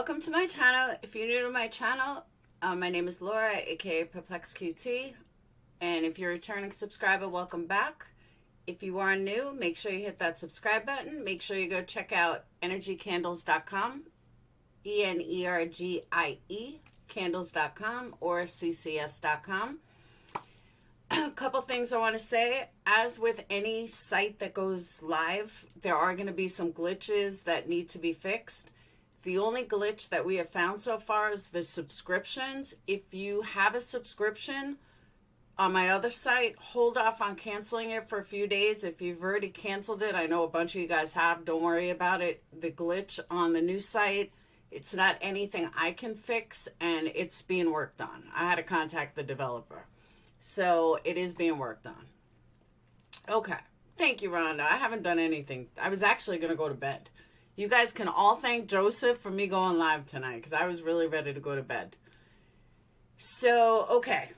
Welcome to my channel. If you're new to my channel, my name is Laura, aka PURPLEXEDQT, and if you're a returning subscriber, welcome back. If you are new, make sure you hit that subscribe button. Make sure you go check out energycandles.com, ENERGIE, candles.com, or CCS.com. A couple things I want to say. As with any site that goes live, there are going to be some glitches that need to be fixed. The only glitch that we have found so far is the subscriptions. If you have a subscription on my other site, hold off on canceling it for a few days. If you've already canceled it, I know a bunch of you guys have, don't worry about it. The glitch on the new site, it's not anything I can fix, and it's being worked on. I had to contact the developer. So it is being worked on. Okay. Thank you, Rhonda. I haven't done anything. I was actually going to go to bed. You guys can all thank Joseph for me going live tonight because I was really ready to go to bed. So, okay.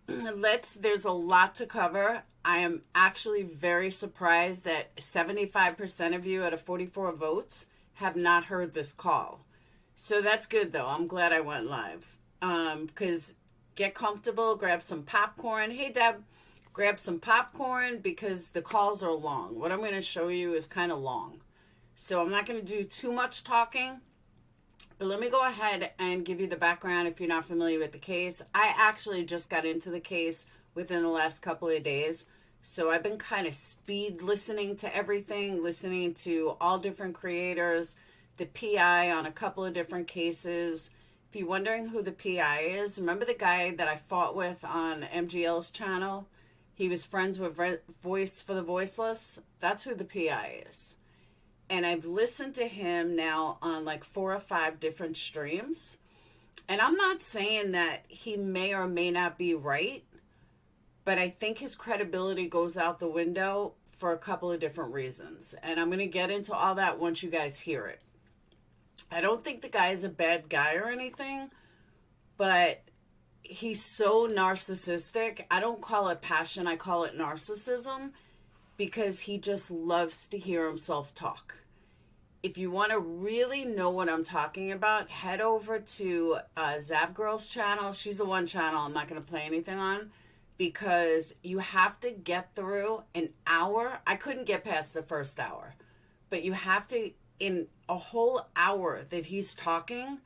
There's a lot to cover. I am actually very surprised that 75% of you out of 44 votes have not heard this call. So that's good, though. I'm glad I went live. Because get comfortable, grab some popcorn. Hey, Deb, grab some popcorn because the calls are long. What I'm going to show you is kind of long. So I'm not going to do too much talking, but let me go ahead and give you the background if you're not familiar with the case. I actually just got into the case within the last couple of days, so I've been kind of speed listening to everything, listening to all different creators, the PI on a couple of different cases. If you're wondering who the PI is, remember the guy that I fought with on MGL's channel? He was friends with Voice for the Voiceless. That's who the PI is. And I've listened to him now on like 4 or 5 different streams. And I'm not saying that he may or may not be right, but I think his credibility goes out the window for a couple of different reasons. And I'm going to get into all that once you guys hear it. I don't think the guy is a bad guy or anything, but he's so narcissistic. I don't call it passion, I call it narcissism. Because he just loves to hear himself talk. If you want to really know what I'm talking about, head over to Zav Girl's channel. She's the one channel I'm not going to play anything on. Because you have to get through an hour. I couldn't get past the first hour. But you have to, in a whole hour that he's talking,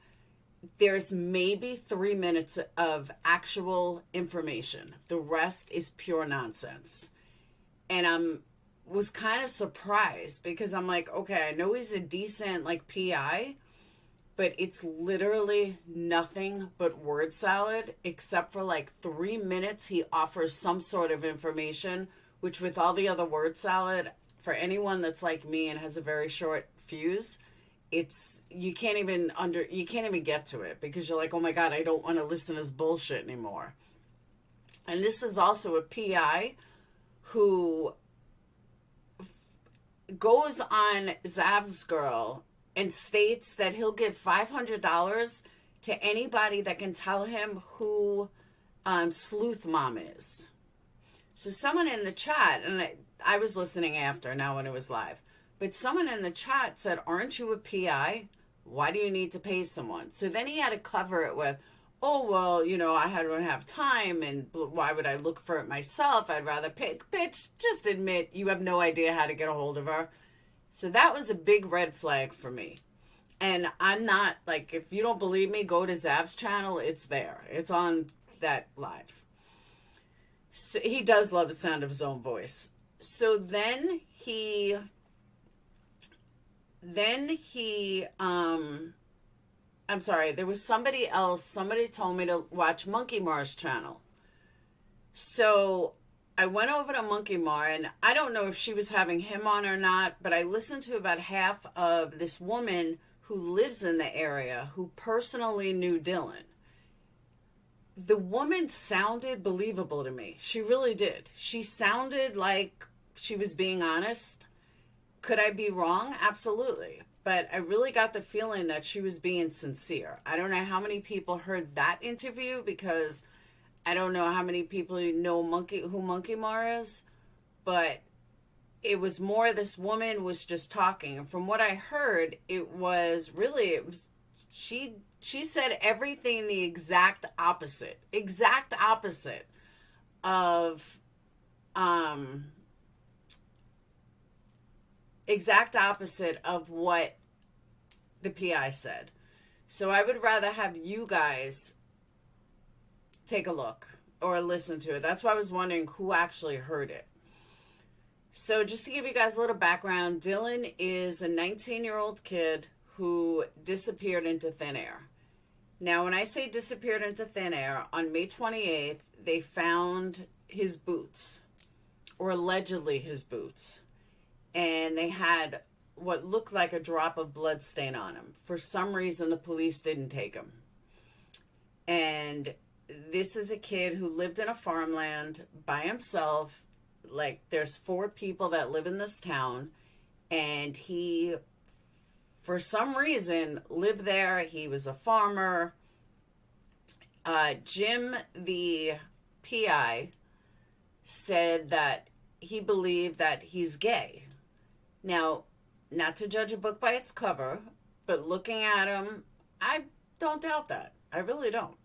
there's maybe 3 minutes of actual information. The rest is pure nonsense. And I was kind of surprised because I'm like, okay, I know he's a decent like PI, but it's literally nothing but word salad except for like 3 minutes he offers some sort of information, which with all the other word salad, for anyone that's like me and has a very short fuse, you can't even get to it because you're like, oh my God, I don't want to listen to this bullshit anymore. And this is also a PI who goes on Zav's Girl and states that he'll give $500 to anybody that can tell him who Sleuth Mom is. So someone in the chat, and I was listening after, now when it was live, but someone in the chat said, aren't you a PI? Why do you need to pay someone? So then he had to cover it with, oh, well, you know, I don't have time, and why would I look for it myself? I'd rather pay. Bitch, just admit you have no idea how to get a hold of her. So that was a big red flag for me. And I'm not, like, if you don't believe me, go to Zav's channel. It's there. It's on that live. So he does love the sound of his own voice. So then he I'm sorry, there was somebody else, somebody told me to watch Monkey Mar's channel. So I went over to Monkey Mar, and I don't know if she was having him on or not, but I listened to about half of this woman who lives in the area who personally knew Dylan. The woman sounded believable to me. She really did. She sounded like she was being honest. Could I be wrong? Absolutely. But I really got the feeling that she was being sincere. I don't know how many people heard that interview because I don't know how many people know who Monkey Mar is. But it was more this woman was just talking. And from what I heard, She said everything the exact opposite of what the PI said. So I would rather have you guys take a look or listen to it. That's why I was wondering who actually heard it. So just to give you guys a little background, Dylan is a 19-year-old kid who disappeared into thin air. Now, when I say disappeared into thin air, on May 28th, they found his boots, or allegedly his boots, and they had what looked like a drop of blood stain on him. For some reason, the police didn't take him. And this is a kid who lived in a farmland by himself. Like, there's 4 people that live in this town, and he, for some reason, lived there. He was a farmer. Jim, the PI, said that he believed that he's gay. Now, not to judge a book by its cover, but looking at him, I don't doubt that. I really don't.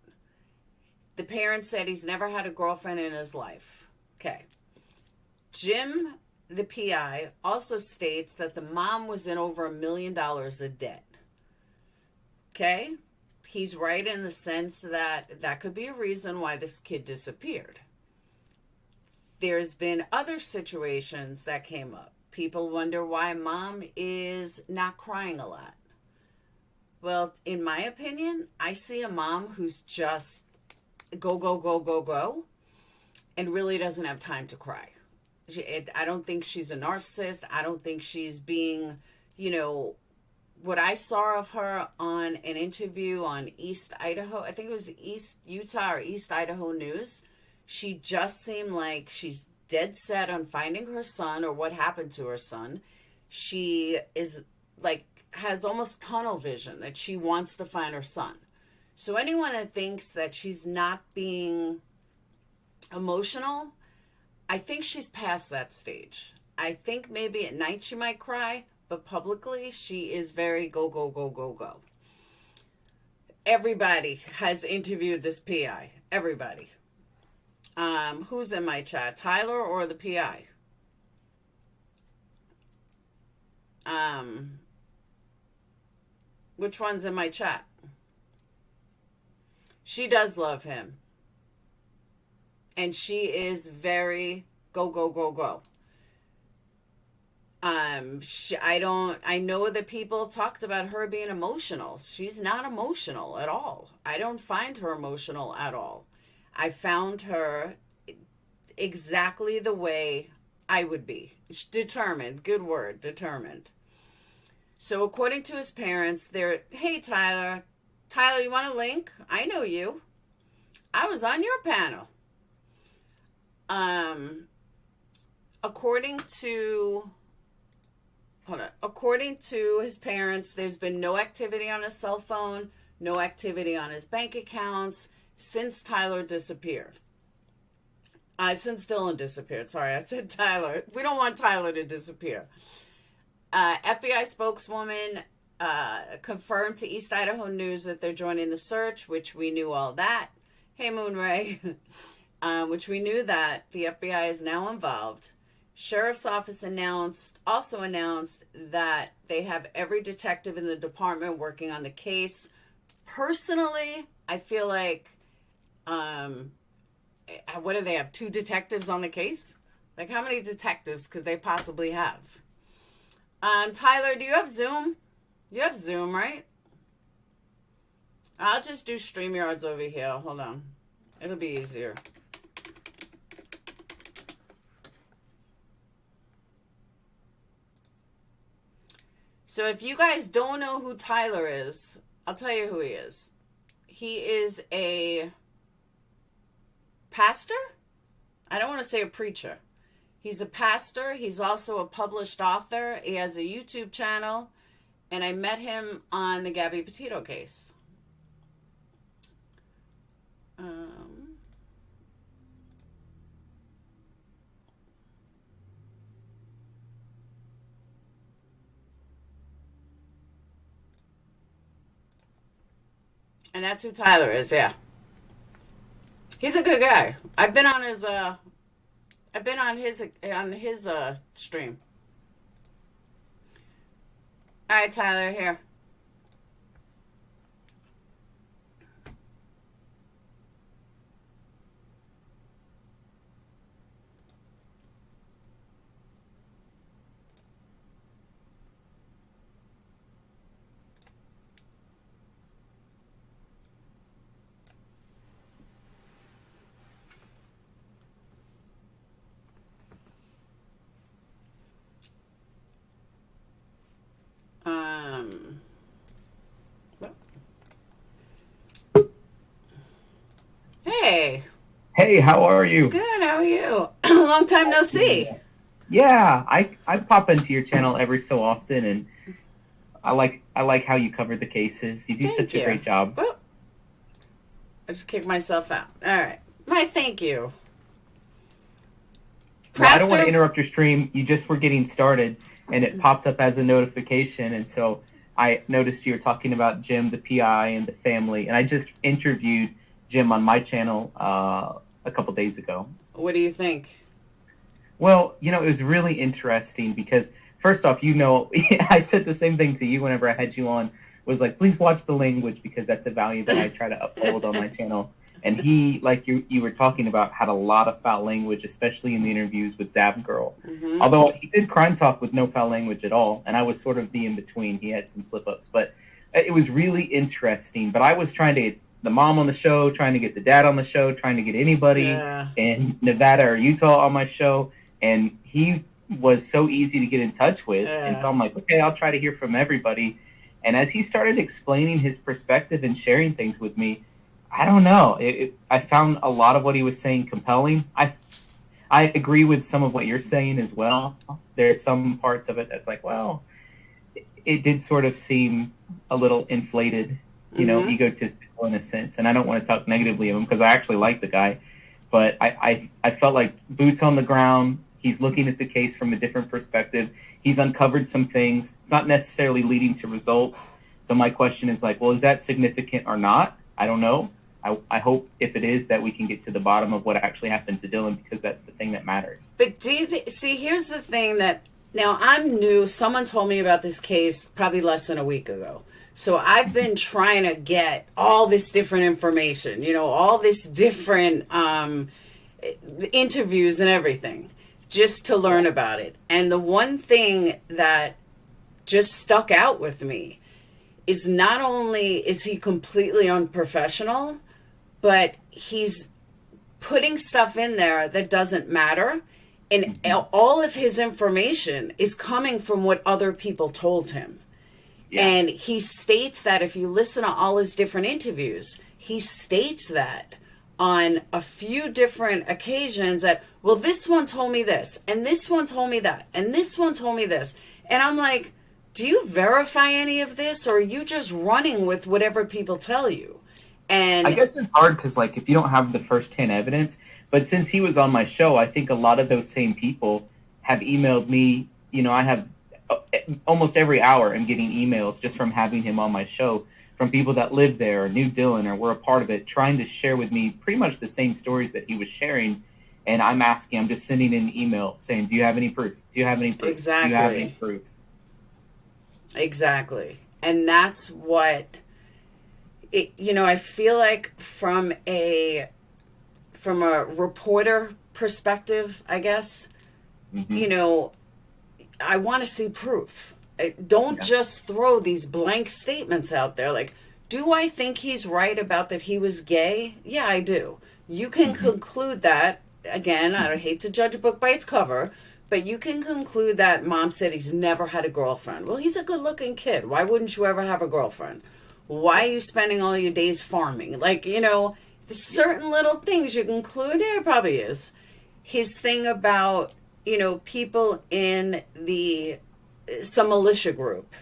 The parents said he's never had a girlfriend in his life. Okay. Jim, the PI, also states that the mom was in over $1 million of debt. Okay? He's right in the sense that that could be a reason why this kid disappeared. There's been other situations that came up. People wonder why mom is not crying a lot. Well, in my opinion, I see a mom who's just go, go, go, go, go, and really doesn't have time to cry. I don't think she's a narcissist. I don't think she's being, what I saw of her on an interview on East Idaho, I think it was East Utah or East Idaho News, she just seemed like she's dead set on finding her son or what happened to her son. She is has almost tunnel vision that she wants to find her son. So anyone that thinks that she's not being emotional, I think she's past that stage. I think maybe at night she might cry, but publicly she is very go, go, go, go, go. Everybody has interviewed this PI. Everybody. Who's in my chat? Tyler or the PI? Which one's in my chat? She does love him. And she is very go, go, go, go. I know that people talked about her being emotional. She's not emotional at all. I don't find her emotional at all. I found her exactly the way I would be. Determined. Good word. Determined. So according to his parents, hey, Tyler. Tyler, you want a link? I know you. I was on your panel. According to his parents, there's been no activity on his cell phone, no activity on his bank accounts since Tyler disappeared. Since Dylan disappeared. Sorry, I said Tyler. We don't want Tyler to disappear. FBI spokeswoman confirmed to East Idaho News that they're joining the search, which we knew all that. Hey, Moonray. Which we knew that the FBI is now involved. Sheriff's office also announced that they have every detective in the department working on the case. Personally, I feel like, what do they have? 2 detectives on the case? Like, how many detectives could they possibly have? Tyler, do you have Zoom? You have Zoom, right? I'll just do StreamYards over here. Hold on. It'll be easier. So if you guys don't know who Tyler is, I'll tell you who he is. He is a pastor? I don't want to say a preacher. He's a pastor. He's also a published author. He has a YouTube channel. And I met him on the Gabby Petito case. And that's who Tyler is, yeah. He's a good guy. I've been on his stream. All right, Tyler, here. Um, hey. Hey, how are you? Good, how are you? Long time no see. Yeah, I pop into your channel every so often, and I like how you cover the cases. You do Thank such you. a great job. Well, I just kicked myself out. All right. My thank you. Well, I don't want to interrupt your stream. You just were getting started, and it popped up as a notification, and so I noticed you were talking about Jim, the PI, and the family, and I just interviewed Jim on my channel a couple days ago. What do you think? Well, it was really interesting because, first off, I said the same thing to you whenever I had you on, was like, please watch the language because that's a value that I try to uphold on my channel. And he, like you were talking about, had a lot of foul language, especially in the interviews with Zab Girl. Mm-hmm. Although he did crime talk with no foul language at all, and I was sort of the in-between. He had some slip-ups. But it was really interesting. But I was trying to get the mom on the show, trying to get the dad on the show, trying to get anybody in Nevada or Utah on my show. And he was so easy to get in touch with. And so I'm like, okay, I'll try to hear from everybody. And as he started explaining his perspective and sharing things with me, I don't know. I found a lot of what he was saying compelling. I agree with some of what you're saying as well. There's some parts of it that's like, well, it did sort of seem a little inflated, egotistical in a sense. And I don't want to talk negatively of him because I actually like the guy. But I felt like boots on the ground. He's looking at the case from a different perspective. He's uncovered some things. It's not necessarily leading to results. So my question is like, well, is that significant or not? I don't know. I hope if it is that we can get to the bottom of what actually happened to Dylan, because that's the thing that matters. But here's the thing that, now I'm new. Someone told me about this case probably less than a week ago. So I've been trying to get all this different information, all this different interviews and everything, just to learn about it. And the one thing that just stuck out with me is not only is he completely unprofessional, but he's putting stuff in there that doesn't matter. And all of his information is coming from what other people told him. Yeah. And he states that if you listen to all his different interviews, he states that on a few different occasions that, well, this one told me this, and this one told me that, and this one told me this. And I'm like, do you verify any of this, or are you just running with whatever people tell you? And I guess it's hard because, like, if you don't have the first-hand evidence, but since he was on my show, I think a lot of those same people have emailed me. I have almost every hour I'm getting emails just from having him on my show from people that live there or knew Dylan or were a part of it, trying to share with me pretty much the same stories that he was sharing. And I'm just sending in an email saying, do you have any proof? Do you have any proof? Exactly. Do you have any proof? Exactly. And that's what I feel like from a reporter perspective, I guess, I want to see proof. Don't just throw these blank statements out there. Like, do I think he's right about that he was gay? Yeah, I do. You can conclude that. Again, I hate to judge a book by its cover, but you can conclude that mom said he's never had a girlfriend. Well, he's a good-looking kid. Why wouldn't you ever have a girlfriend? Why are you spending all your days farming? Like, certain little things you conclude. Yeah, it probably is. His thing about, people in some militia group,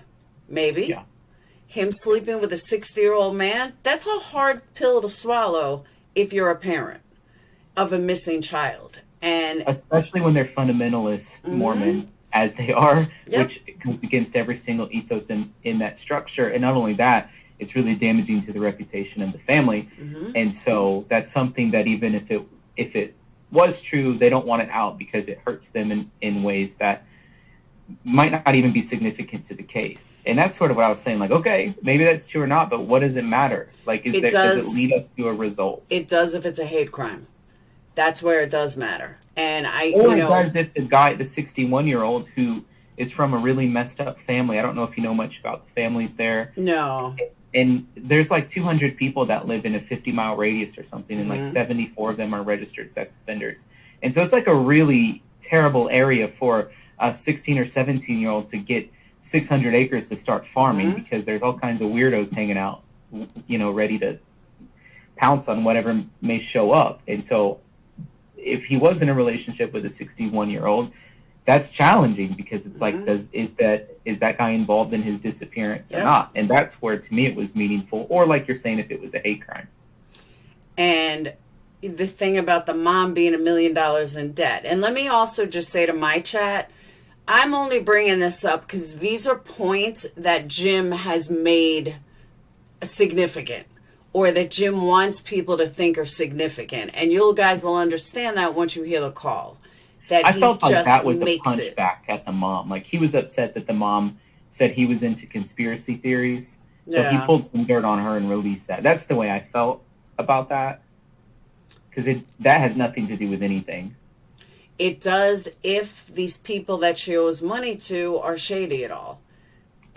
maybe. Yeah. Him sleeping with a 60-year-old man, that's a hard pill to swallow if you're a parent of a missing child. And especially when they're fundamentalist Mormon, as they are, which goes against every single ethos in that structure. And not only that, it's really damaging to the reputation of the family. And so that's something that even if it was true, they don't want it out because it hurts them in ways that might not even be significant to the case. And that's sort of what I was saying, like, okay, maybe that's true or not, but what does it matter? Like, does it lead us to a result? It does if it's a hate crime. That's where it does matter. And it does if the 61-year-old who is from a really messed up family. I don't know if you know much about the families there. No. And there's like 200 people that live in a 50-mile radius or something, and like 74 of them are registered sex offenders. And so it's like a really terrible area for a 16 or 17-year-old to get 600 acres to start farming because there's all kinds of weirdos hanging out, ready to pounce on whatever may show up. And so if he was in a relationship with a 61-year-old, that's challenging because it's like, is that guy involved in his disappearance or not? And that's where, to me, it was meaningful. Or like you're saying, if it was a hate crime. And the thing about the mom being $1 million in debt. And let me also just say to my chat, I'm only bringing this up because these are points that Jim has made significant, or that Jim wants people to think are significant. And you guys will understand that once you hear the call. That I felt like that was a punch back at the mom. Like, he was upset that the mom said he was into conspiracy theories. So he pulled some dirt on her and released that. That's the way I felt about that. Because that has nothing to do with anything. It does if these people that she owes money to are shady at all.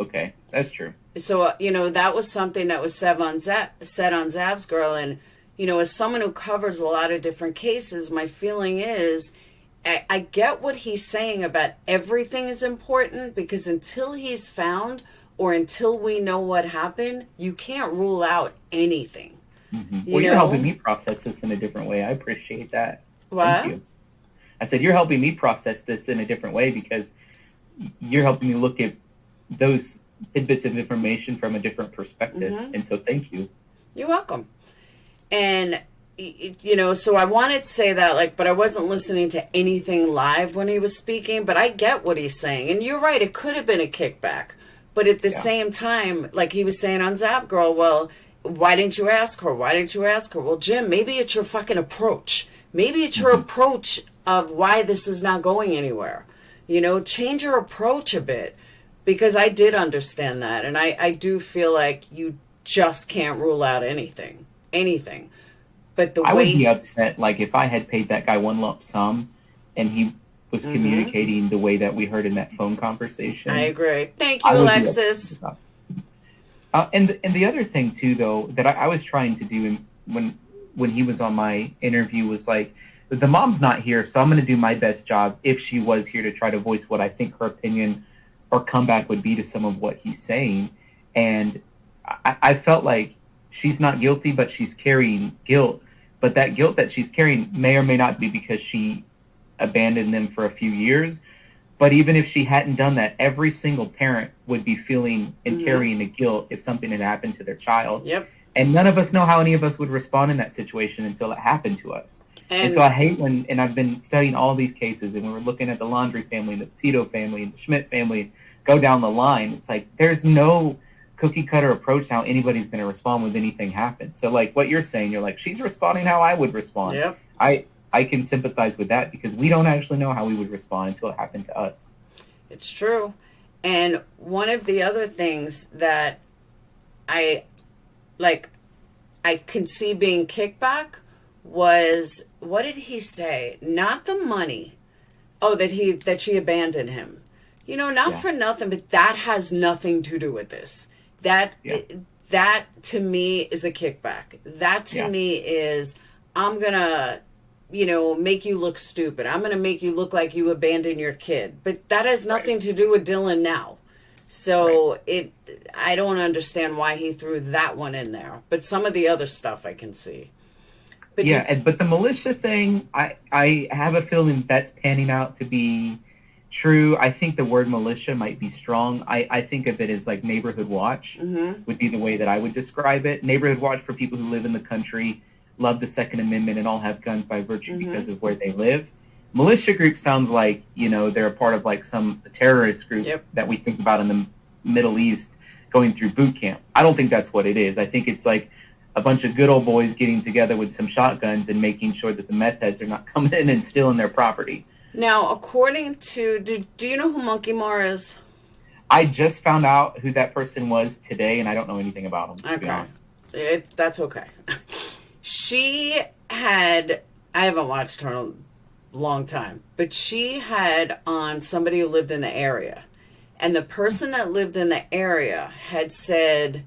Okay, that's true. So, that was something that was said on Zav's Girl. And, as someone who covers a lot of different cases, my feeling is, I get what he's saying about everything is important, because until he's found or until we know what happened, you can't rule out anything. Well, you're helping me process this in a different way. I appreciate that. What? Thank you. I said, you're helping me process this in a different way because you're helping me look at those tidbits of information from a different perspective. And so thank you. You're welcome. And so I wanted to say that, but I wasn't listening to anything live when he was speaking, but I get what he's saying. And you're right, it could have been a kickback. But at the same time, like he was saying on Zap Girl, well, why didn't you ask her? Why didn't you ask her? Well, Jim, maybe it's your fucking approach. Maybe it's your approach of why this is not going anywhere. Change your approach a bit. Because I did understand that. And I do feel like you just can't rule out anything. But I would be upset, like, if I had paid that guy one lump sum and he was communicating the way that we heard in that phone conversation. I agree. Thank you, Alexis. And the other thing, too, though, that I was trying to do when he was on my interview was, like, the mom's not here, so I'm going to do my best job if she was here to try to voice what I think her opinion or comeback would be to some of what he's saying. And I felt like she's not guilty, but she's carrying guilt. But that guilt that she's carrying may or may not be because she abandoned them for a few years. But even if she hadn't done that, every single parent would be feeling and carrying the guilt if something had happened to their child. Yep. And none of us know how any of us would respond in that situation until it happened to us. And so I hate and I've been studying all these cases, and we were looking at the Laundrie family and the Petito family and the Schmidt family, go down the line. It's like, there's no cookie cutter approach to how anybody's going to respond when anything happens. So like what you're saying, you're like, she's responding how I would respond. Yep. I can sympathize with that because we don't actually know how we would respond until it happened to us. It's true. And one of the other things that I can see being kickback was, what did he say? Not the money. Oh, that she abandoned him. Not for nothing, but that has nothing to do with this. That to me is a kickback. That to me is, I'm going to, make you look stupid. I'm going to make you look like you abandoned your kid. But that has nothing to do with Dylan now. So I don't understand why he threw that one in there. But some of the other stuff I can see. But but the militia thing, I have a feeling that's panning out to be true. I think the word militia might be strong. I think of it as like neighborhood watch would be the way that I would describe it. Neighborhood watch for people who live in the country, love the Second Amendment, and all have guns by virtue because of where they live. Militia group sounds like, they're a part of like some terrorist group that we think about in the Middle East. going through boot camp. I don't think that's what it is. I think it's like a bunch of good old boys getting together with some shotguns and making sure that the meth heads are not coming in and stealing their property. Now, according to, do you know who Monkey Mar is? I just found out who that person was today, and I don't know anything about him, to be honest. That's okay. I haven't watched her in a long time, but she had on somebody who lived in the area. And the person that lived in the area had said,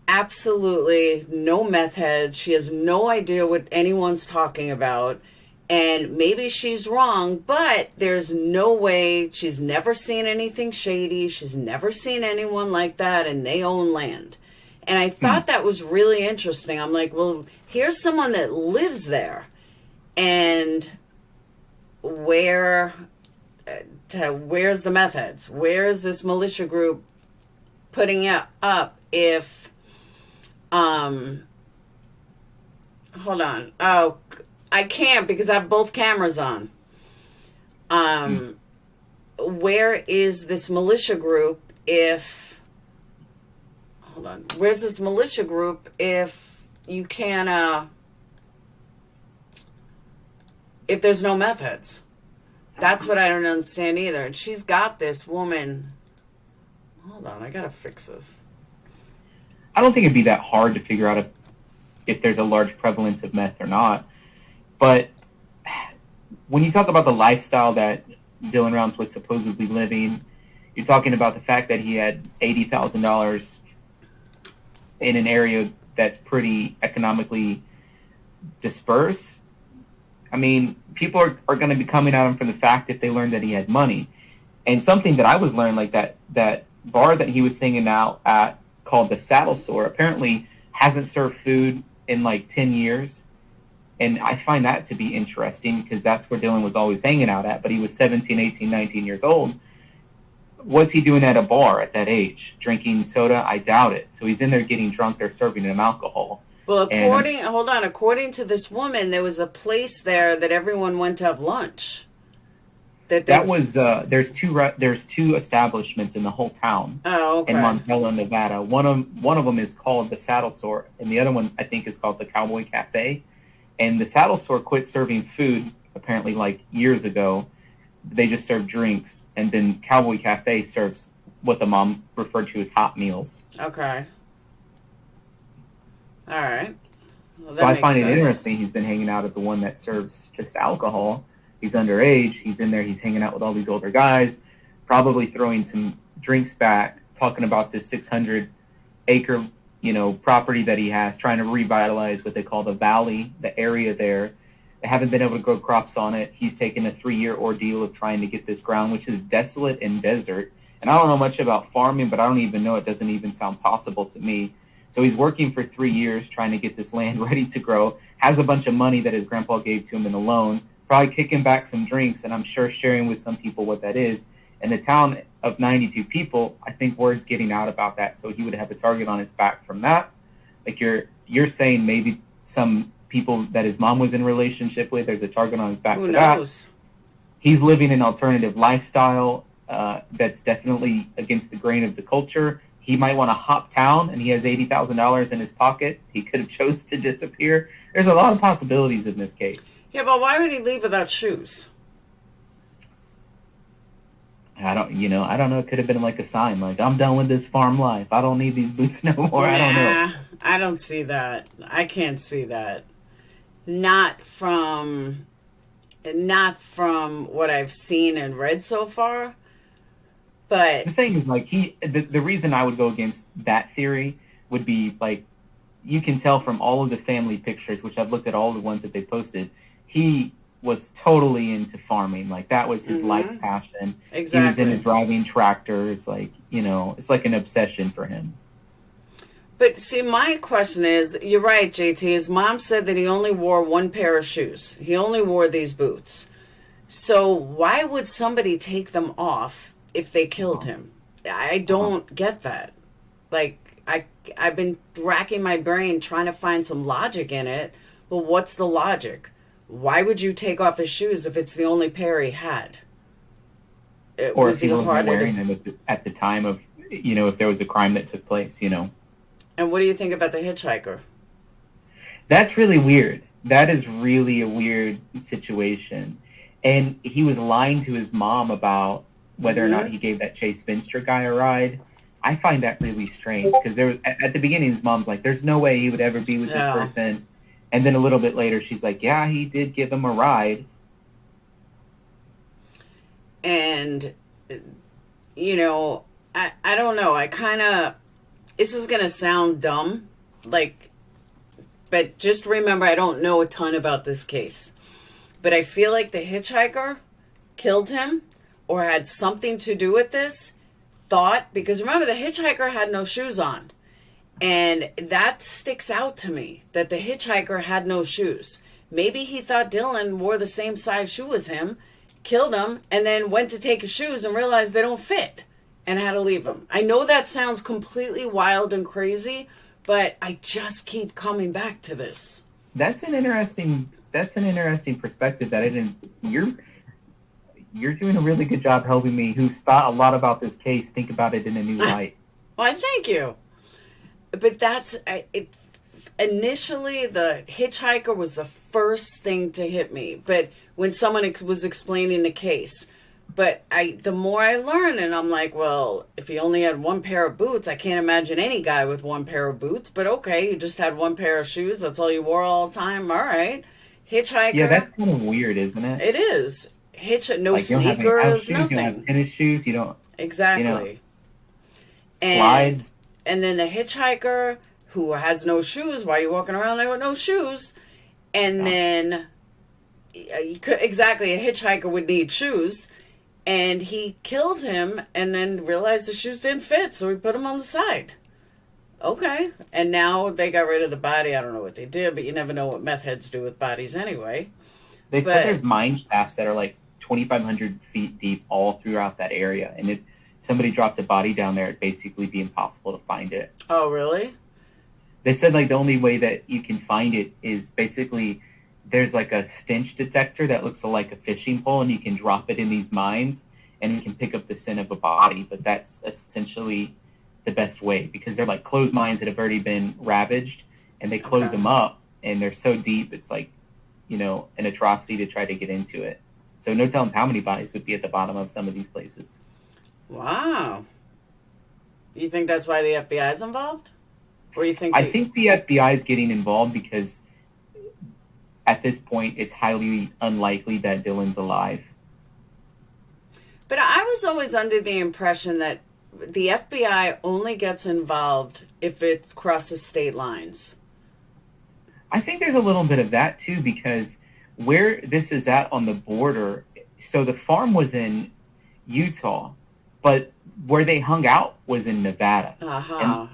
absolutely no meth head. She has no idea what anyone's talking about. And maybe she's wrong, but there's no way. She's never seen anything shady. She's never seen anyone like that, and they own land. And I thought that was really interesting. I'm like, well, here's someone that lives there. And where's the meth heads? Where's this militia group putting it up if, hold on. Oh, I can't because I have both cameras on. Where is this militia group if... Hold on. Where's this militia group if you can't... if there's no meth heads? That's what I don't understand either. And she's got this woman... Hold on, I gotta fix this. I don't think it'd be that hard to figure out if there's a large prevalence of meth or not. But when you talk about the lifestyle that Dylan Rounds was supposedly living, you're talking about the fact that he had $80,000 in an area that's pretty economically dispersed. I mean, people are going to be coming at him for the fact if they learn that he had money. And something that I was learning, like that bar that he was hanging out at called the Saddle Sore apparently hasn't served food in like 10 years. And I find that to be interesting because that's where Dylan was always hanging out at. But he was 17, 18, 19 years old. What's he doing at a bar at that age? Drinking soda? I doubt it. So he's in there getting drunk. They're serving him alcohol. Well, according to this woman, there was a place there that everyone went to have lunch. There's two establishments in the whole town. Oh, okay. In Montello, Nevada. One of them is called the Saddle Sore, and the other one I think is called the Cowboy Cafe. And the Saddle Sore quit serving food apparently like years ago. They just serve drinks, and then Cowboy Cafe serves what the mom referred to as hot meals. Okay. All right. Well, so I find it interesting. He's been hanging out at the one that serves just alcohol. He's underage. He's in there. He's hanging out with all these older guys, probably throwing some drinks back, talking about this 600-acre, property that he has, trying to revitalize what they call the valley, the area there. They haven't been able to grow crops on it. He's taken a 3-year ordeal of trying to get this ground, which is desolate and desert. And I don't know much about farming, but I don't even know. It doesn't even sound possible to me. So he's working for 3 years trying to get this land ready to grow, has a bunch of money that his grandpa gave to him in a loan, probably kicking back some drinks, and I'm sure sharing with some people what that is. In a town of 92 people, I think word's getting out about that. So he would have a target on his back from that. Like you're saying maybe some people that his mom was in relationship with, there's a target on his back for that. He's living an alternative lifestyle that's definitely against the grain of the culture. He might want to hop town, and he has $80,000 in his pocket. He could have chose to disappear. There's a lot of possibilities in this case. Yeah, but why would he leave without shoes? I don't know. It could have been like a sign, like, I'm done with this farm life. I don't need these boots no more. I don't know. I don't see that. I can't see that. Not from what I've seen and read so far. But the thing is, like, the reason I would go against that theory would be, like, you can tell from all of the family pictures, which I've looked at all the ones that they posted, he was totally into farming. Like, that was his life's passion. Exactly. He was into driving tractors. Like, it's like an obsession for him. But see, my question is, you're right, JT. His mom said that he only wore one pair of shoes. He only wore these boots. So why would somebody take them off if they killed him? I don't get that. Like, I've been racking my brain trying to find some logic in it. Well, what's the logic? Why would you take off his shoes if it's the only pair he had? Or if he wasn't wearing them at the time of if there was a crime that took place, And what do you think about the hitchhiker? That's really weird. That is really a weird situation. And he was lying to his mom about whether or not he gave that Chase Finster guy a ride. I find that really strange because there was, at the beginning, his mom's like, there's no way he would ever be with this person. And then a little bit later, she's like, yeah, he did give him a ride. And, I don't know. I kind of, this is going to sound dumb, but just remember, I don't know a ton about this case. But I feel like the hitchhiker killed him or had something to do with this, because remember, the hitchhiker had no shoes on. And that sticks out to me, that the hitchhiker had no shoes. Maybe he thought Dylan wore the same size shoe as him, killed him, and then went to take his shoes and realized they don't fit and had to leave him. I know that sounds completely wild and crazy, but I just keep coming back to this. That's an interesting perspective that I didn't. You're doing a really good job helping me, who's thought a lot about this case, think about it in a new light. Well, thank you. But initially the hitchhiker was the first thing to hit me. But when someone was explaining the case, but the more I learn, and I'm like, well, if he only had one pair of boots, I can't imagine any guy with one pair of boots. But okay, you just had one pair of shoes. That's all you wore all the time. All right. Hitchhiker. Yeah, that's kind of weird, isn't it? It is. No like, sneakers, nothing. You don't have tennis shoes. You don't. Exactly. Slides. And then the hitchhiker who has no shoes. Why are you walking around there with no shoes? And then, a hitchhiker would need shoes. And he killed him and then realized the shoes didn't fit, so he put them on the side. Okay. And now they got rid of the body. I don't know what they did, but you never know what meth heads do with bodies anyway. They said there's mine shafts that are like 2,500 feet deep all throughout that area. And if somebody dropped a body down there, it'd basically be impossible to find it. Oh, really? They said the only way that you can find it is basically there's like a stench detector that looks like a fishing pole, and you can drop it in these mines and it can pick up the scent of a body. But that's essentially the best way because they're like closed mines that have already been ravaged, and they close them up and they're so deep it's like, an atrocity to try to get into it. So no telling how many bodies would be at the bottom of some of these places. Wow. You think that's why the FBI is involved? Or you think... I think the FBI is getting involved because at this point it's highly unlikely that Dylan's alive. But I was always under the impression that the FBI only gets involved if it crosses state lines. I think there's a little bit of that too, because where this is at on the border, so the farm was in Utah, but where they hung out was in Nevada.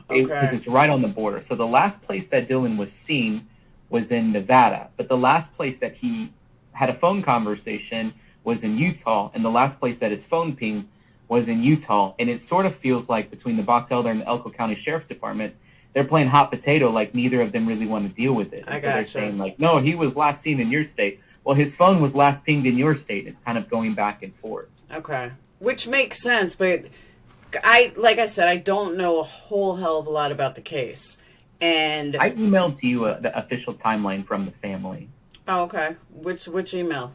Because it's right on the border. So the last place that Dylan was seen was in Nevada, but the last place that he had a phone conversation was in Utah, and the last place that his phone pinged was in Utah. And it sort of feels like between the Box Elder and the Elko County Sheriff's Department, they're playing hot potato, like neither of them really want to deal with it. And so they're saying like, no, he was last seen in your state. Well, his phone was last pinged in your state. It's kind of going back and forth. Okay. Which makes sense, but like I said, I don't know a whole hell of a lot about the case. And I emailed to you the official timeline from the family. Oh, okay. Which email?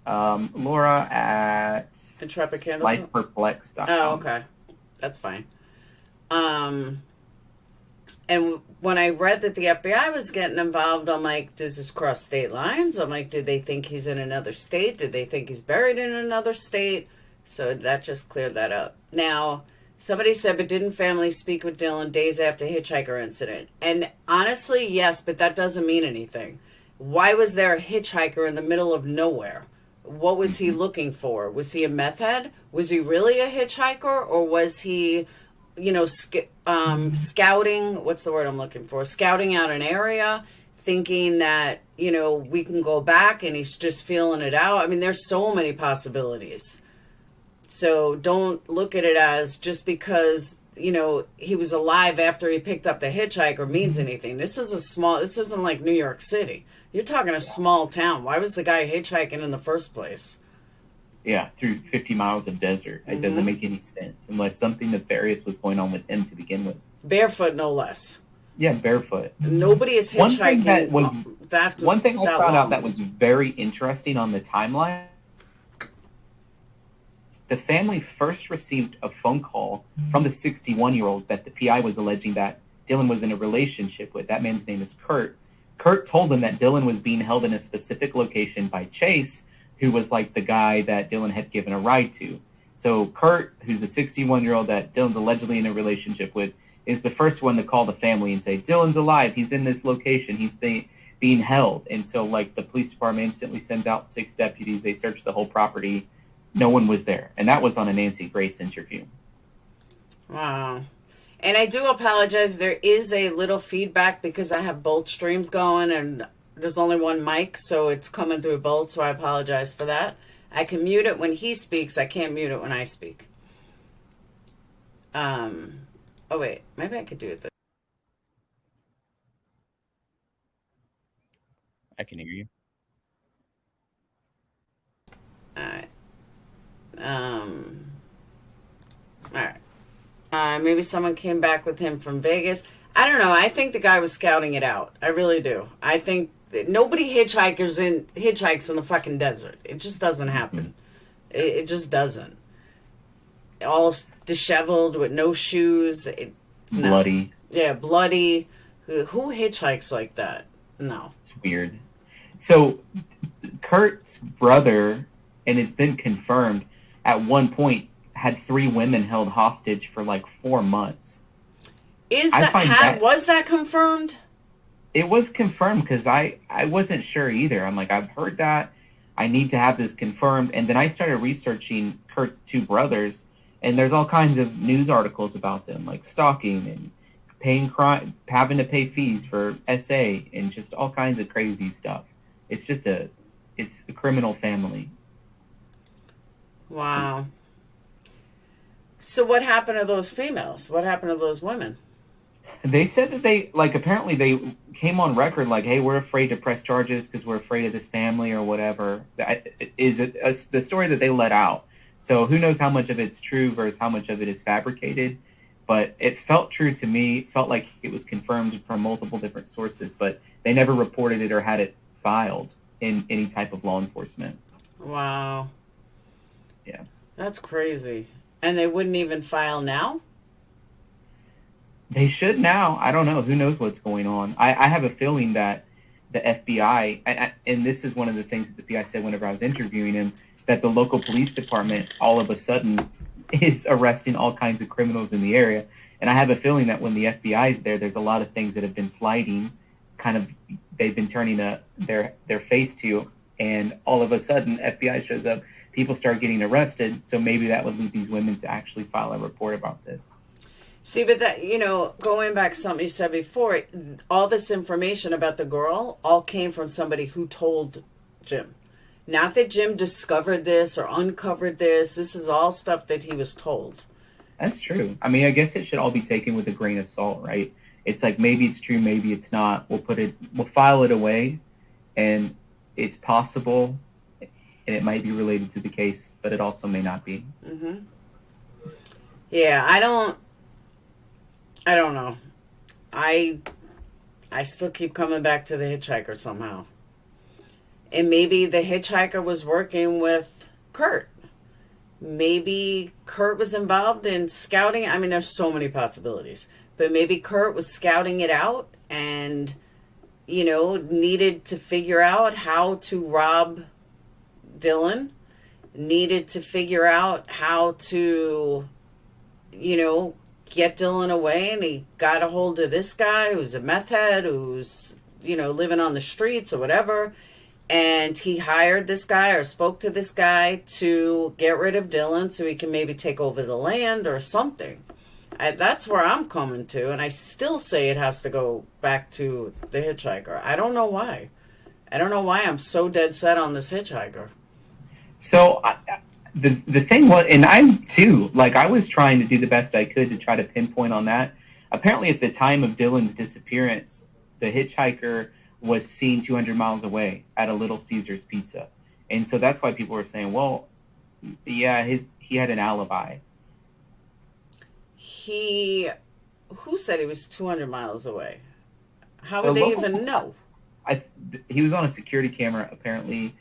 Laura at LifePerplexedQT. Oh, okay. That's fine. And when I read that the FBI was getting involved, I'm like, does this cross state lines? I'm like, do they think he's in another state? Do they think he's buried in another state? So that just cleared that up. Now, somebody said, but didn't family speak with Dylan days after hitchhiker incident? And honestly, yes, but that doesn't mean anything. Why was there a hitchhiker in the middle of nowhere? What was he looking for? Was he a meth head? Was he really a hitchhiker? Or was he, scouting, what's the word I'm looking for? Scouting out an area, thinking that, we can go back and he's just feeling it out. I mean, there's so many possibilities. So don't look at it as just because, he was alive after he picked up the hitchhiker means anything. This isn't like New York City. You're talking a small town. Why was the guy hitchhiking in the first place? Yeah, through 50 miles of desert. It doesn't make any sense unless something nefarious was going on with him to begin with. Barefoot, no less. Yeah, barefoot. Nobody is hitchhiking One thing I found out that was very interesting on the timeline. The family first received a phone call from the 61-year-old that the PI was alleging that Dylan was in a relationship with. That man's name is Kurt. Kurt told them that Dylan was being held in a specific location by Chase, who was like the guy that Dylan had given a ride to. So Kurt, who's the 61-year-old that Dylan's allegedly in a relationship with, is the first one to call the family and say, Dylan's alive. He's in this location. He's being held. And so, like, the police department instantly sends out 6 deputies. They search the whole property. No one was there. And that was on a Nancy Grace interview. Wow. And I do apologize. There is a little feedback because I have both streams going and there's only one mic, so it's coming through both, so I apologize for that. I can mute it when he speaks. I can't mute it when I speak. Oh, wait. Maybe I could do it this. I can hear you. All right. All right. Maybe someone came back with him from Vegas. I don't know. I think the guy was scouting it out. I really do. I think that nobody hitchhikes in the fucking desert. It just doesn't happen. It just doesn't. All disheveled with no shoes. Bloody. No. Yeah, bloody. Who hitchhikes like that? No. It's weird. So Kurt's brother, and it's been confirmed, at one point had 3 women held hostage for like 4 months. Was that confirmed? It was confirmed because I wasn't sure either. I'm like, I've heard that. I need to have this confirmed. And then I started researching Kurt's 2 brothers, and there's all kinds of news articles about them, like stalking and having to pay fees for SA and just all kinds of crazy stuff. It's just it's a criminal family. Wow. So what happened to those females? What happened to those women? They said that apparently they came on record like, hey, we're afraid to press charges because we're afraid of this family or whatever. Is it the story that they let out? So who knows how much of it's true versus how much of it is fabricated. But it felt true to me. It felt like it was confirmed from multiple different sources, but they never reported it or had it filed in any type of law enforcement. Wow. Yeah. That's crazy. And they wouldn't even file now? They should now. I don't know. Who knows what's going on? I have a feeling that the FBI, and this is one of the things that the PI said whenever I was interviewing him, that the local police department all of a sudden is arresting all kinds of criminals in the area. And I have a feeling that when the FBI is there, there's a lot of things that have been sliding, kind of they've been turning their face to, and all of a sudden FBI shows up, people start getting arrested. So maybe that would lead these women to actually file a report about this. See, but that, going back to something you said before, all this information about the girl all came from somebody who told Jim. Not that Jim discovered this or uncovered this. This is all stuff that he was told. That's true. I mean, I guess it should all be taken with a grain of salt, right? It's like, maybe it's true, maybe it's not. We'll file it away, and it's possible, and it might be related to the case, but it also may not be. Mm-hmm. Yeah, I don't know. I still keep coming back to the hitchhiker somehow. And maybe the hitchhiker was working with Kurt. Maybe Kurt was involved in scouting. I mean, there's so many possibilities. But maybe Kurt was scouting it out and, needed to figure out how to rob Dylan. Needed to figure out how to, get Dylan away. And he got a hold of this guy who's a meth head, who's, living on the streets or whatever. And he hired this guy or spoke to this guy to get rid of Dylan so he can maybe take over the land or something. That's where I'm coming to. And I still say it has to go back to the hitchhiker. I don't know why. I don't know why I'm so dead set on this hitchhiker. So the thing was, and I'm too, I was trying to do the best I could to try to pinpoint on that. Apparently at the time of Dylan's disappearance, the hitchhiker was seen 200 miles away at a Little Caesars Pizza. And so that's why people were saying, well, Yeah, he had an alibi. Who said he was 200 miles away? How The would they local, even know? he was on a security camera apparently,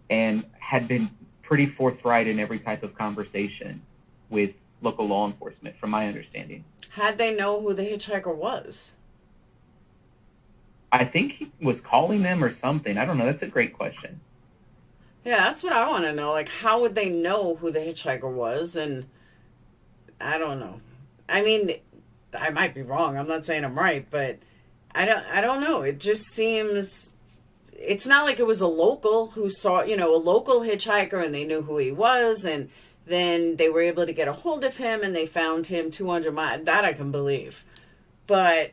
and had been pretty forthright in every type of conversation with local law enforcement, from my understanding. How'd they know who the hitchhiker was? I think he was calling them or something. I don't know. That's a great question. Yeah, that's what I want to know. Like, how would they know who the hitchhiker was? And I don't know. I mean, I might be wrong. I'm not saying I'm right, but I don't know. It just seems it's not like it was a local who saw, a local hitchhiker and they knew who he was, and then they were able to get a hold of him and they found him 200 miles. That I can believe. But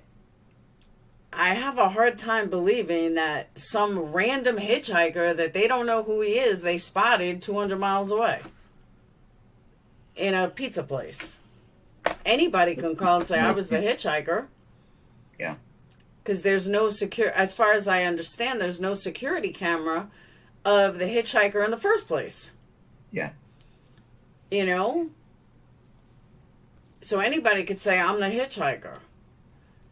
I have a hard time believing that some random hitchhiker that they don't know who he is, they spotted 200 miles away in a pizza place. Anybody can call and say, I was the hitchhiker. Yeah. Because there's no as far as I understand, there's no security camera of the hitchhiker in the first place. Yeah. So anybody could say, I'm the hitchhiker.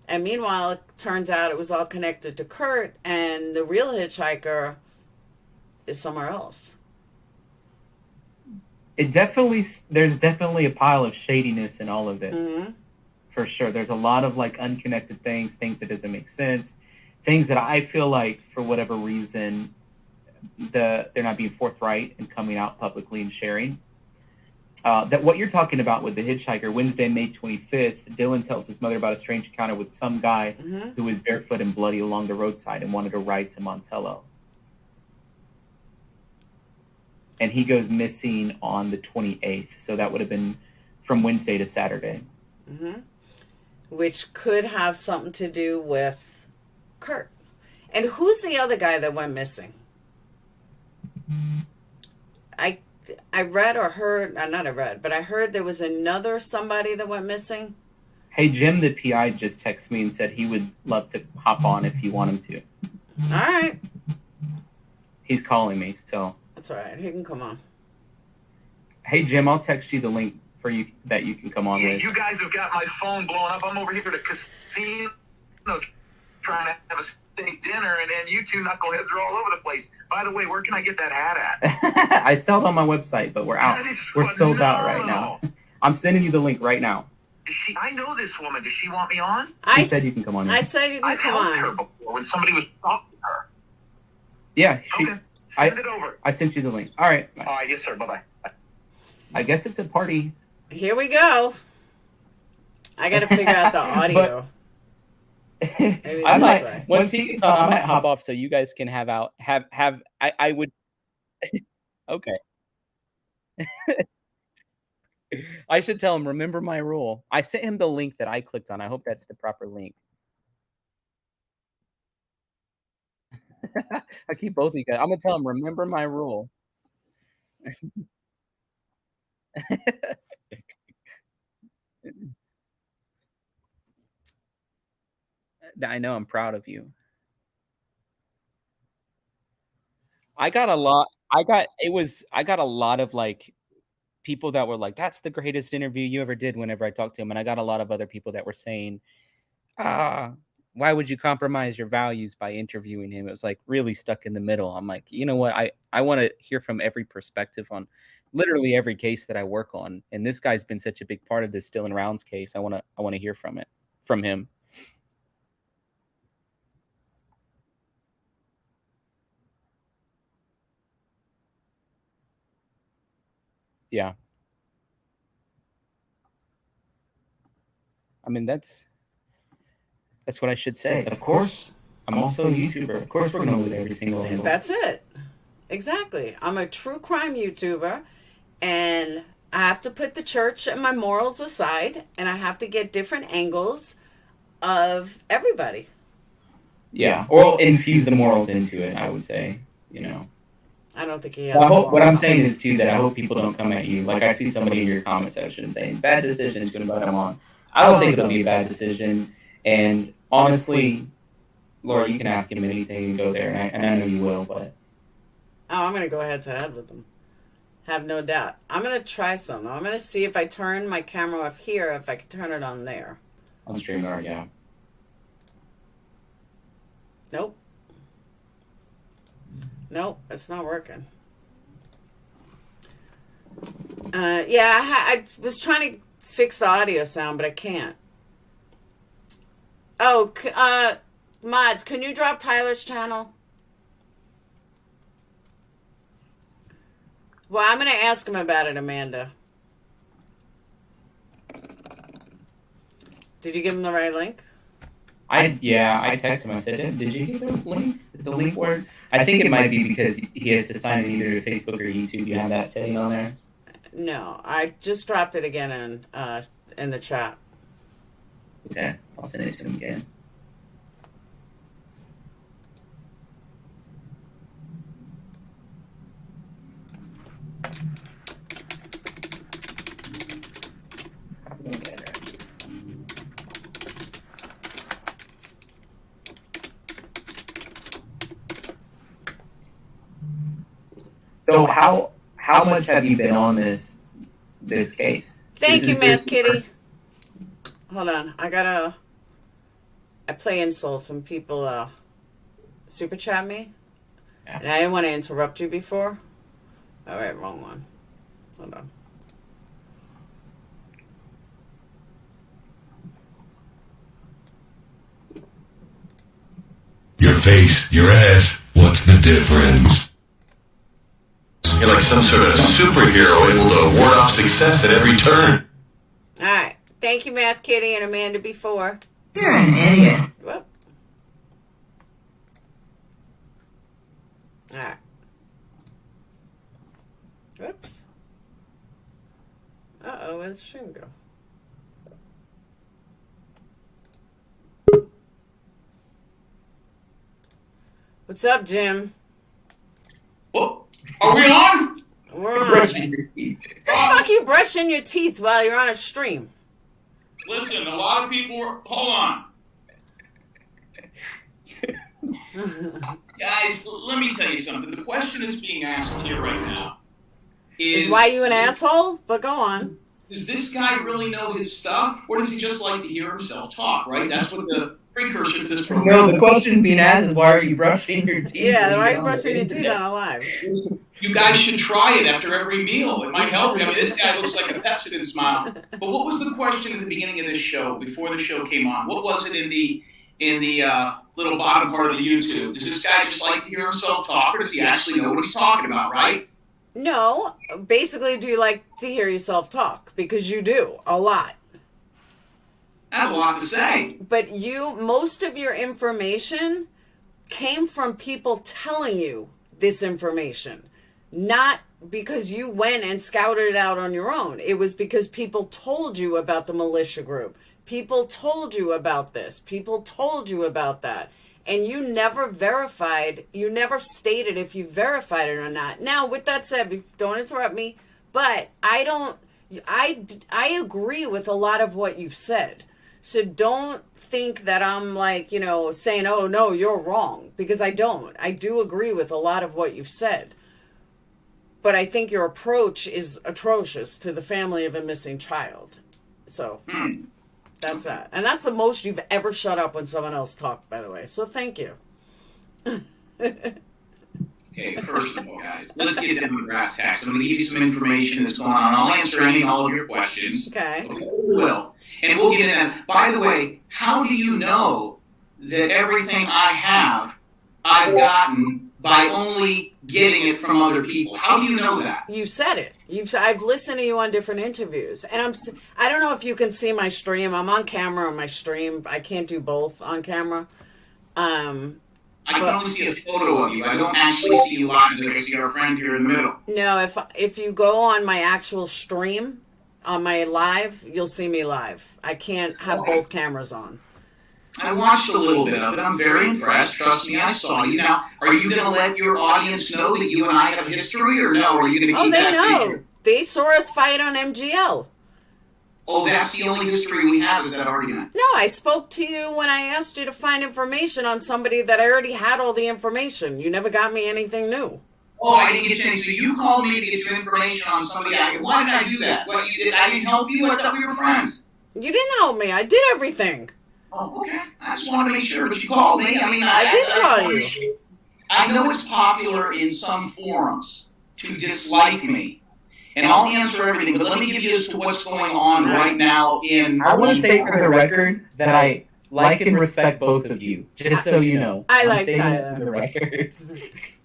And meanwhile, it turns out it was all connected to Kurt, and the real hitchhiker is somewhere else. There's definitely a pile of shadiness in all of this. Mm-hmm. For sure. There's a lot of like unconnected things that doesn't make sense, things that I feel like for whatever reason, they're not being forthright and coming out publicly and sharing. That what you're talking about with the hitchhiker, Wednesday, May 25th, Dylan tells his mother about a strange encounter with some guy who was barefoot and bloody along the roadside and wanted a ride to Montello. And he goes missing on the 28th. So that would have been from Wednesday to Saturday. Mm-hmm. Which could have something to do with Kurt. And who's the other guy that went missing? I read or heard, not I read, but I heard there was another somebody that went missing. Hey, Jim, the PI, just texted me and said he would love to hop on if you want him to. All right. He's calling me, so. That's all right. He can come on. Hey, Jim, I'll text you the link for you that you can come on with. You guys have got my phone blowing up. I'm over here at a casino trying to have a steak dinner, and then you two knuckleheads are all over the place. By the way, where can I get that hat at? I sell it on my website, but we're out. We're sold out right now. I'm sending you the link right now. I know this woman. Does she want me on? She said you can come on. I said you can come on. I've helped her before when somebody was talking to her. Yeah, okay. Send it over. I sent you the link. All right. All right, yes, sir. Bye-bye. I guess it's a party. Here we go. I got to figure out the audio. Maybe I might, once he I might hop off so you guys can I would okay. I should tell him, remember my rule. I sent him the link that I clicked on. I hope that's the proper link. I keep both of you guys. I'm gonna tell him, remember my rule. I know, I'm proud of you. I got a lot of like people that were like, that's the greatest interview you ever did whenever I talked to him. And I got a lot of other people that were saying, why would you compromise your values by interviewing him? It was like really stuck in the middle. I'm like, you know what? I want to hear from every perspective on literally every case that I work on. And this guy's been such a big part of this Dylan Rounds case. I want to hear from him. Yeah. I mean, that's what I should say. Of course, I'm also a YouTuber. Of course, we're going to look at every single handle. That's it. Exactly. I'm a true crime YouTuber, and I have to put the church and my morals aside, and I have to get different angles of everybody. Yeah, or infuse the morals into it, I would say, I don't think he has. So what I'm saying is, too, that I hope people don't come at you. Like, I see somebody in your comment section saying, bad decision, going to put them on. I don't think it'll be a bad decision. And honestly, Laura, you can ask him anything and go there, and I know you will, but... Oh, I'm going to go head to head with him. Have no doubt. I'm going to try some. I'm going to see if I turn my camera off here, if I can turn it on there. On StreamYard, yeah. Nope. Nope, it's not working. Yeah, I was trying to fix the audio sound, but I can't. Oh, mods, can you drop Tyler's channel? Well, I'm going to ask him about it, Amanda. Did you give him the right link? I texted him. I said, did you get the link? The link word? I think it might be because he has to sign in either to Facebook or YouTube. You have that setting on there? No, I just dropped it again in the chat. Okay, I'll send it to him again. So how much have you been on this case? Thank Is you, this Math the Kitty. first- Hold on, I play insults when people super chat me. Yeah. And I didn't want to interrupt you before. All right, wrong one. Hold on. Your face, your ass, what's the difference? You're like some sort of superhero able to ward off success at every turn. All right. Thank you, Math Kitty and Amanda before. You're an idiot. Whoop. All right. Whoops. Uh-oh, where'd the stream go? What's up, Jim? Well, are we on? We're on. Brushing your teeth. The fuck you brushing your teeth while you're on a stream? Listen, a lot of people were... Hold on. Guys, let me tell you something. The question that's being asked here right now Is why you an asshole? But go on. Does this guy really know his stuff, or does he just like to hear himself talk, right? That's what the precursor to this program No, the question being asked is why are you brushing your teeth? Yeah, why are you brushing your teeth on a live? You guys should try it after every meal. It might help you. I mean, this guy looks like a Pepsodent smile. But what was the question at the beginning of this show, before the show came on? What was it in the little bottom part of the YouTube? Does this guy just like to hear himself talk, or does he actually know what he's talking about, right? No. Basically, do you like to hear yourself talk? Because you do. A lot. I have a lot to say. But most of your information came from people telling you this information. Not because you went and scouted it out on your own. It was because people told you about the militia group. People told you about this. People told you about that. And you never verified, you never stated if you verified it or not. Now, with that said, don't interrupt me, but I agree with a lot of what you've said. So don't think that I'm like, saying, oh, no, you're wrong, because I don't. I do agree with a lot of what you've said. But I think your approach is atrocious to the family of a missing child. So that's that. And that's the most you've ever shut up when someone else talked, by the way. So thank you. Okay, first of all, guys, let's get down to the brass tacks. I'm going to give you some information that's going on. I'll answer any and all of your questions. Okay. We will. And we'll get in. By the way, how do you know that everything I have, I've gotten by only getting it from other people? How do you know that? You said it. I've listened to you on different interviews, and I don't know if you can see my stream. I'm on camera on my stream. I can't do both on camera. I can only see a photo of you. I don't actually see you live. I see our friend here in the middle. No, if you go on my actual stream, on my live, you'll see me live. I can't have both cameras on. I watched a little bit of it. I'm very impressed. Trust me, I saw you. Now, are you going to let your audience know that you and I have history, or no? Or are you going to keep that they know. secret? They saw us fight on MGL. Oh, that's the only history we have, is that argument? No, I spoke to you when I asked you to find information on somebody that I already had all the information. You never got me anything new. Oh, I didn't get any. So you called me to get your information on somebody. Why did I do that? What, I didn't help you? I thought we were friends. You didn't help me. I did everything. Oh, okay. I just wanted to make sure, but you called me. I mean, I did call you. I know it's popular in some forums to dislike me, and I'll answer everything, but let me give you as to what's going on right now in... I want to say for the record that I like and respect both of you, just so you know. I I'm like stating Tyler. for the record.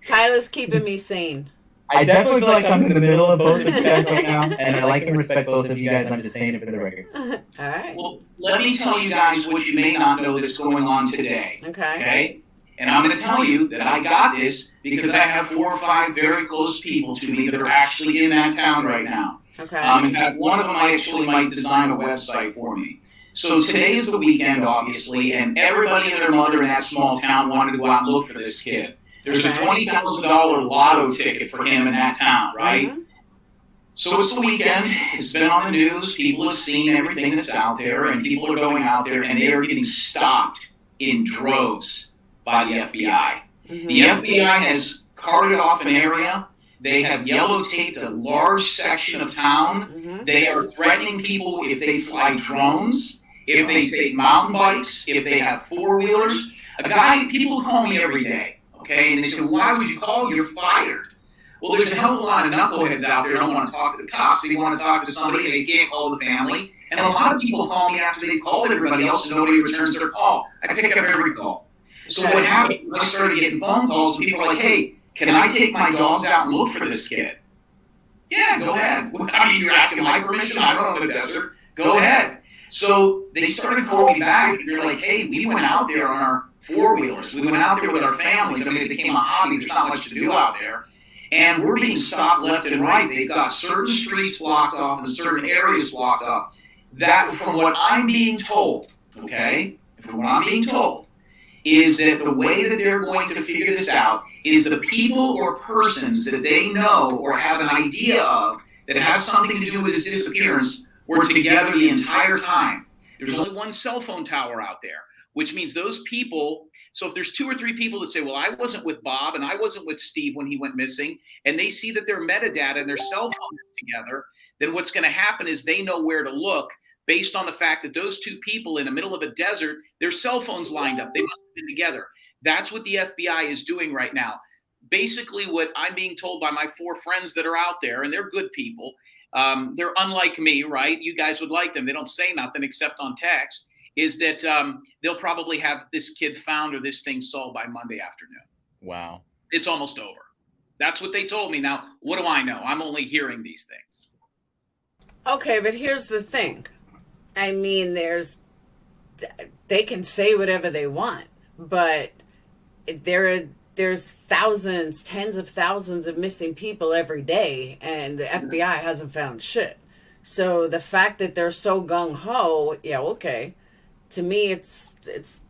Tyler's keeping me sane. I definitely feel like I'm in the middle of both of you guys right now, and I like and respect both of you guys. I'm just saying it for the record. All right. Well, let me tell you guys what you may not know that's going on today. Okay. And I'm going to tell you that I got this because I have 4 or 5 very close people to me that are actually in that town right now. Okay. In fact, one of them I actually might design a website for me. So today is the weekend, obviously, and everybody and their mother in that small town wanted to go out and look for this kid. There's a $20,000 lotto ticket for him in that town, right? Mm-hmm. So it's the weekend. It's been on the news. People have seen everything that's out there, and people are going out there, and they are getting stopped in droves by the FBI. Mm-hmm. The FBI has carted off an area. They have yellow taped a large section of town. Mm-hmm. They are threatening people if they fly drones, if they take mountain bikes, if they have four-wheelers. People call me every day, okay, and they say, why would you call? You're fired. Well, there's a hell of a lot of knuckleheads out there who don't want to talk to the cops. They want to talk to somebody, and they can't call the family. And a lot of people call me after they've called everybody else, and nobody returns their call. I pick up every call. So what happened, I started getting phone calls, and people were like, hey, can I take my dogs out and look for this kid? Yeah, go ahead. I mean, you're asking my permission? I don't know the desert. Go ahead. So they started calling me back, and they're like, hey, we went out there on our four-wheelers. We went out there with our families. I mean, it became a hobby. There's not much to do out there. And we're being stopped left and right. They've got certain streets blocked off and certain areas blocked off. That, from what I'm being told, okay, from what I'm being told, is that the way that they're going to figure this out is the people or persons that they know or have an idea of that have something to do with his disappearance were together the entire time. There's only one cell phone tower out there, which means those people, so if there's 2 or 3 people that say, well, I wasn't with Bob and I wasn't with Steve when he went missing, and they see that their metadata and their cell phone is together, then what's going to happen is they know where to look based on the fact that those 2 people in the middle of a desert, their cell phones lined up. They must have been together. That's what the FBI is doing right now. Basically, what I'm being told by my 4 friends that are out there, and they're good people, they're unlike me, right? You guys would like them. They don't say nothing except on text, is that they'll probably have this kid found or this thing solved by Monday afternoon. Wow. It's almost over. That's what they told me. Now, what do I know? I'm only hearing these things. Okay, but here's the thing. I mean, they can say whatever they want, but there's thousands, tens of thousands of missing people every day, and the FBI hasn't found shit. So the fact that they're so gung-ho, yeah, okay. To me, it's.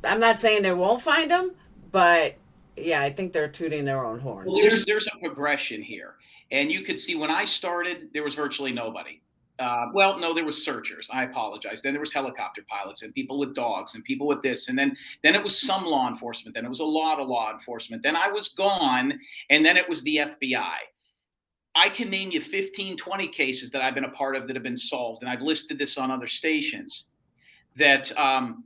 I'm not saying they won't find them, but yeah, I think they're tooting their own horn. Well, there's a progression here, and you could see when I started, there was virtually nobody. Well, no, there was searchers. I apologize. Then there was helicopter pilots and people with dogs and people with this, and then it was some law enforcement. Then it was a lot of law enforcement. Then I was gone, and then it was the FBI. I can name you 15, 20 cases that I've been a part of that have been solved, and I've listed this on other stations, that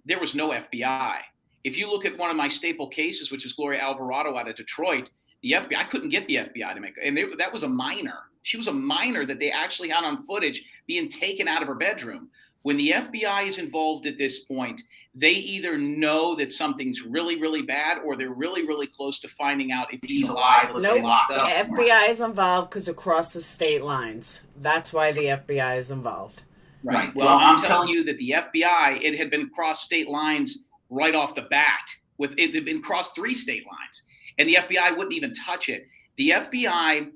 there was no FBI. If you look at one of my staple cases, which is Gloria Alvarado out of Detroit, the FBI, I couldn't get the FBI to make it. And that was a minor. She was a minor that they actually had on footage being taken out of her bedroom. When the FBI is involved at this point, they either know that something's really, really bad, or they're really, really close to finding out if he's alive. Let's say locked up. FBI is involved because it crosses state lines. That's why the FBI is involved. Right. Well, I'm telling you that the FBI, it had been crossed state lines right off the bat. It had been crossed 3 state lines, and the FBI wouldn't even touch it. The FBI,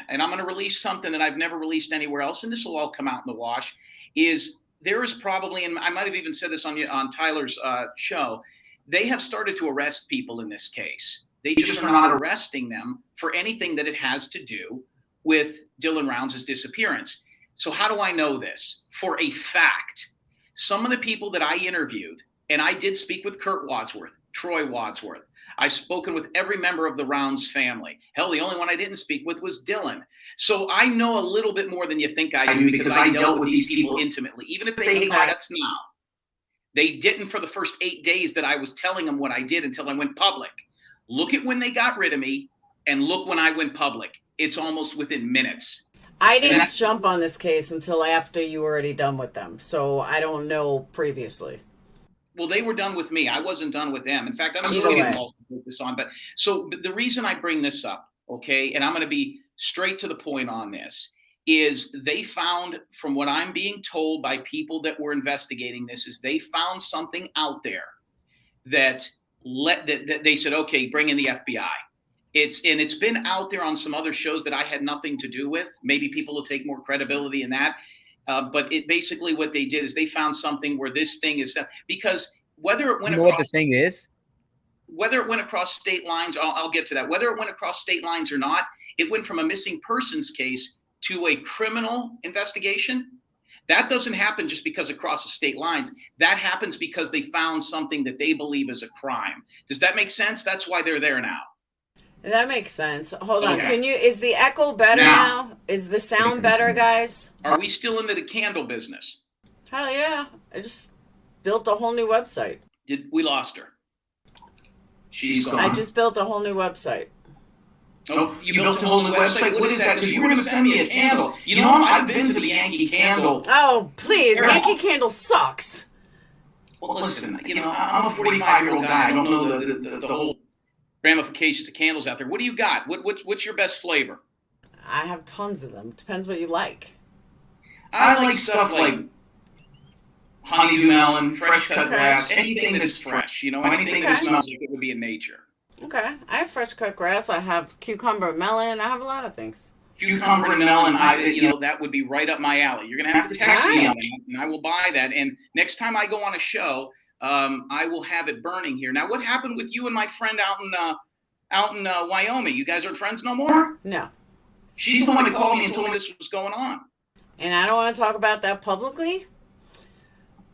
and I'm going to release something that I've never released anywhere else, and this will all come out in the wash, is there is probably, and I might have even said this on Tyler's show, they have started to arrest people in this case. They just are not arresting them for anything that it has to do with Dylan Rounds' disappearance. So how do I know this? For a fact, some of the people that I interviewed, and I did speak with Kurt Wadsworth, Troy Wadsworth, I've spoken with every member of the Rounds family. Hell, the only one I didn't speak with was Dylan. So I know a little bit more than you think I do because I dealt with these people intimately. Even if they hate my guts now, they didn't for the first 8 days that I was telling them what I did until I went public. Look at when they got rid of me and look when I went public. It's almost within minutes. I didn't jump on this case until after you were already done with them. So I don't know previously. Well, they were done with me. I wasn't done with them. In fact, I'm still getting calls to put this on. But the reason I bring this up, okay, and I'm going to be straight to the point on this, is they found, from what I'm being told by people that were investigating this, is they found something out there that they said, okay, bring in the FBI. It's been out there on some other shows that I had nothing to do with. Maybe people will take more credibility in that. But it basically what they did is they found something where this thing is because whether it went across, what the thing is, whether it went across state lines, I'll get to that. Whether it went across state lines or not, it went from a missing persons case to a criminal investigation. That doesn't happen just because it crosses state lines. That happens because they found something that they believe is a crime. Does that make sense? That's why they're there now. That makes sense. Hold on. Is the echo better now? Is the sound better, guys? Are we still into the candle business? Hell yeah. I just built a whole new website. We lost her. She's gone. I just built a whole new website. Oh, you built a whole new website? What is that? Because you were going to send me a candle. You know, I've been to the Yankee Candle. Oh, please. Yankee Candle sucks. Well, listen, I'm a 45-year-old guy. I don't know the whole ramifications of candles out there. What do you got? What's your best flavor? I have tons of them. Depends what you like. I like stuff like honeydew melon, fresh cut grass, anything that's fresh. Anything that smells like it would be in nature. Okay. I have fresh cut grass. I have cucumber melon. I have a lot of things. Cucumber and melon, that would be right up my alley. You're going to have to text me on that, and I will buy that. And next time I go on a show, I will have it burning here. Now, what happened with you and my friend out in Wyoming? You guys aren't friends no more? No. She's the one that called me and told me this was going on. And I don't want to talk about that publicly,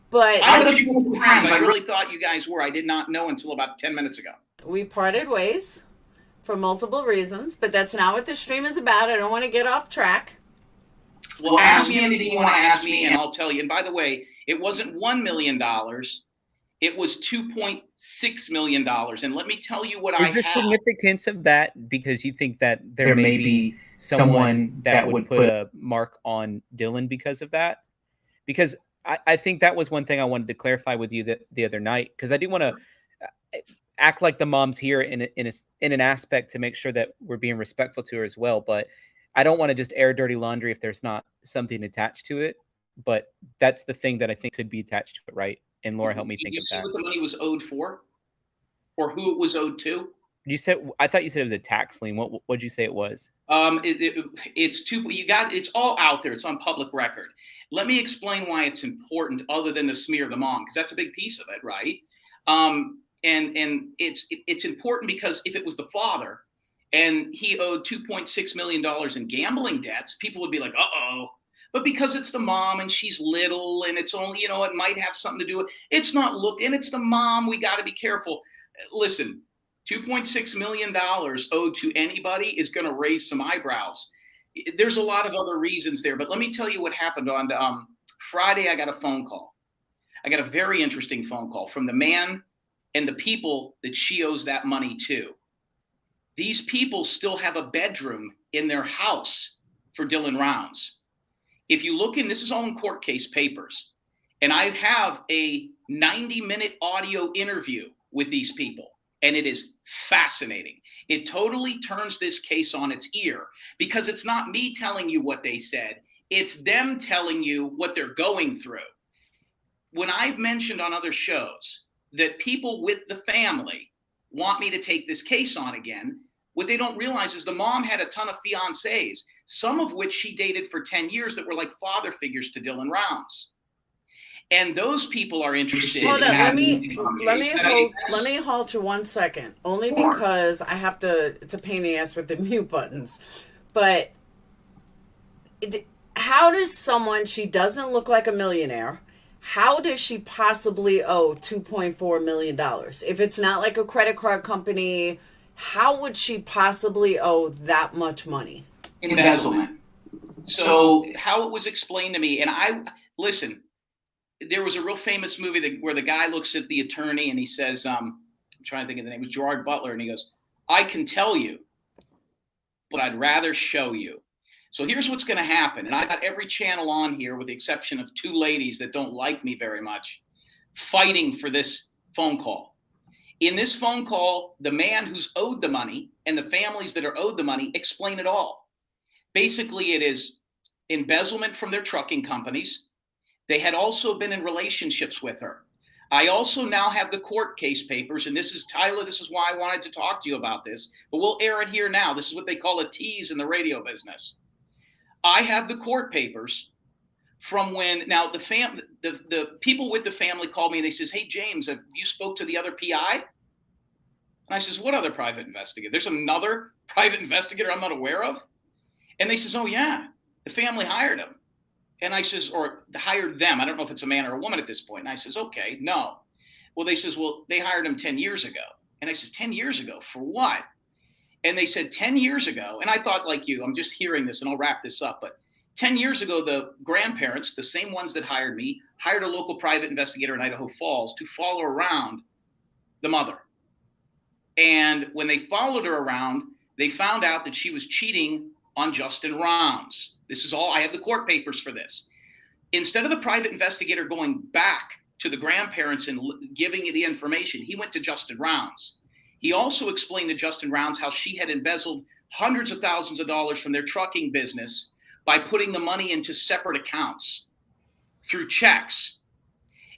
but I thought you were friends. I really thought you guys were. I did not know until about 10 minutes ago. We parted ways for multiple reasons, but that's not what this stream is about. I don't want to get off track. Well, ask me anything you want to ask me, and I'll tell you. And by the way, it wasn't $1 million. It was $2.6 million. And let me tell you what I have. Is the significance of that because you think that there may be someone that would put a mark on Dylan because of that? Because I think that was one thing I wanted to clarify with you the other night, because I do want to act like the mom's here in an aspect to make sure that we're being respectful to her as well. But I don't want to just air dirty laundry if there's not something attached to it. But that's the thing that I think could be attached to it, right? And Laura helped me think of that. Did you see what the money was owed for? Or who it was owed to? I thought you said it was a tax lien. What did you say it was? It's all out there. It's on public record. Let me explain why it's important other than to smear the mom, because that's a big piece of it, right? And it's important because if it was the father and he owed $2.6 million in gambling debts, people would be like, uh-oh. But because it's the mom and she's little and it's only, it might have something to do with it. It's not looked, and it's the mom. We got to be careful. Listen, $2.6 million owed to anybody is going to raise some eyebrows. There's a lot of other reasons there, but let me tell you what happened on Friday. I got a phone call. I got a very interesting phone call from the man and the people that she owes that money to. These people still have a bedroom in their house for Dylan Rounds. If you look in, this is all in court case papers, and I have a 90-minute audio interview with these people, and it is fascinating. It totally turns this case on its ear, because it's not me telling you what they said. It's them telling you what they're going through. When I've mentioned on other shows that people with the family want me to take this case on again, what they don't realize is the mom had a ton of fiancés, some of which she dated for 10 years that were like father figures to Dylan Rounds. And those people are interested. Hold on, let me hold to 1 second. Only because I have to. It's a pain in the ass with the mute buttons. But how does someone? She doesn't look like a millionaire. how does she possibly owe $2.4 million? If it's not like a credit card company, how would she possibly owe that much money? Embezzlement. So how it was explained to me, and listen, there was a real famous movie where the guy looks at the attorney and he says, I'm trying to think of the name, it was Gerard Butler, and he goes, I can tell you, but I'd rather show you. So here's what's going to happen. And I got every channel on here with the exception of 2 ladies that don't like me very much, fighting for this phone call. In this phone call, the man who's owed the money and the families that are owed the money explain it all. Basically, it is embezzlement from their trucking companies. They had also been in relationships with her. I also now have the court case papers, and this is, Tyler, this is why I wanted to talk to you about this, but we'll air it here now. This is what they call a tease in the radio business. I have the court papers from when, now the people with the family called me and they says, hey, James, have you spoke to the other PI? And I says, what other private investigator? There's another private investigator I'm not aware of? And they says, oh yeah, the family hired him. And I says, or hired them. I don't know if it's a man or a woman at this point. And I says, okay, no. Well, they says, well, they hired him 10 years ago. And I says, 10 years ago for what? And they said 10 years ago. And I thought like you, I'm just hearing this and I'll wrap this up. But 10 years ago, the grandparents, the same ones that hired me, hired a local private investigator in Idaho Falls to follow around the mother. And when they followed her around, they found out that she was cheating on Justin Rounds. This is all, I have the court papers for this. Instead of the private investigator going back to the grandparents and giving you the information, he went to Justin Rounds. He also explained to Justin Rounds how she had embezzled hundreds of thousands of dollars from their trucking business by putting the money into separate accounts through checks.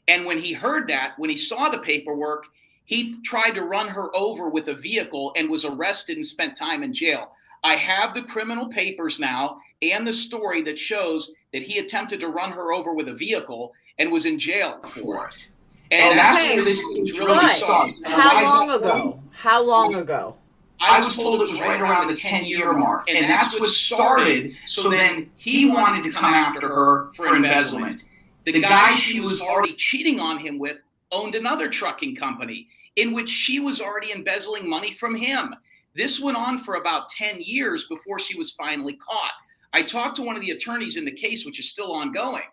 And when he heard that, when he saw the paperwork, he tried to run her over with a vehicle and was arrested and spent time in jail. I have the criminal papers now and the story that shows that he attempted to run her over with a vehicle and was in jail for it. And that's where this really starts. How long ago? How long ago? I was told it was right around the 10-year mark. And that's what started. So then he wanted to come after her for embezzlement. The guy she was already cheating on him with owned another trucking company in which she was already embezzling money from him. This went on for about 10 years before she was finally caught. I talked to one of the attorneys in the case, which is still ongoing,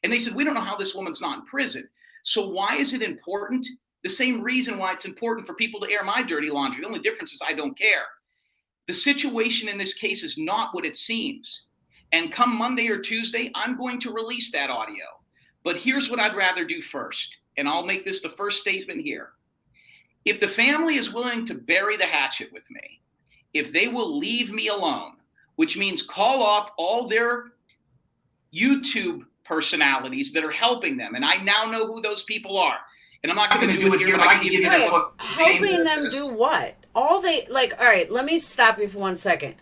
and they said, we don't know how this woman's not in prison. So why is it important? The same reason why it's important for people to air my dirty laundry. The only difference is I don't care. The situation in this case is not what it seems. And come Monday or Tuesday, I'm going to release that audio. But here's what I'd rather do first, and I'll make this the first statement here. If the family is willing to bury the hatchet with me, if they will leave me alone, which means call off all their YouTube personalities that are helping them, and I now know who those people are. And I'm not going to do it here, but I can give you their names. Helping them do what? All right, let me stop you for 1 second.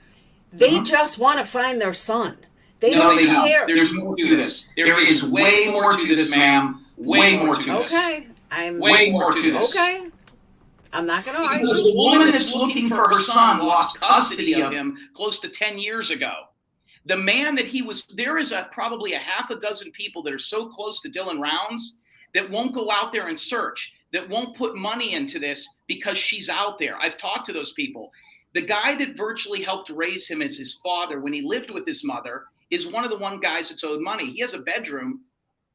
They just want to find their son. They don't care. There's more to this. There is way more to this, ma'am. Way more to this. Okay. Way more to this. Okay. I'm not going to argue. Because the woman that's looking for her son lost custody of him close to 10 years ago. The man that he was, there is probably a half a dozen people that are so close to Dylan Rounds that won't go out there and search, that won't put money into this because she's out there. I've talked to those people. The guy that virtually helped raise him as his father when he lived with his mother is one of the guys that's owed money. He has a bedroom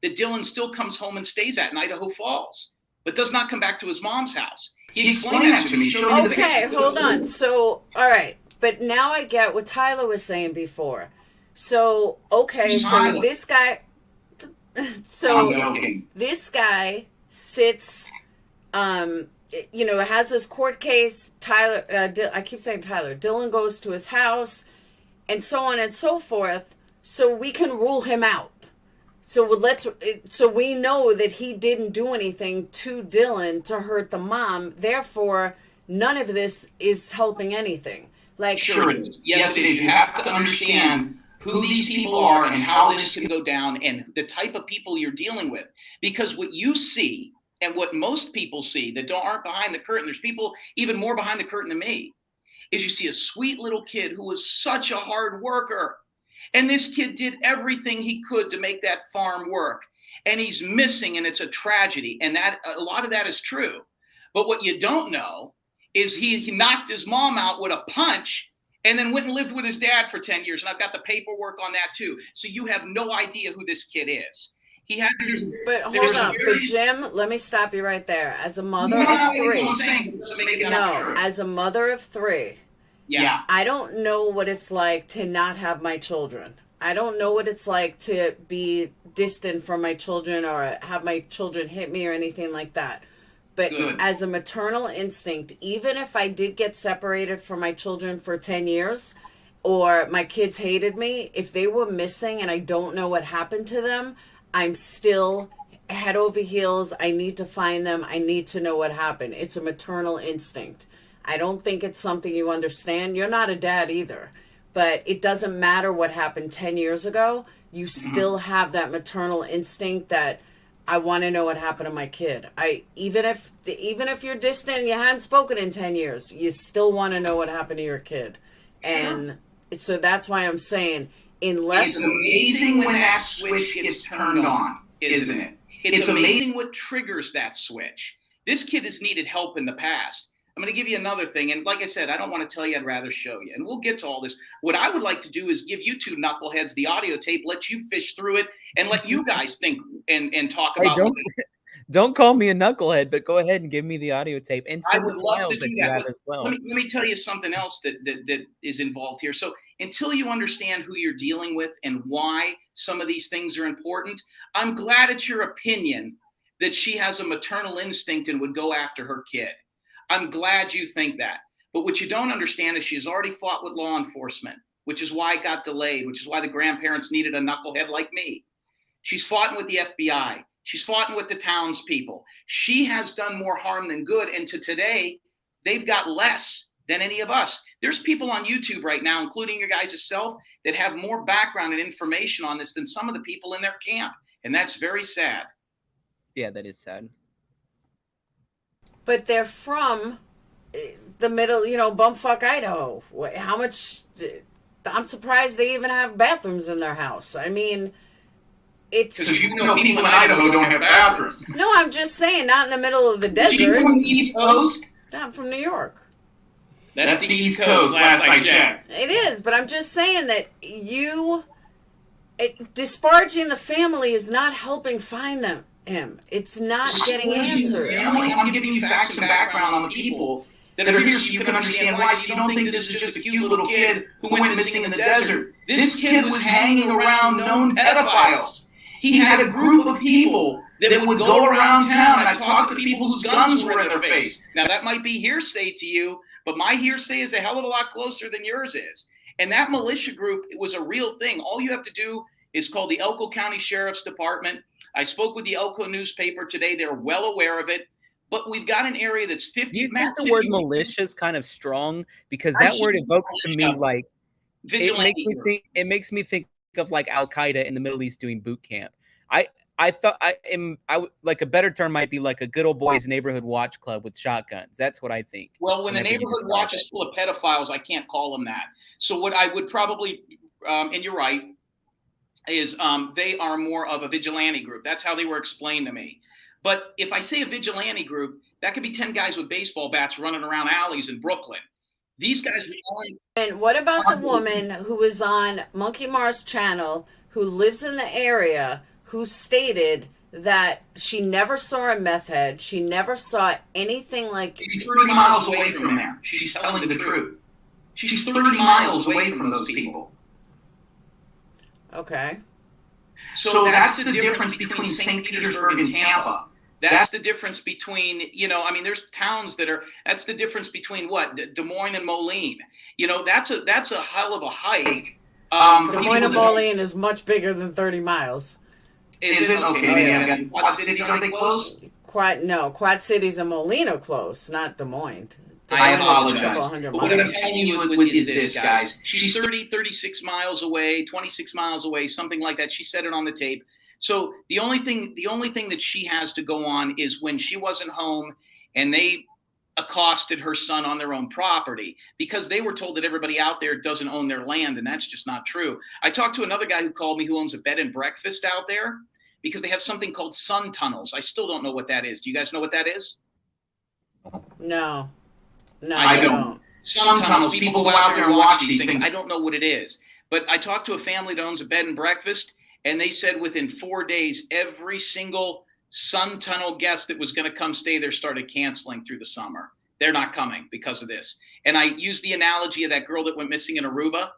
that Dylan still comes home and stays at in Idaho Falls, but does not come back to his mom's house. He explained that to me. Okay, hold on. So, all right. But now I get what Tyler was saying before. So, okay, so this guy... So, this guy sits... has his court case. Tyler, I keep saying Tyler. Dylan goes to his house, and so on and so forth. So we can rule him out. So we know that he didn't do anything to Dylan to hurt the mom. Therefore, none of this is helping anything. Sure it is. Yes, it is. You have to understand who these people are and how this can go down and the type of people you're dealing with. Because what you see and what most people see that aren't behind the curtain, there's people even more behind the curtain than me, is you see a sweet little kid who was such a hard worker. And this kid did everything he could to make that farm work. and he's missing, and it's a tragedy. And that a lot of that is true. But what you don't know is he knocked his mom out with a punch and then went and lived with his dad for 10 years. And I've got the paperwork on that too. So you have no idea who this kid is. He had to. But hold on, but Jim, let me stop you right there. As a mother of three, as a mother of three, yeah, I don't know what it's like to not have my children. I don't know what it's like to be distant from my children or have my children hit me or anything like that. But as a maternal instinct, even if I did get separated from my children for 10 years or my kids hated me, if they were missing and I don't know what happened to them, I'm still head over heels. I need to find them. I need to know what happened. It's a maternal instinct. I don't think it's something you understand. You're not a dad either. But it doesn't matter what happened 10 years ago. You still have that maternal instinct that I want to know what happened to my kid. Even if you're distant and you hadn't spoken in 10 years, you still want to know what happened to your kid. And so that's why I'm saying, unless... It's amazing when that switch gets turned on, isn't it? It's amazing what triggers that switch. This kid has needed help in the past. I'm going to give you another thing. And like I said, I don't want to tell you, I'd rather show you. And we'll get to all this. What I would like to do is give you two knuckleheads the audio tape, let you fish through it, and let you guys think and talk about it. Don't call me a knucklehead, but go ahead and give me the audio tape. And I would love to do that as well. Let me tell you something else that is involved here. So until you understand who you're dealing with and why some of these things are important, I'm glad it's your opinion that she has a maternal instinct and would go after her kid. I'm glad you think that. But what you don't understand is she has already fought with law enforcement, which is why it got delayed, which is why the grandparents needed a knucklehead like me. She's fought with the FBI. She's fought with the townspeople. She has done more harm than good. And to today, they've got less than any of us. There's people on YouTube right now, including your guys' self, that have more background and information on this than some of the people in their camp. And that's very sad. Yeah, that is sad. But they're from the middle, bumfuck Idaho. How much? I'm surprised they even have bathrooms in their house. I mean, it's... Because people in Idaho don't have bathrooms. No, I'm just saying, not in the middle of the desert. Are you from the East Coast? No, I'm from New York. That's the East Coast, last I checked. It is, but I'm just saying that disparaging the family is not helping find him. It's not getting answers. I'm giving you facts and background on the people that are here so you can understand why. So you don't think this is just a cute little kid who went missing in the desert. This kid was hanging around known pedophiles. He had a group of people that would go around town. And I talked to people whose guns were in their face. Now, that might be hearsay to you, but my hearsay is a hell of a lot closer than yours is. And that militia group, it was a real thing. All you have to do is call the Elko County Sheriff's Department. I spoke with the Elko newspaper today. They're well aware of it. But we've got an area that's 50. Do you think the word militia is kind of strong? Because that word evokes to me like it makes me think of like Al Qaeda in the Middle East doing boot camp. I thought like a better term might be like a good old boys neighborhood watch club with shotguns. That's what I think. Well, when the neighborhood watch is full of pedophiles, I can't call them that. So what I would probably, and you're right, is they are more of a vigilante group. That's how they were explained to me. But if I say a vigilante group, that could be 10 guys with baseball bats running around alleys in Brooklyn. These guys are... And what about the woman who was on Monkey Mars channel, who lives in the area, who stated that she never saw a meth head, she never saw anything like... She's 30 miles away from there. She's telling the truth. She's 30 miles away from those people. Okay. So that's the difference between St. Petersburg and Tampa. That's the difference between, there's towns that's the difference between what? Des Moines and Moline. That's a hell of a hike. Des Moines and Moline is much bigger than 30 miles. Is it? Okay. Quad Cities, are they close? Quad Cities and Moline are close, not Des Moines. I apologize. But what I'm telling you is this, guys. She's 36 miles away, 26 miles away, something like that. She said it on the tape. So the only thing that she has to go on is when she wasn't home and they accosted her son on their own property, because they were told that everybody out there doesn't own their land, and that's just not true. I talked to another guy who called me who owns a bed and breakfast out there. because they have something called sun tunnels. I still don't know what that is. Do you guys know what that is? No. No, I I don't. don't. Sun tunnels. People go out there and watch these things. I don't know what it is. But I talked to a family that owns a bed and breakfast, and they said within 4 days, every single sun tunnel guest that was going to come stay there started canceling through the summer. They're not coming because of this. And I used the analogy of that girl that went missing in Aruba,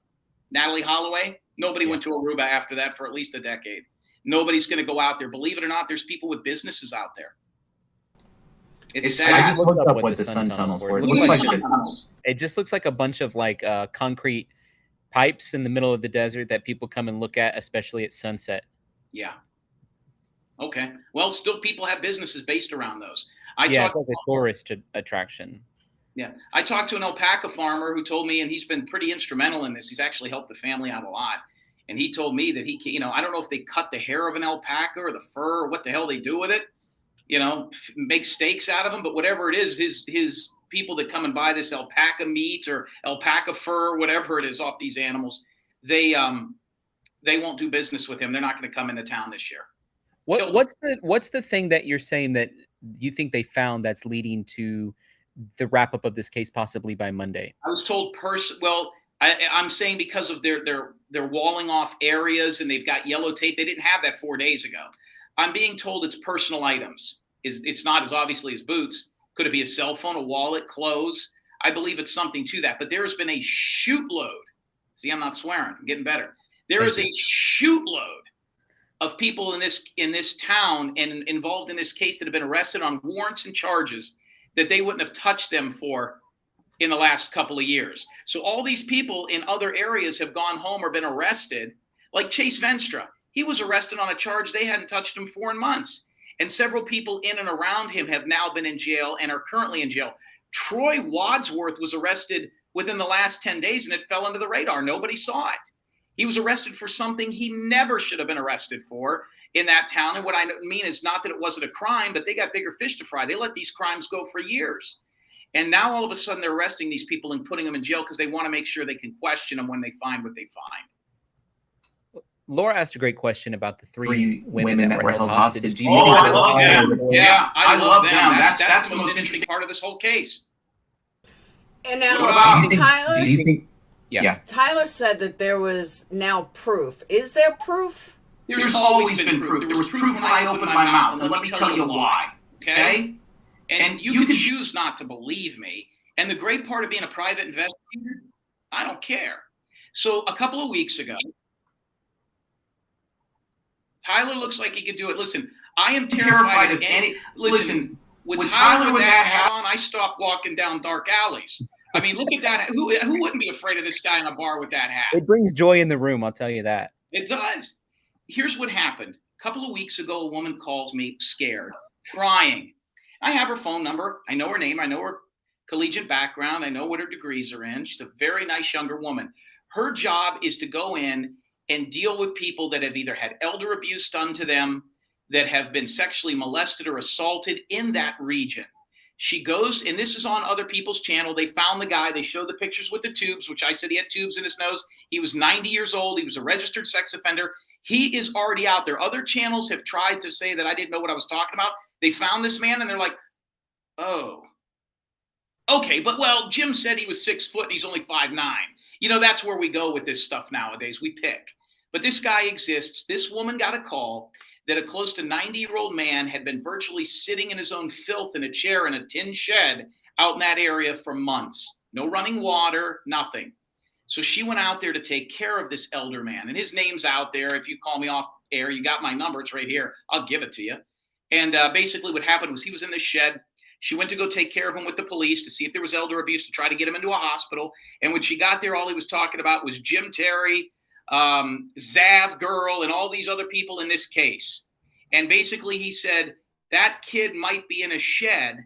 Natalie Holloway. Nobody went to Aruba after that for at least a decade. Nobody's going to go out there. Believe it or not, there's people with businesses out there. It's I sad. just looked up what the sun tunnels were. It What looks is like sun tunnels? It just looks like a bunch of like concrete pipes in the middle of the desert that people come and look at, especially at sunset. Yeah. Okay. Well, still people have businesses based around those. It's like a tourist attraction. Yeah. I talked to an alpaca farmer who told me, and he's been pretty instrumental in this. He's actually helped the family out a lot. And he told me that I don't know if they cut the hair of an alpaca or the fur or what the hell they do with it, make steaks out of them. But whatever it is, his people that come and buy this alpaca meat or alpaca fur, whatever it is off these animals, they won't do business with him. They're not going to come into town this year. What's the thing that you're saying that you think they found that's leading to the wrap up of this case possibly by Monday? I was told I'm saying because of their walling off areas and they've got yellow tape. They didn't have that 4 days ago. I'm being told it's personal items. It's not as obviously as boots. Could it be a cell phone, a wallet, clothes? I believe it's something to that. But there has been a shootload. See, I'm not swearing. I'm getting better. There is a shootload of people in this town and involved in this case that have been arrested on warrants and charges that they wouldn't have touched them for in the last couple of years. So all these people in other areas have gone home or been arrested, like Chase Venstra. He was arrested on a charge they hadn't touched him for in months. And several people in and around him have now been in jail and are currently in jail. Troy Wadsworth was arrested within the last 10 days and it fell under the radar. Nobody saw it. He was arrested for something he never should have been arrested for in that town. And what I mean is not that it wasn't a crime, but they got bigger fish to fry. They let these crimes go for years. And now all of a sudden they're arresting these people and putting them in jail because they want to make sure they can question them when they find what they find. Laura asked a great question about the three women that were held hostage. I love them. Yeah, I love them. That's the most interesting part of this whole case. And now Tyler said that there was now proof. Is there proof? There's always been proof. There was proof when I opened my mouth, and let me tell you why. Okay? And you can choose not to believe me. And the great part of being a private investigator, I don't care. So a couple of weeks ago, Tyler looks like he could do it. Listen, I am terrified of any. Listen, with Tyler with that hat on, I stopped walking down dark alleys. I mean, look at that. Who wouldn't be afraid of this guy in a bar with that hat? It brings joy in the room, I'll tell you that. It does. Here's what happened. A couple of weeks ago, a woman calls me scared, crying. I have her phone number. I know her name. I know her collegiate background. I know what her degrees are in. She's a very nice younger woman. Her job is to go in and deal with people that have either had elder abuse done to them, that have been sexually molested or assaulted in that region. She goes, and this is on other people's channel. They found the guy. They showed the pictures with the tubes, which I said he had tubes in his nose. He was 90 years old. He was a registered sex offender. He is already out there. Other channels have tried to say that I didn't know what I was talking about. They found this man and they're like, oh, okay. But well, Jim said he was 6 foot and he's only 5'9". That's where we go with this stuff nowadays. We pick. But this guy exists. This woman got a call that a close to 90-year-old man had been virtually sitting in his own filth in a chair in a tin shed out in that area for months. No running water, nothing. So she went out there to take care of this elder man. And his name's out there. If you call me off air, you got my number. It's right here. I'll give it to you. And basically what happened was he was in this shed. She went to go take care of him with the police to see if there was elder abuse, to try to get him into a hospital. And when she got there, all he was talking about was Jim Terry, Zav Girl, and all these other people in this case. And basically he said that kid might be in a shed,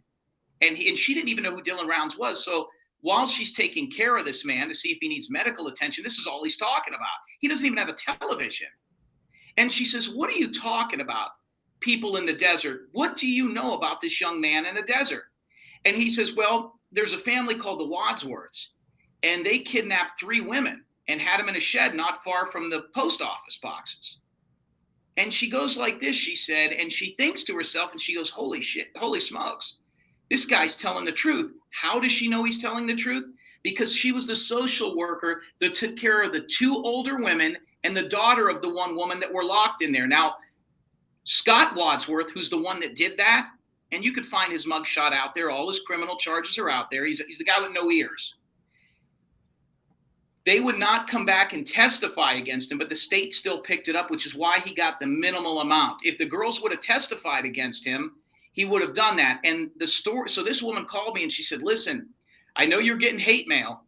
and she didn't even know who Dylan Rounds was. So while she's taking care of this man to see if he needs medical attention, this is all he's talking about. He doesn't even have a television. And she says, what are you talking about? People in the desert. What do you know about this young man in the desert? And he says, well, there's a family called the Wadsworths, and they kidnapped 3 women and had them in a shed not far from the post office boxes. And she goes like this, she said, and she thinks to herself, and she goes, holy shit, holy smokes. This guy's telling the truth. How does she know he's telling the truth? Because she was the social worker that took care of the 2 older women and the daughter of the one woman that were locked in there. Now, Scott Wadsworth, who's the one that did that, and you could find his mugshot out there. All his criminal charges are out there. He's the guy with no ears. They would not come back and testify against him, but the state still picked it up, which is why he got the minimal amount. If the girls would have testified against him, he would have done that. And the story, so this woman called me and she said, listen, I know you're getting hate mail,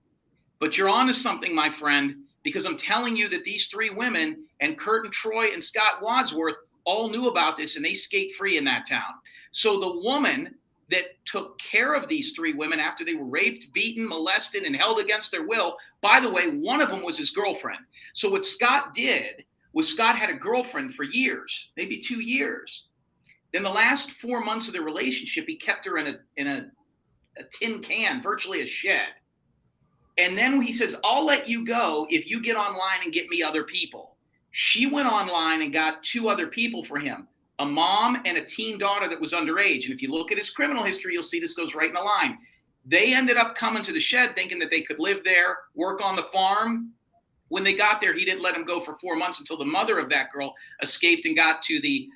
but you're onto something, my friend, because I'm telling you that these 3 women and Kurt and Troy and Scott Wadsworth all knew about this and they skate free in that town. So the woman that took care of these 3 women after they were raped, beaten, molested, and held against their will, by the way, one of them was his girlfriend. So what Scott did was Scott had a girlfriend for years, maybe 2 years. Then the last 4 months of their relationship, he kept her in a tin can, virtually a shed. And then he says, I'll let you go if you get online and get me other people. She went online and got 2 other people for him, a mom and a teen daughter that was underage. And if you look at his criminal history, you'll see this goes right in a line. They ended up coming to the shed thinking that they could live there, work on the farm. When they got there, he didn't let them go for 4 months until the mother of that girl escaped and got to the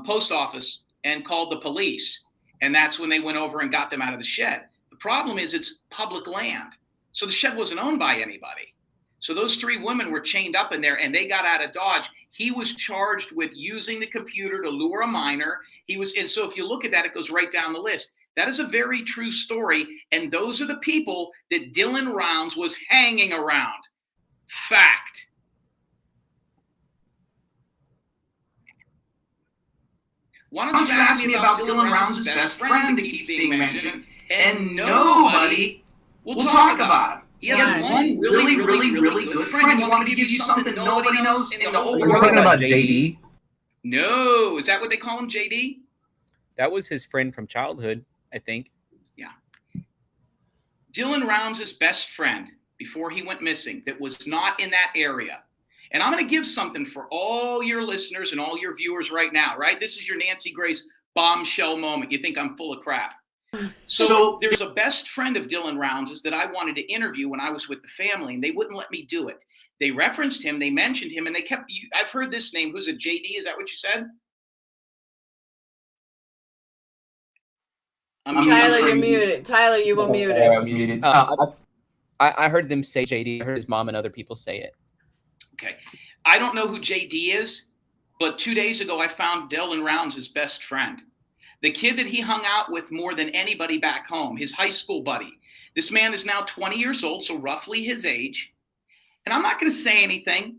post office and called the police. And that's when they went over and got them out of the shed. The problem is it's public land. So the shed wasn't owned by anybody. So those 3 women were chained up in there and they got out of Dodge. He was charged with using the computer to lure a minor. And so if you look at that, it goes right down the list. That is a very true story. And those are the people that Dylan Rounds was hanging around. Fact. Why don't you ask me about Dylan Rounds' best friend that keeps being mentioned, and nobody will talk about him. He has one really good friend. You want me to give you something nobody knows in the whole world? We're talking about JD. No. Is that what they call him, JD? That was his friend from childhood, I think. Yeah. Dylan Rounds' best friend before he went missing that was not in that area. And I'm going to give something for all your listeners and all your viewers right now, right? This is your Nancy Grace bombshell moment. You think I'm full of crap. So there's a best friend of Dylan Rounds' that I wanted to interview when I was with the family, and they wouldn't let me do it. They referenced him, they mentioned him, and they kept, I've heard this name. Who's it, JD? Is that what you said? Tyler, you're muted. Tyler, you were muted. I was muted. I heard them say JD. I heard his mom and other people say it. Okay. I don't know who JD is, but 2 days ago I found Dylan Rounds' best friend. The kid that he hung out with more than anybody back home, his high school buddy. This man is now 20 years old, so roughly his age. And I'm not going to say anything.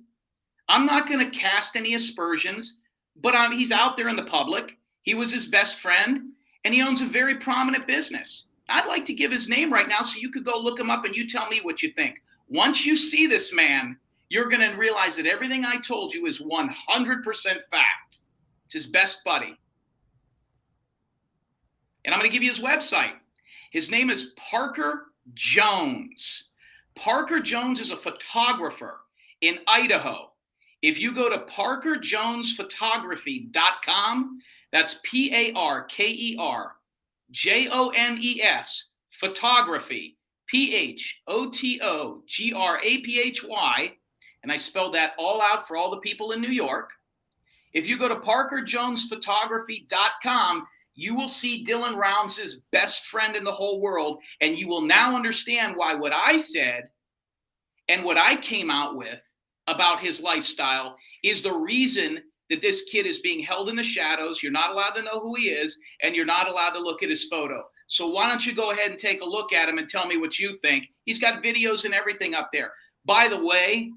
I'm not going to cast any aspersions, but he's out there in the public. He was his best friend, and he owns a very prominent business. I'd like to give his name right now so you could go look him up and you tell me what you think. Once you see this man, you're going to realize that everything I told you is 100% fact. It's his best buddy. And I'm going to give you his website. His name is Parker Jones. Parker Jones is a photographer in Idaho. If you go to parkerjonesphotography.com, that's ParkerJones photography, PHOTOGRAPHY, and I spelled that all out for all the people in New York. If you go to parkerjonesphotography.com, you will see Dylan Rounds' best friend in the whole world, and you will now understand why what I said and what I came out with about his lifestyle is the reason that this kid is being held in the shadows. You're not allowed to know who he is, and you're not allowed to look at his photo. So why don't you go ahead and take a look at him and tell me what you think. He's got videos and everything up there. By the way,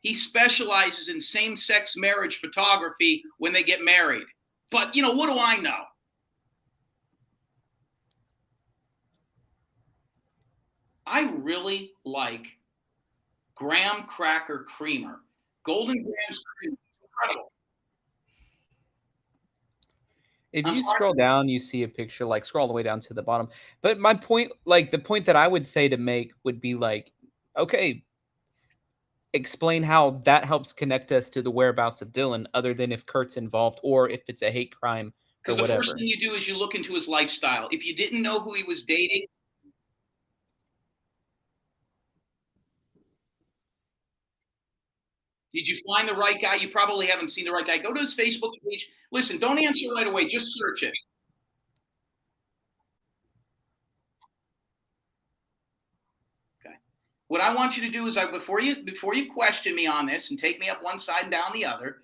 he specializes in same-sex marriage photography when they get married. But, what do I know? I really like graham cracker creamer. Golden Grams creamer. Incredible. If you scroll down, you see a picture, scroll all the way down to the bottom. But my point, the point that I would say to make would be okay, explain how that helps connect us to the whereabouts of Dylan, other than if Kurt's involved or if it's a hate crime or Because the whatever. first thing you do is you look into his lifestyle. If you didn't know who he was dating, did you find the right guy? You probably haven't seen the right guy. Go to his Facebook page. Listen, don't answer right away. Just search it. Okay. What I want you to do is, before you question me on this and take me up one side and down the other,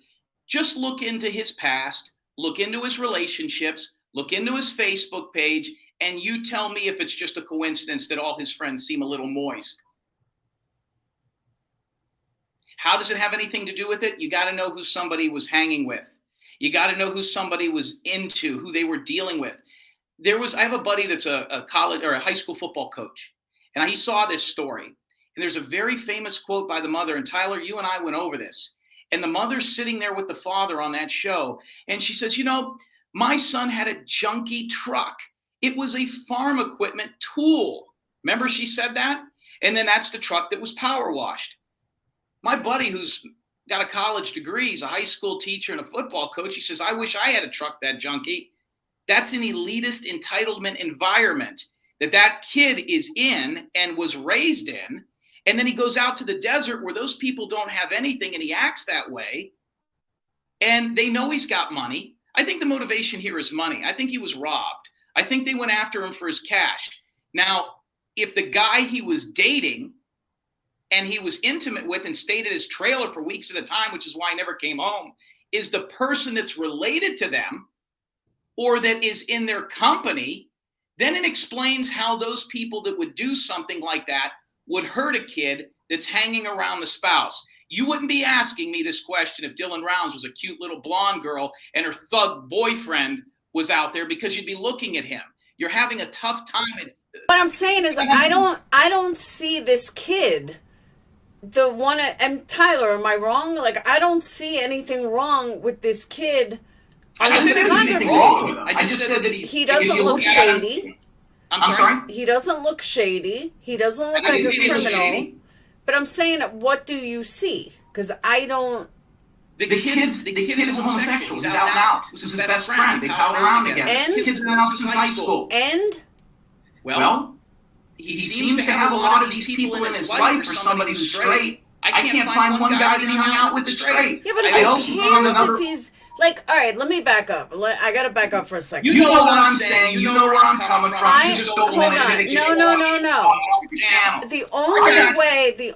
just look into his past, look into his relationships, look into his Facebook page, and you tell me if it's just a coincidence that all his friends seem a little moist. How does it have anything to do with it? You got to know who somebody was hanging with. You got to know who somebody was into, who they were dealing with. I have a buddy that's a college or a high school football coach, and he saw this story. And there's a very famous quote by the mother, and Tyler, you and I went over this. And the mother's sitting there with the father on that show, and she says, my son had a junky truck. It was a farm equipment tool. Remember she said that? And then that's the truck that was power washed. My buddy, who's got a college degree, he's a high school teacher and a football coach, he says, I wish I had a truck that junky. That's an elitist entitlement environment that kid is in and was raised in. And then he goes out to the desert where those people don't have anything, and he acts that way. And they know he's got money. I think the motivation here is money. I think he was robbed. I think they went after him for his cash. Now, if the guy he was dating and he was intimate with and stayed at his trailer for weeks at a time, which is why he never came home, is the person that's related to them or that is in their company, then it explains how those people that would do something like that would hurt a kid that's hanging around the spouse. You wouldn't be asking me this question if Dylan Rounds was a cute little blonde girl and her thug boyfriend was out there, because you'd be looking at him. You're having a tough time. What I'm saying is, I don't see this kid, the one, and Tyler, am I wrong? Like, I don't see anything wrong with this kid. I just said anything wrong. I just said that he doesn't look shady. I'm sorry? He doesn't look shady. He doesn't look like a criminal. But I'm saying, what do you see? Because I don't. The kid is homosexual. He's out and out. This is his best friend. They pal around together. And? Kid's been out since high school. And? Well, he seems to have a lot of these people in his life for somebody who's straight. I can't find one guy that he hung out with that's straight. Yeah, but who cares if he's... Like, all right, let me back up. I got to back up for a second. You know what I'm saying. You know where I'm coming from. You just don't want to No. The only way...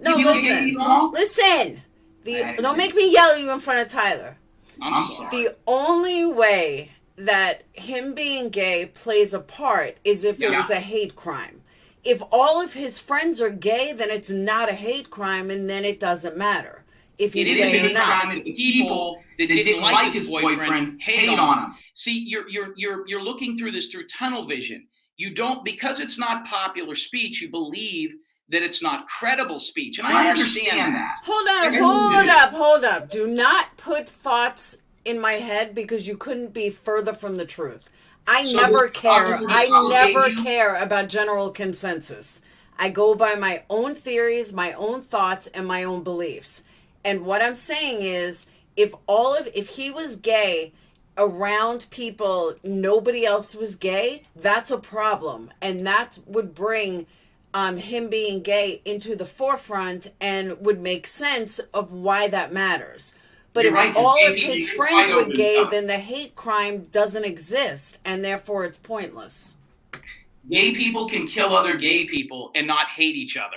No, listen. Don't make me yell at you in front of Tyler. I'm sorry. The only way that him being gay plays a part is if it was a hate crime. If all of his friends are gay, then it's not a hate crime, and then it doesn't matter if he's gay or not. The people that didn't like his boyfriend hate on him. See, you're looking through this through tunnel vision. You don't, because it's not popular speech, you believe that it's not credible speech. And I understand that. Hold up. Do not put thoughts in my head, because you couldn't be further from the truth. I never care about general consensus. I go by my own theories, my own thoughts, and my own beliefs. And what I'm saying is, if he was gay around people, nobody else was gay, that's a problem. And that would bring him being gay into the forefront and would make sense of why that matters. But if all of his friends were gay, then the hate crime doesn't exist, and therefore it's pointless. Gay people can kill other gay people and not hate each other.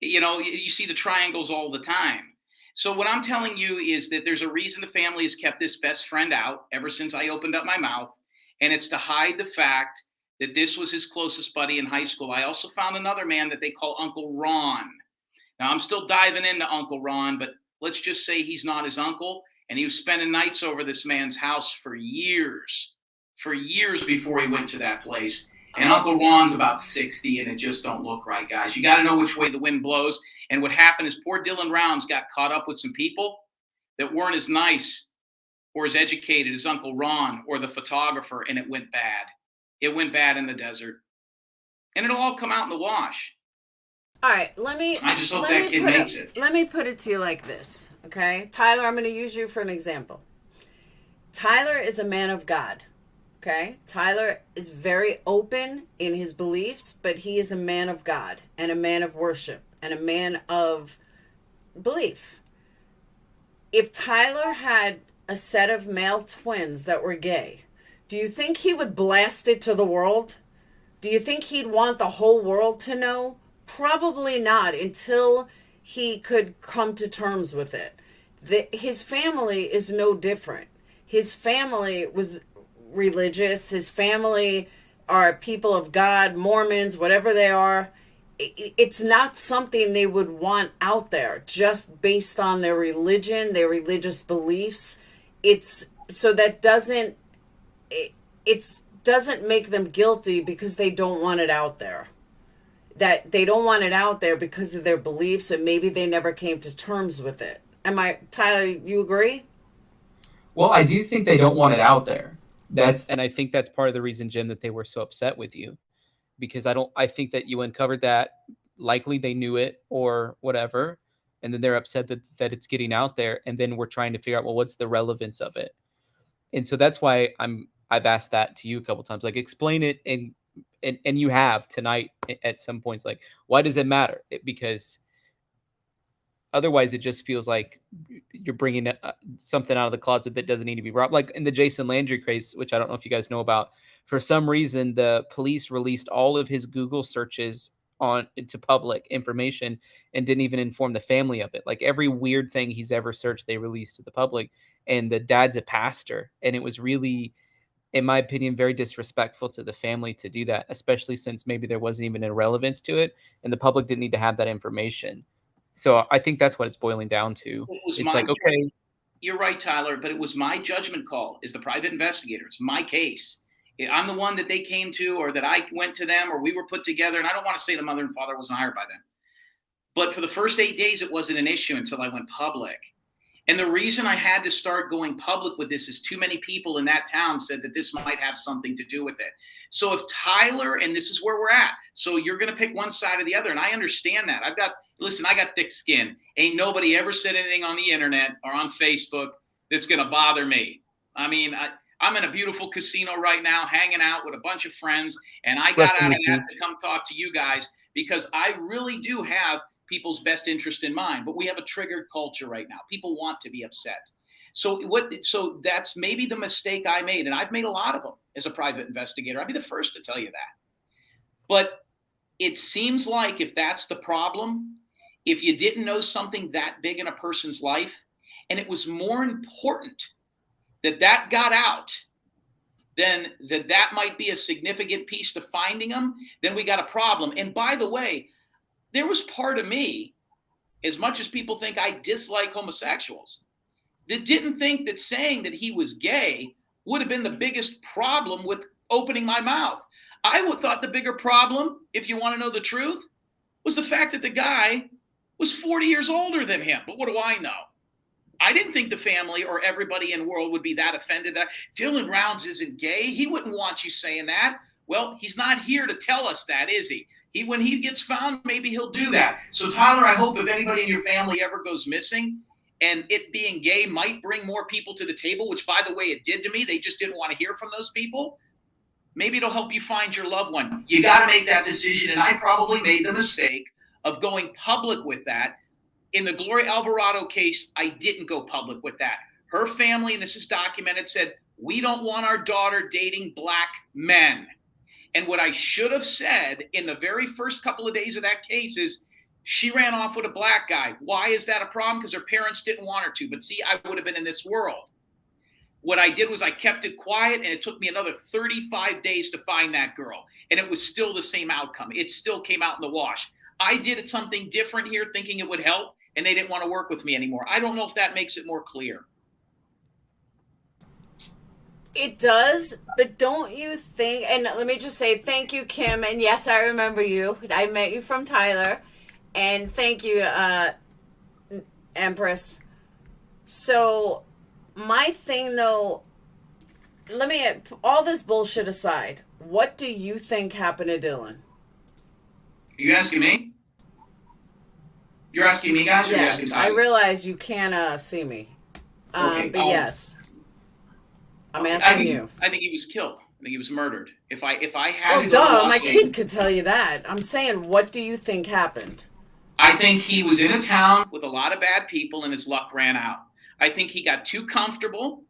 You see the triangles all the time. So what I'm telling you is that there's a reason the family has kept this best friend out ever since I opened up my mouth, and it's to hide the fact that this was his closest buddy in high school. I also found another man that they call Uncle Ron. Now, I'm still diving into Uncle Ron, but let's just say he's not his uncle, and he was spending nights over this man's house for years before he went to that place. And Uncle Ron's about 60, and it just don't look right, guys. You got to know which way the wind blows. And what happened is poor Dylan Rounds got caught up with some people that weren't as nice or as educated as Uncle Ron or the photographer, and it went bad. It went bad in the desert. And it'll all come out in the wash. All right, let me. I just hope let that me kid put makes it. it. Let me put it to you like this, okay? Tyler, I'm going to use you for an example. Tyler is a man of God, okay? Tyler is very open in his beliefs, but he is a man of God and a man of worship and a man of belief. If Tyler had a set of male twins that were gay, do you think he would blast it to the world? Do you think he'd want the whole world to know? Probably not, until he could come to terms with it. His family is no different. His family was religious. His family are people of God, Mormons, whatever they are. It's not something they would want out there just based on their religion, their religious beliefs. It's so that doesn't make them guilty because they don't want it out there. That they don't want it out there because of their beliefs, and maybe they never came to terms with it. Tyler, you agree? Well, I do think they don't want it out there. And I think that's part of the reason, Jim, that they were so upset with you, because I think that you uncovered that. Likely they knew it or whatever, and then they're upset that it's getting out there, and then we're trying to figure out, well, what's the relevance of it? And so that's why I've asked that to you a couple times, like, explain it, and you have tonight at some points, like, why does it matter? Because otherwise it just feels like you're bringing something out of the closet that doesn't need to be brought. Like in the Jason Landry case, which I don't know if you guys know about, for some reason the police released all of his Google searches into public information and didn't even inform the family of it. Like every weird thing he's ever searched, they released to the public. And the dad's a pastor, and it was really, in my opinion, very disrespectful to the family to do that, especially since maybe there wasn't even a relevance to it, and the public didn't need to have that information. So I think that's what it's boiling down to. It's like, okay, you're right, Tyler, but it was my judgment call as the private investigator. It's my case. I'm the one that they came to, or that I went to them, or we were put together. And I don't want to say the mother and father wasn't hired by them. But for the first 8 days, it wasn't an issue until I went public. And the reason I had to start going public with this is too many people in that town said that this might have something to do with it. So if Tyler, and this is where we're at, so you're going to pick one side or the other, and I understand that. I got thick skin. Ain't nobody ever said anything on the internet or on Facebook that's going to bother me. I mean, I'm in a beautiful casino right now, hanging out with a bunch of friends, and I got out of that to come talk to you guys because I really do have people's best interest in mind. But we have a triggered culture right now. People want to be upset. So that's maybe the mistake I made, and I've made a lot of them as a private investigator. I'd be the first to tell you that. But it seems like if that's the problem, if you didn't know something that big in a person's life, and it was more important that got out, then that might be a significant piece to finding them, then we got a problem. And by the way, there was part of me, as much as people think I dislike homosexuals, that didn't think that saying that he was gay would have been the biggest problem with opening my mouth. I would thought the bigger problem, if you want to know the truth, was the fact that the guy was 40 years older than him. But what do I know? I didn't think the family or everybody in the world would be that offended that Dylan Rounds isn't gay. He wouldn't want you saying that. Well, he's not here to tell us that, is he? When he gets found, maybe he'll do that. So, Tyler, I hope if anybody in your family ever goes missing, and it being gay might bring more people to the table, which, by the way, it did to me. They just didn't want to hear from those people. Maybe it'll help you find your loved one. You got to make that decision, and I probably made the mistake of going public with that. In the Gloria Alvarado case, I didn't go public with that. Her family, and this is documented, said, we don't want our daughter dating black men. And what I should have said in the very first couple of days of that case is she ran off with a black guy. Why is that a problem? Because her parents didn't want her to. But see, I would have been in this world. What I did was I kept it quiet, and it took me another 35 days to find that girl. And it was still the same outcome. It still came out in the wash. I did something different here thinking it would help, and they didn't want to work with me anymore. I don't know if that makes it more clear. It does, but don't you think, and let me just say thank you, Kim, and yes, I remember you. I met you from Tyler, and thank you, Empress. So, my thing, though, all this bullshit aside, what do you think happened to Dylan? Are you asking me? You're asking me, guys? Or you're Yes, asking I Tyler? realize you can't see me. Okay, But yes, I'm I asking think, you. I think he was killed. I think he was murdered. If I had Oh, to go to duh, Las my Vegas, kid could tell you that. I'm saying, what do you think happened? I think he was in a town with a lot of bad people and his luck ran out. I think he got too comfortable.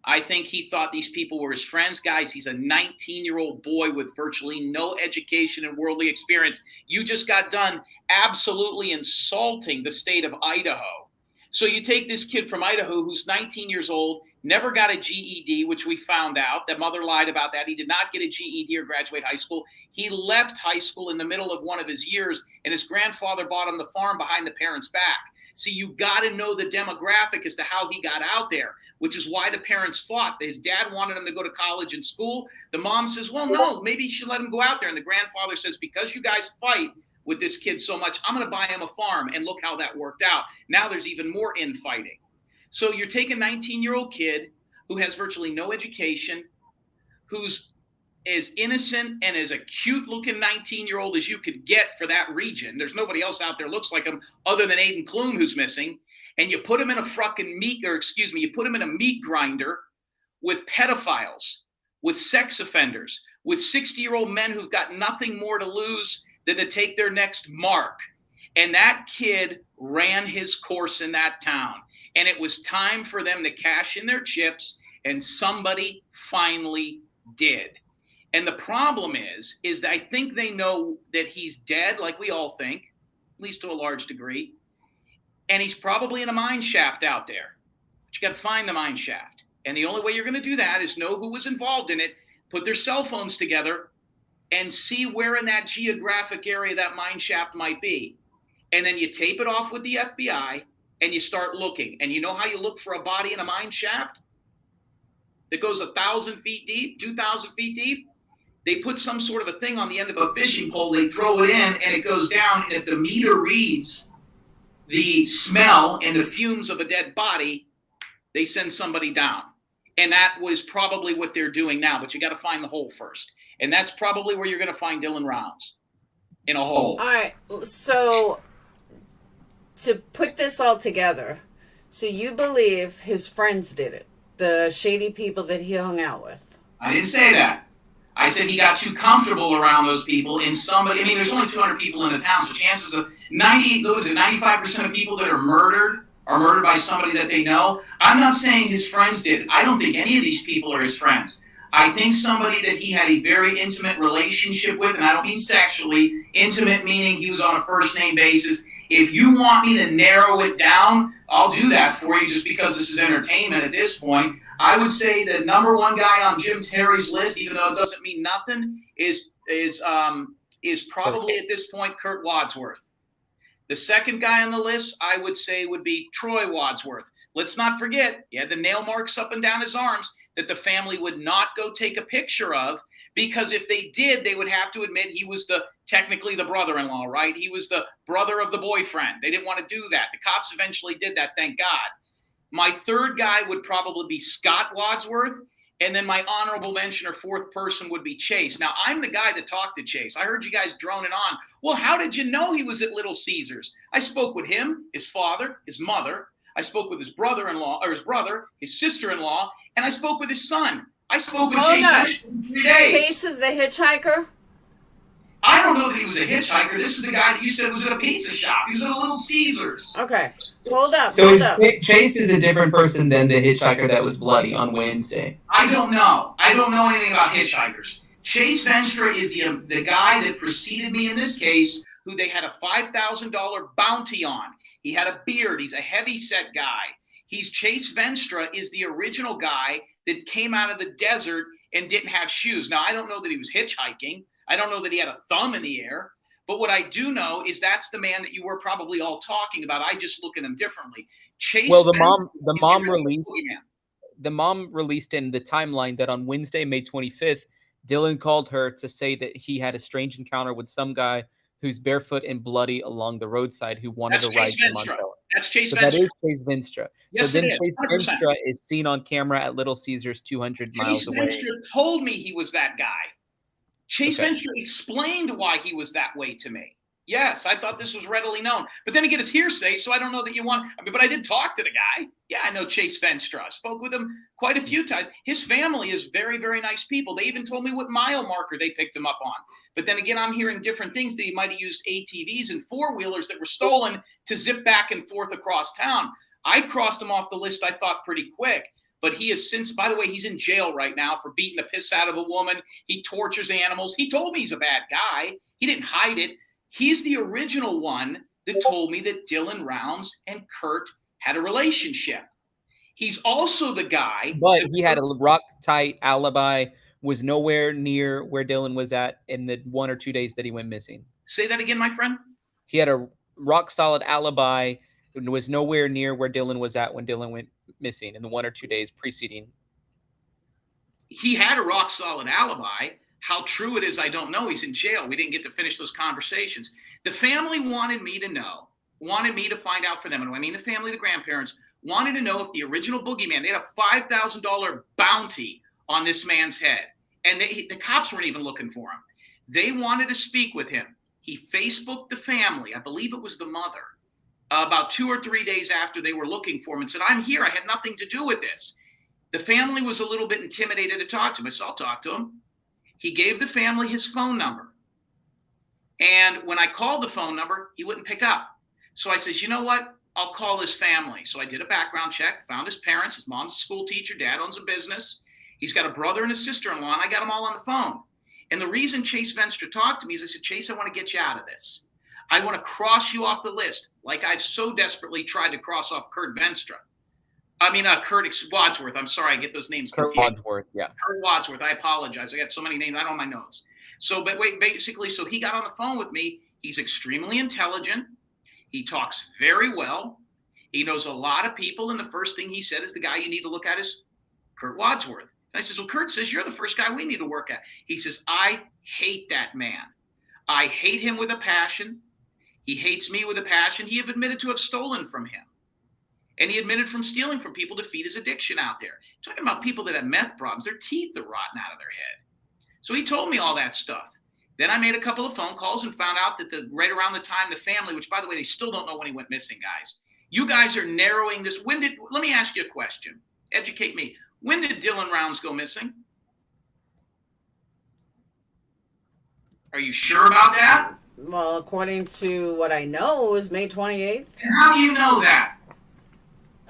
I think he thought these people were his friends. Guys, he's a 19-year-old boy with virtually no education and worldly experience. You just got done absolutely insulting the state of Idaho. So you take this kid from Idaho who's 19 years old, never got a GED, which we found out. That mother lied about that. He did not get a GED or graduate high school. He left high school in the middle of one of his years, and his grandfather bought him the farm behind the parents' back. See, you got to know the demographic as to how he got out there, which is why the parents fought. His dad wanted him to go to college and school. The mom says, well, no, maybe you should let him go out there. And the grandfather says, because you guys fight with this kid so much, I'm going to buy him a farm. And look how that worked out. Now there's even more infighting. So you're taking a 19-year-old kid who has virtually no education, who's as innocent and as a cute-looking 19-year-old as you could get for that region. There's nobody else out there looks like him other than Aiden Kloon, who's missing. And you put him in a you put him in a meat grinder with pedophiles, with sex offenders, with 60-year-old men who've got nothing more to lose than to take their next mark. And that kid ran his course in that town. And it was time for them to cash in their chips, and somebody finally did. And the problem is that I think they know that he's dead, like we all think, at least to a large degree. And he's probably in a mine shaft out there. But you got to find the mine shaft. And the only way you're going to do that is know who was involved in it, put their cell phones together, and see where in that geographic area that mine shaft might be. And then you tape it off with the FBI, and you start looking. And you know how you look for a body in a mine shaft that goes 1,000 feet deep, 2,000 feet deep? They put some sort of a thing on the end of a fishing pole, they throw it in, and it goes down. And if the meter reads the smell and the fumes of a dead body, they send somebody down. And that was probably what they're doing now. But you got to find the hole first. And that's probably where you're going to find Dylan Rounds, in a hole. All right, so to put this all together, so you believe his friends did it, the shady people that he hung out with? I didn't say that. I said he got too comfortable around those people, and somebody, I mean, there's only 200 people in the town, so chances of 95% of people that are murdered by somebody that they know. I'm not saying his friends did. I don't think any of these people are his friends. I think somebody that he had a very intimate relationship with, and I don't mean sexually, intimate meaning he was on a first name basis. If you want me to narrow it down, I'll do that for you just because this is entertainment at this point. I would say the number one guy on Jim Terry's list, even though it doesn't mean nothing, is probably at this point Kurt Wadsworth. The second guy on the list, I would say, would be Troy Wadsworth. Let's not forget, he had the nail marks up and down his arms that the family would not go take a picture of, because if they did, they would have to admit he was technically the brother-in-law, right? He was the brother of the boyfriend. They didn't want to do that. The cops eventually did that, thank God. My third guy would probably be Scott Wadsworth, and then my honorable mention or fourth person would be Chase. Now, I'm the guy that talked to Chase. I heard you guys droning on. Well, how did you know he was at Little Caesars? I spoke with him, his father, his mother. I spoke with his brother-in-law, or his brother, his sister-in-law, and I spoke with his son. I spoke with Chase for 3 days. Chase is the hitchhiker? I don't know that he was a hitchhiker. This is the guy that you said was at a pizza shop. He was at a Little Caesars. Okay. Hold up. So hold up. Chase is a different person than the hitchhiker that was bloody on Wednesday. I don't know. I don't know anything about hitchhikers. Chase Venstra is the guy that preceded me in this case, who they had a $5,000 bounty on. He had a beard. He's a heavy-set guy. Chase Venstra is the original guy that came out of the desert and didn't have shoes. Now, I don't know that he was hitchhiking. I don't know that he had a thumb in the air. But what I do know is that's the man that you were probably all talking about. I just look at him differently. Chase. Well, the mom released in the timeline that on Wednesday, May 25th, Dylan called her to say that he had a strange encounter with some guy who's barefoot and bloody along the roadside who wanted to ride him on. That's Chase Venstra. That is Chase Venstra. Yes, so then Chase Venstra is seen on camera at Little Caesars 200 miles away. Chase Venstra told me he was that guy. Chase Venstra explained why he was that way to me. Yes, I thought this was readily known. But then again, it's hearsay, so I don't know that you want. But I did talk to the guy. Yeah, I know Chase Venstra. I spoke with him quite a few times. His family is very, very nice people. They even told me what mile marker they picked him up on. But then again, I'm hearing different things, that he might have used ATVs and four-wheelers that were stolen to zip back and forth across town. I crossed him off the list, I thought, pretty quick. But he has since, by the way, he's in jail right now for beating the piss out of a woman. He tortures animals. He told me he's a bad guy. He didn't hide it. He's the original one that told me that Dylan Rounds and Kurt had a relationship. He's also the guy. But he had a rock-tight alibi, was nowhere near where Dylan was at in the 1 or 2 days that he went missing. Say that again, my friend? He had a rock-solid alibi and was nowhere near where Dylan was at when Dylan went missing in the 1 or 2 days preceding. He had a rock-solid alibi. How true it is, I don't know. He's in jail. We didn't get to finish those conversations. The family wanted me to know, wanted me to find out for them. And when I mean the family, the grandparents, wanted to know if the original boogeyman, they had a $5,000 bounty on this man's head. And the cops weren't even looking for him. They wanted to speak with him. He Facebooked the family. I believe it was the mother. About 2 or 3 days after they were looking for him, and said, I'm here. I had nothing to do with this. The family was a little bit intimidated to talk to him. I said, I'll talk to him. He gave the family his phone number. And when I called the phone number, he wouldn't pick up. So I says, you know what? I'll call his family. So I did a background check, found his parents. His mom's a school teacher. Dad owns a business. He's got a brother and a sister-in-law, and I got them all on the phone. And the reason Chase Venstra talked to me is I said, Chase, I want to get you out of this. I want to cross you off the list, like I've so desperately tried to cross off Kurt Venstra. I mean, Kurt Wadsworth. I'm sorry, I get those names confused. Kurt Wadsworth, yeah. Kurt Wadsworth. I apologize. I got so many names. I don't know my notes. So, but wait, basically, so he got on the phone with me. He's extremely intelligent. He talks very well. He knows a lot of people. And the first thing he said is the guy you need to look at is Kurt Wadsworth. And I says, well, Kurt says, you're the first guy we need to work at. He says, I hate that man. I hate him with a passion. He hates me with a passion. He have admitted to have stolen from him. And he admitted from stealing from people to feed his addiction out there. Talking about people that have meth problems, their teeth are rotten out of their head. So he told me all that stuff. Then I made a couple of phone calls and found out that right around the time the family, which by the way, they still don't know when he went missing, guys. You guys are narrowing this. Let me ask you a question. Educate me. When did Dylan Rounds go missing? Are you sure about that? Well, according to what I know, it was May 28th. And how do you know that?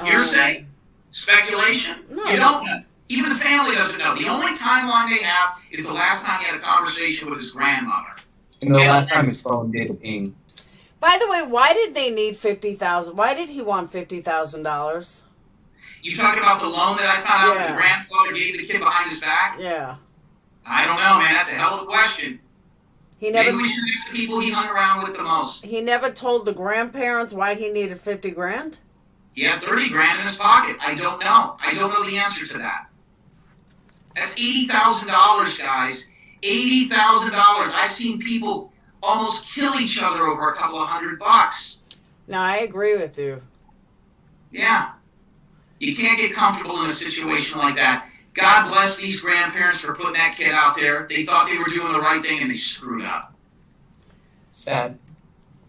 Hearsay? Speculation? No, you don't know. Even the family doesn't know. The only timeline they have is the last time he had a conversation with his grandmother. And the last time his phone did a ping. By the way, why did they need $50,000? Why did he want $50,000? You talking about the loan that I found out Yeah. that the grandfather gave the kid behind his back? Yeah. I don't know, man. That's a hell of a question. He never Maybe we should ask the people he hung around with the most. he never told the grandparents why he needed 50 grand? He had 30 grand in his pocket. I don't know. I don't know the answer to that. That's $80,000, guys. $80,000. I've seen people almost kill each other over a couple of $100. No, I agree with you. Yeah. You can't get comfortable in a situation like that. God bless these grandparents for putting that kid out there. They thought they were doing the right thing and they screwed up. Sad.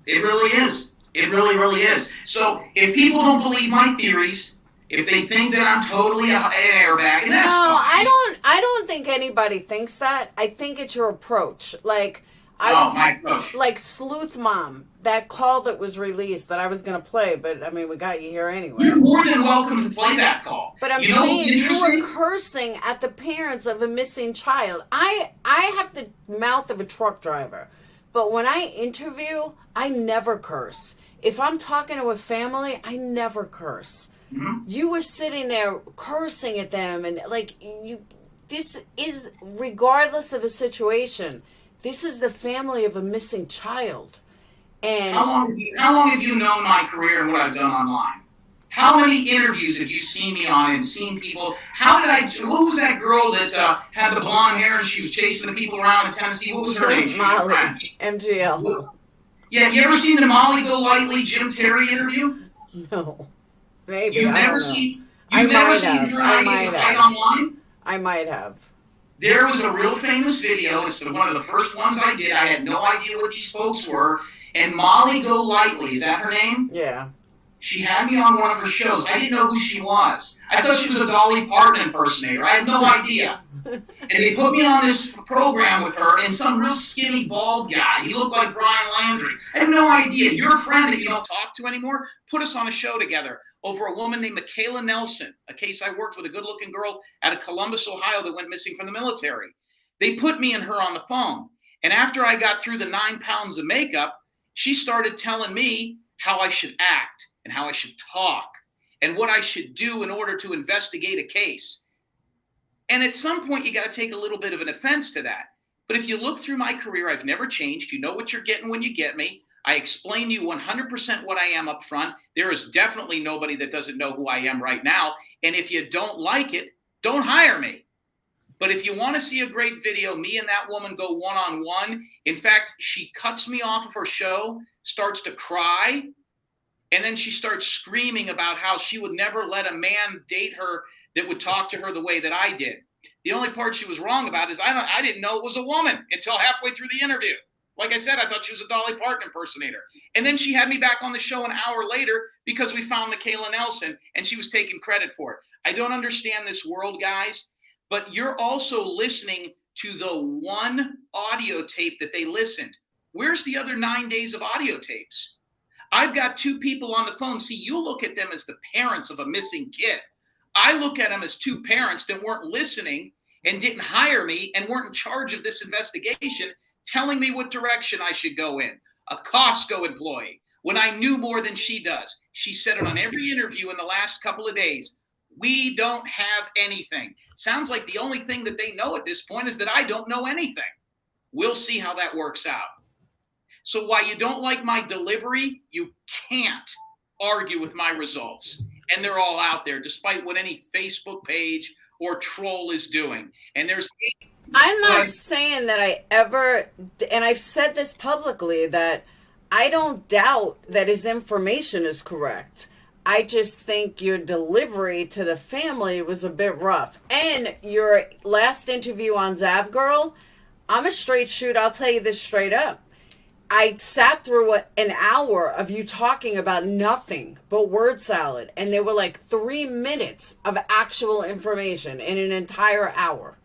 It really is. It really, really is. So if people don't believe my theories, if they think that I'm totally an airbag, and that's No, fine. I don't think anybody thinks that. I think it's your approach. Like My approach. like Sleuth Mom, that call that was released that I was going to play, but I mean, we got you here anyway. You're more than welcome to play that call. But I'm You know what's saying you interesting? were cursing at the parents of a missing child. I have the mouth of a truck driver, but when I interview, I never curse. If I'm talking to a family, I never curse. Mm-hmm. You were sitting there cursing at them, and like this is regardless of a situation. This is the family of a missing child, and How long have you known my career and what I've done online? How many interviews have you seen me on and seen people? Who was that girl that had the blonde hair and she was chasing the people around in Tennessee? What was her name? She was your friend. Molly, MGL. Yeah, you ever seen the Molly Golightly Jim Terry interview? No, maybe You've I never don't know. seen. I You've never might seen have. her I and I might fight have. online. I might have. There was a real famous video. It's one of the first ones I did. I had no idea what these folks were. And Molly Golightly, is that her name? Yeah. She had me on one of her shows. I didn't know who she was. I thought she was a Dolly Parton impersonator. I had no idea. And they put me on this program with her and some real skinny bald guy. He looked like Brian Landry. I had no idea. Your friend that you don't talk to anymore put us on a show together over a woman named Michaela Nelson, a case I worked with, a good-looking girl out of Columbus, Ohio that went missing from the military. They put me and her on the phone. And after I got through the 9 pounds of makeup, she started telling me how I should act and how I should talk and what I should do in order to investigate a case. And at some point, you got to take a little bit of an offense to that. But if you look through my career, I've never changed. You know what you're getting when you get me. I explain to you 100% what I am up front. There is definitely nobody that doesn't know who I am right now. And if you don't like it, don't hire me. But if you want to see a great video, me and that woman go one-on-one. In fact, she cuts me off of her show, starts to cry, and then she starts screaming about how she would never let a man date her that would talk to her the way that I did. The only part she was wrong about is I didn't know it was a woman until halfway through the interview. Like I said, I thought she was a Dolly Parton impersonator. And then she had me back on the show an hour later because we found Michaela Nelson, and she was taking credit for it. I don't understand this world, guys, but you're also listening to the one audio tape that they listened. Where's the other 9 days of audio tapes? I've got 2 people on the phone. See, you look at them as the parents of a missing kid. I look at them as 2 parents that weren't listening and didn't hire me and weren't in charge of this investigation, telling me what direction I should go in. A Costco employee, when I knew more than she does. She said it on every interview in the last couple of days. We don't have anything. Sounds like the only thing that they know at this point is that I don't know anything. We'll see how that works out. So while you don't like my delivery, you can't argue with my results. And they're all out there, despite what any Facebook page or troll is doing. And there's... I'm not saying that I ever, and I've said this publicly, that I don't doubt that his information is correct. I just think your delivery to the family was a bit rough. And your last interview on Zav Girl, I'm a straight shoot. I'll tell you this straight up. I sat through an hour of you talking about nothing but word salad. And there were like 3 minutes of actual information in an entire hour.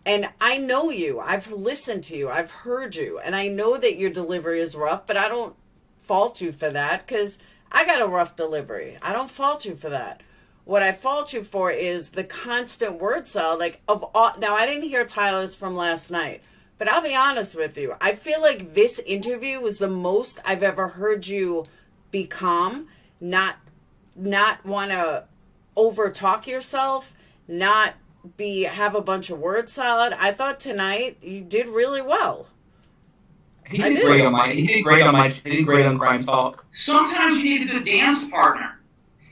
And I know you. I've listened to you. I've heard you. And I know that your delivery is rough, but I don't fault you for that because I got a rough delivery. I don't fault you for that. What I fault you for is the constant word salad. Like now, I didn't hear Tyler's from last night, but I'll be honest with you. I feel like this interview was the most I've ever heard you be calm, not want to over talk yourself, not have a bunch of word salad. I thought tonight you did really well. He did great on Crime Talk. Sometimes you need a good dance partner.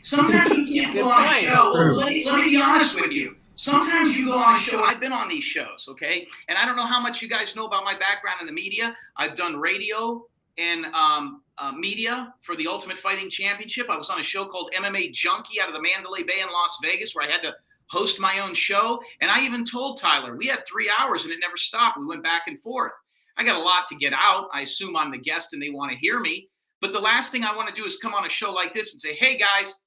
Sometimes you can't go on a show. Let me be honest with you. Sometimes you go on a show. I've been on these shows, okay? And I don't know how much you guys know about my background in the media. I've done radio and media for the Ultimate Fighting Championship. I was on a show called MMA Junkie out of the Mandalay Bay in Las Vegas where I had to host my own show. And I even told Tyler, we had 3 hours and it never stopped. We went back and forth. I got a lot to get out. I assume I'm the guest and they want to hear me. But the last thing I want to do is come on a show like this and say, hey, guys.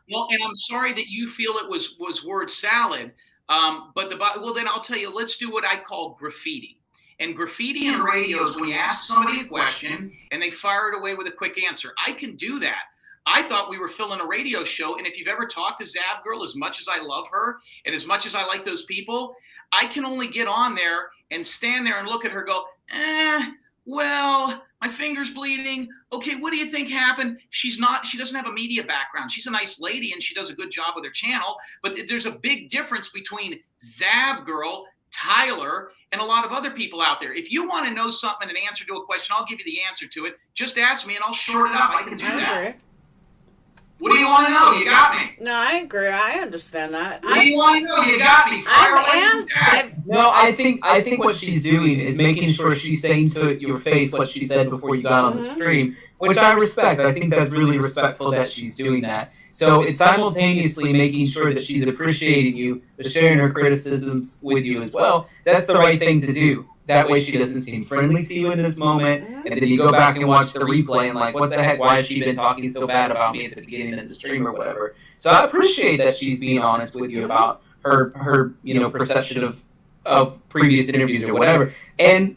Well, and I'm sorry that you feel it was word salad. Well, then I'll tell you, let's do what I call graffiti. And graffiti in radio is when you ask somebody a question and they fire it away with a quick answer. I can do that. I thought we were filling a radio show, and if you've ever talked to Zav Girl, as much as I love her and as much as I like those people, I can only get on there and stand there and look at her go, well, my finger's bleeding. Okay, what do you think happened? She doesn't have a media background. She's a nice lady, and she does a good job with her channel, but there's a big difference between Zav Girl, Tyler, and a lot of other people out there. If you want to know something, an answer to a question, I'll give you the answer to it. Just ask me, and I'll short it up. I can do that. What do you want to know? You got me. No, I agree. I understand that. What do you want to know? You got me. I've Well, I think what she's doing is making sure she's saying to your face what she said before you got on the stream, which I respect. I think that's really respectful that she's doing that. So it's simultaneously making sure that she's appreciating you, but sharing her criticisms with you as well. That's the right thing to do. That way she doesn't seem friendly to you in this moment, and then you go back and watch the replay and like, what the heck, why has she been talking so bad about me at the beginning of the stream or whatever. So I appreciate that she's being honest with you about her perception of previous interviews or whatever. And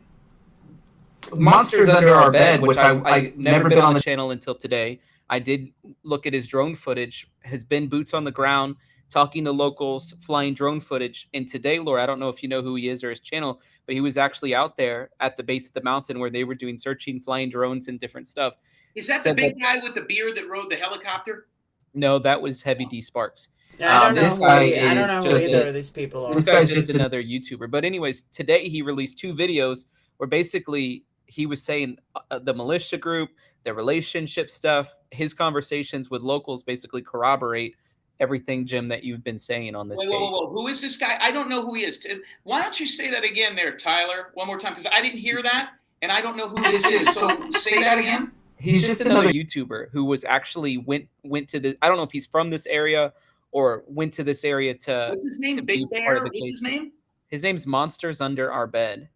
Monsters Under Our Bed, which I never been on the channel until today. I did look at his drone footage, has been boots on the ground, talking to locals, flying drone footage. And today, Laura, I don't know if you know who he is or his channel, but he was actually out there at the base of the mountain where they were doing searching, flying drones and different stuff. Is that the big guy with the beard that rode the helicopter? No, that was Heavy D Sparks. I don't know who either of these people are. This guy's just another YouTuber. But anyways, today he released 2 videos where basically he was saying the militia group, their relationship stuff, his conversations with locals basically corroborate everything, Jim, that you've been saying on this case. Whoa. Who is this guy? I don't know who he is. Why don't you say that again there, Tyler, one more time? Because I didn't hear that, and I don't know who this is. So say that again. He's just another YouTuber who was actually went to the. I don't know if he's from this area or went to this area to. What's his name? Big Bear. What's his name? His name's Monsters Under Our Bed.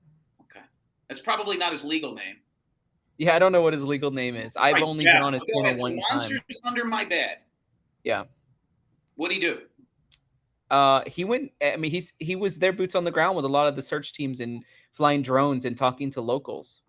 Okay, that's probably not his legal name. Yeah, I don't know what his legal name is. I've only been on his channel one time. Monsters Under My Bed. Yeah. What'd he do? He went. I mean, he was there, boots on the ground with a lot of the search teams and flying drones and talking to locals.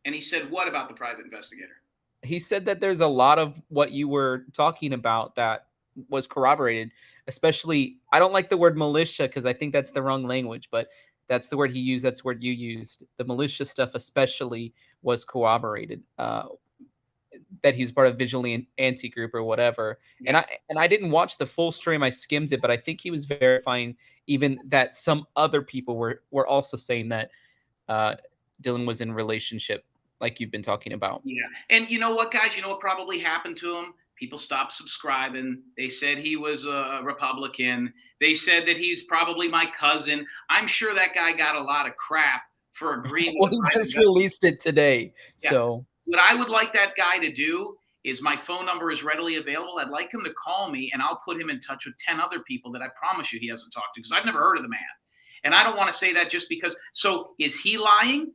And he said what about the private investigator? He said that there's a lot of what you were talking about that was corroborated. Especially, I don't like the word militia because I think that's the wrong language, but that's the word he used. That's the word you used. The militia stuff especially was corroborated. That he was part of vigilante group or whatever. And I didn't watch the full stream. I skimmed it, but I think he was verifying even that some other people were also saying that Dylan was in a relationship like you've been talking about. Yeah. And you know what, guys? You know what probably happened to him? People stopped subscribing. They said he was a Republican. They said that he's probably my cousin. I'm sure that guy got a lot of crap for agreeing. Well, he just released it today. Yeah. So what I would like that guy to do is, my phone number is readily available. I'd like him to call me, and I'll put him in touch with 10 other people that I promise you he hasn't talked to, because I've never heard of the man. And I don't want to say that just because. So is he lying?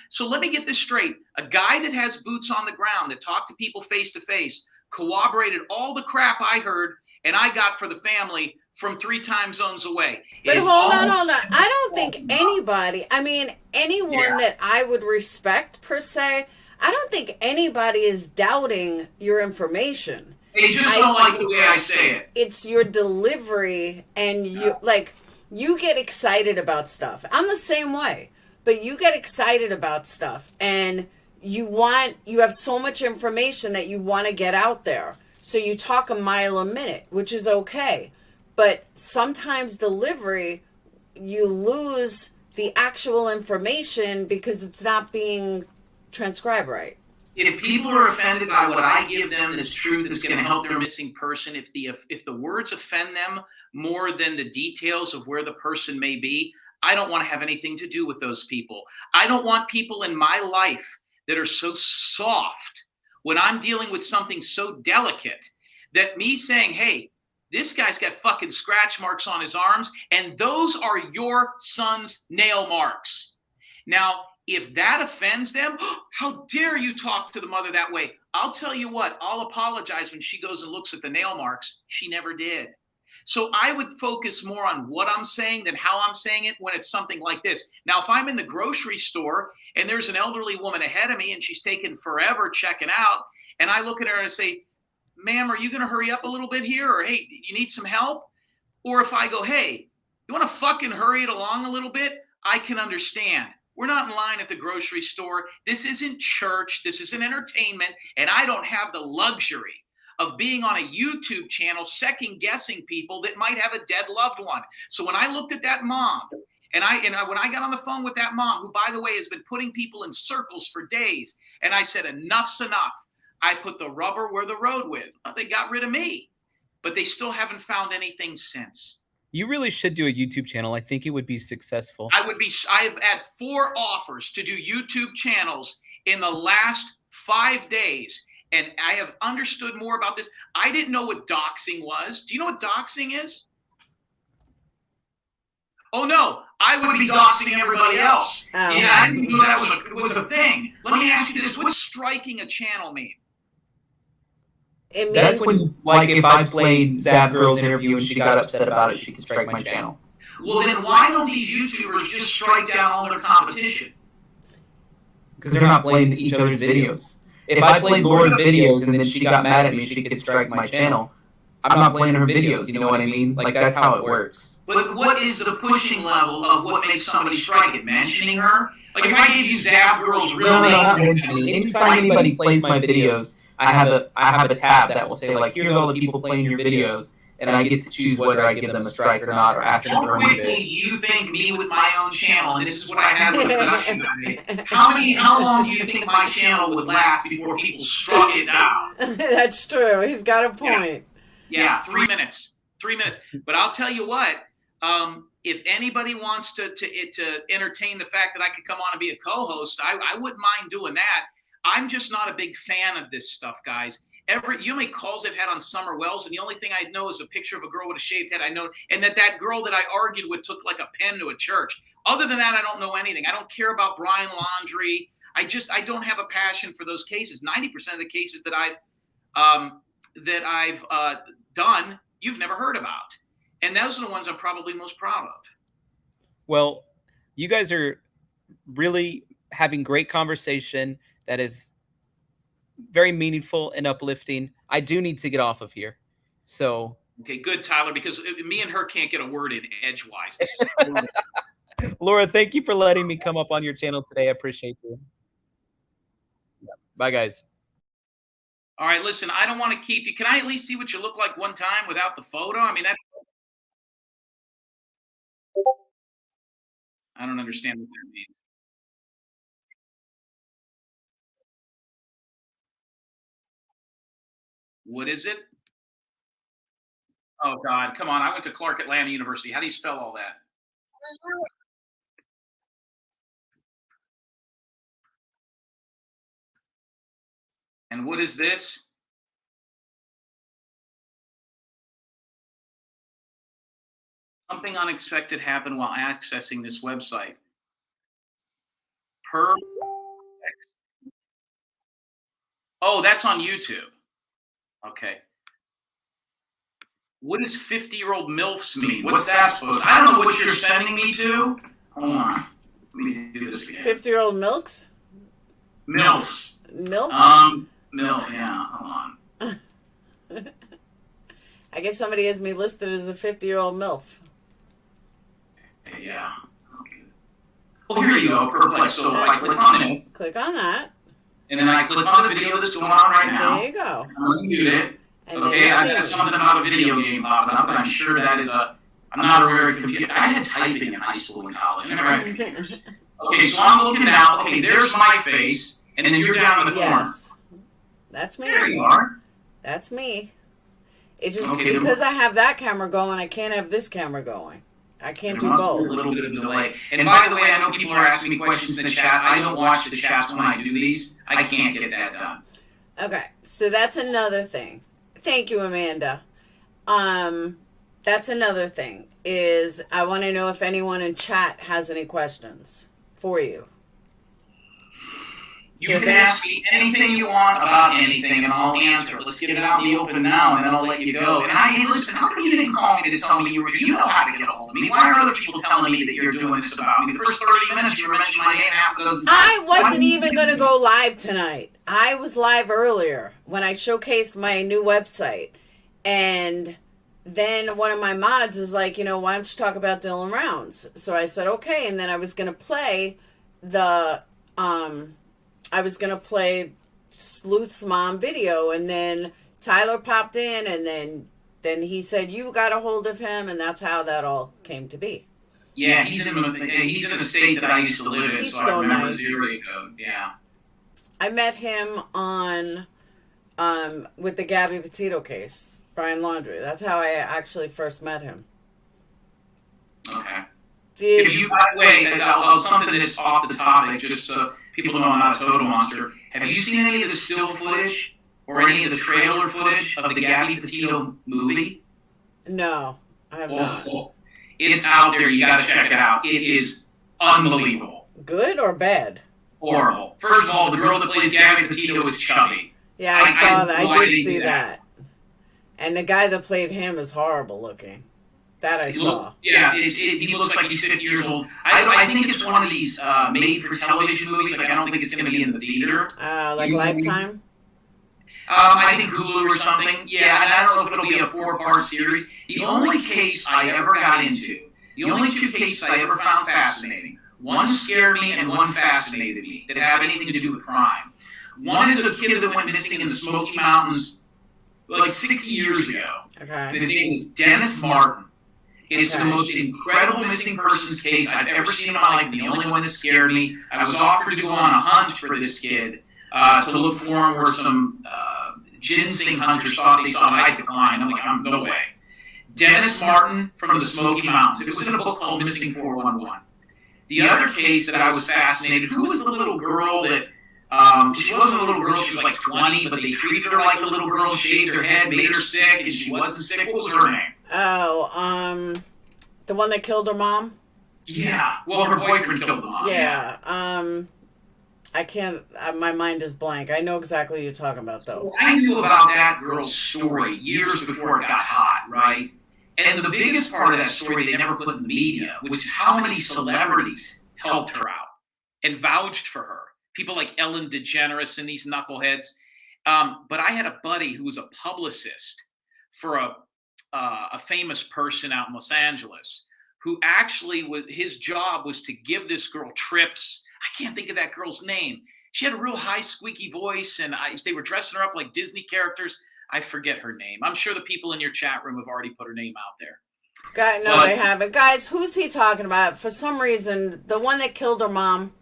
So let me get this straight. A guy that has boots on the ground, that talked to people face to face, corroborated all the crap I heard and I got for the family from 3 time zones away. But hold on. I don't think anybody, I mean, anyone that I would respect per se, I don't think anybody is doubting your information. They just don't like the way I say it. It's your delivery, and you get excited about stuff. I'm the same way, but you get excited about stuff, and you have so much information that you want to get out there. So you talk a mile a minute, which is okay. But sometimes delivery, you lose the actual information because it's not being transcribed right. If people are offended by what I give them, this truth is going to help their missing person. If the words offend them more than the details of where the person may be, I don't want to have anything to do with those people. I don't want people in my life that are so soft when I'm dealing with something so delicate, that me saying, hey, this guy's got fucking scratch marks on his arms, and those are your son's nail marks. Now, if that offends them, how dare you talk to the mother that way? I'll tell you what, I'll apologize when she goes and looks at the nail marks. She never did. So I would focus more on what I'm saying than how I'm saying it when it's something like this. Now, if I'm in the grocery store and there's an elderly woman ahead of me and she's taking forever checking out, and I look at her and I say, ma'am, are you going to hurry up a little bit here? Or, hey, you need some help? Or if I go, hey, you want to fucking hurry it along a little bit? I can understand. We're not in line at the grocery store. This isn't church. This isn't entertainment. And I don't have the luxury of being on a YouTube channel second guessing people that might have a dead loved one. So when I looked at that mom, and when I got on the phone with that mom, who, by the way, has been putting people in circles for days, and I said, enough's enough. I put the rubber where the road went. Well, they got rid of me, but they still haven't found anything since. You really should do a YouTube channel. I think it would be successful. I've had 4 offers to do YouTube channels in the last 5 days, and I have understood more about this. I didn't know what doxing was. Do you know what doxing is? Oh no, I would be doxing everybody else. Oh. Yeah, I didn't know that was a thing. Let me ask you this: what's striking a channel mean? It means That's when, like, if I played Zap Girl's interview and she got upset about it, she could strike my channel. Well, then why don't these YouTubers just strike down all their competition? Because they're not playing each other's videos. If I played Laura's videos and then she got mad at me, she could strike my channel. I'm not playing her videos, you know what I mean? Like, that's how it works. But what is the pushing level of what makes somebody strike it? Mentioning her? Like, if I gave you Zap Girl's real No, name... not mentioning. Anytime anybody plays my videos, I have a tab that will say, like, here's all the people playing your videos, and I get to choose whether I give them a strike or not, or ask them How to remove quickly it. do you think me with my own channel, and this is what I have with the production guy, how long do you think my channel would last before people struck it down? That's true. He's got a point. Yeah, 3 minutes. 3 minutes. But I'll tell you what, if anybody wants to entertain the fact that I could come on and be a co-host, I wouldn't mind doing that. I'm just not a big fan of this stuff, guys. You know how many calls I've had on Summer Wells, and the only thing I know is a picture of a girl with a shaved head. I know, and that girl that I argued with took like a pen to a church. Other than that, I don't know anything. I don't care about Brian Laundrie. I don't have a passion for those cases. 90% of the cases that I've done, you've never heard about, and those are the ones I'm probably most proud of. Well, you guys are really having great conversation that is very meaningful and uplifting. I do need to get off of here. So Okay, good, Tyler, because me and her can't get a word in edgewise. This is Laura, thank you for letting me come up on your channel today. I appreciate you. Yeah. Bye, guys. All right, listen, I don't want to keep you. Can I at least see what you look like one time without the photo? I mean, I don't understand what that means. What is it? Oh, God, come on. I went to Clark Atlanta University. How do you spell all that? And what is this? Something unexpected happened while accessing this website. Oh, that's on YouTube. Okay. What does 50-year-old MILFs mean? What's that supposed to? I don't know what you're sending me to. Hold on. Let me do this again. 50-year-old milks? MILFs. Milk? MILF, yeah. Hold on. I guess somebody has me listed as a 50-year-old MILF. Yeah. Okay. Oh, here you go. Perplex. So if I click on it, Click on that. and then I click on the video that's going on right now. There you go. I'm going to mute it. And Okay, then I've you got see something about a video game popping up, and I'm sure that is I'm not aware of computer. I had typing in high school and college. I never had computers. Okay, so I'm looking now. Okay, there's my face, and then you're down in the corner. Yes. That's me. There you are. That's me. It just, Okay, because I have that camera going, I can't have this camera going. I can't There do must be a both. little bit of delay. And by the way, I know people are asking me questions in the chat. I don't watch the chats when I do these. I can't get that done. Okay, so that's another thing. Thank you, Amanda. That's another thing, is I want to know if anyone in chat has any questions for you. You can ask me anything you want about anything, and I'll answer it. Let's get it out in the open now, and then I'll let you go. And hey, listen, how come you didn't call me to tell me you were here? You know how to get a hold of me. Why are other people telling me that you're doing this about me? The first 30 minutes, you were mentioning my name half a dozen times. I wasn't even going to go live tonight. I was live earlier when I showcased my new website. And then one of my mods is like, you know, why don't you talk about Dylan Rounds? So I said, okay. And then I was going to play Sleuth's mom video, and then Tyler popped in, and then he said you got a hold of him, and that's how that all came to be. Yeah, he's in a state that I used to live in, He's so I so remember nice. the area code. Yeah. I met him on with the Gabby Petito case, Brian Laundrie. That's how I actually first met him. Okay. Did If you, by the way, something that's off the topic, just so people know I'm not a total monster. Have you seen any of the still footage or any of the trailer footage of the Gabby Petito movie? no, I have not. Oh, it's out there. You got to check it out. It is unbelievable. Good or bad? Horrible. First of all, the girl that plays Gabby Petito is chubby. Yeah, I saw that. no I did idea see that. And the guy that played him is horrible looking. That I saw. He looks like he's 50 years old. I think it's one of these made-for-television movies. Like, I don't think it's going to be in the theater. Like Lifetime? I think Hulu or something. Yeah, and I don't know if it'll be a 4-part series. The only case I ever got into, the only 2 cases I ever found fascinating, one scared me and one fascinated me that have anything to do with crime. One is a kid that went missing in the Smoky Mountains like 60 years ago. Okay. His name is Dennis Martin. It's the most incredible missing persons case I've ever seen in my life, and the only one that scared me. I was offered to go on a hunt for this kid to look for him where some ginseng hunters thought they saw him. I declined. I'm like, no way. Dennis Martin from the Smoky Mountains. It was in a book called Missing 411. The other case that I was fascinated, who was the little girl that, she wasn't a little girl, she was like 20, but they treated her like a little girl, shaved her head, made her sick, and she wasn't sick. What was her name? Oh, the one that killed her mom? Yeah. Well, her boyfriend killed the mom. Yeah. I can't, my mind is blank. I know exactly what you're talking about, though. I knew about that girl's story years before it got hot, right? And the biggest part of that story they never put in the media, which is how many celebrities helped her out and vouched for her. People like Ellen DeGeneres and these knuckleheads. But I had a buddy who was a publicist for a famous person out in Los Angeles who actually his job was to give this girl trips. I can't think of that girl's name. She had a real high squeaky voice, and they were dressing her up like Disney characters. I forget her name. I'm sure the people in your chat room have already put her name out there. No, they haven't. Guys, who's he talking about? For some reason, the one that killed her mom,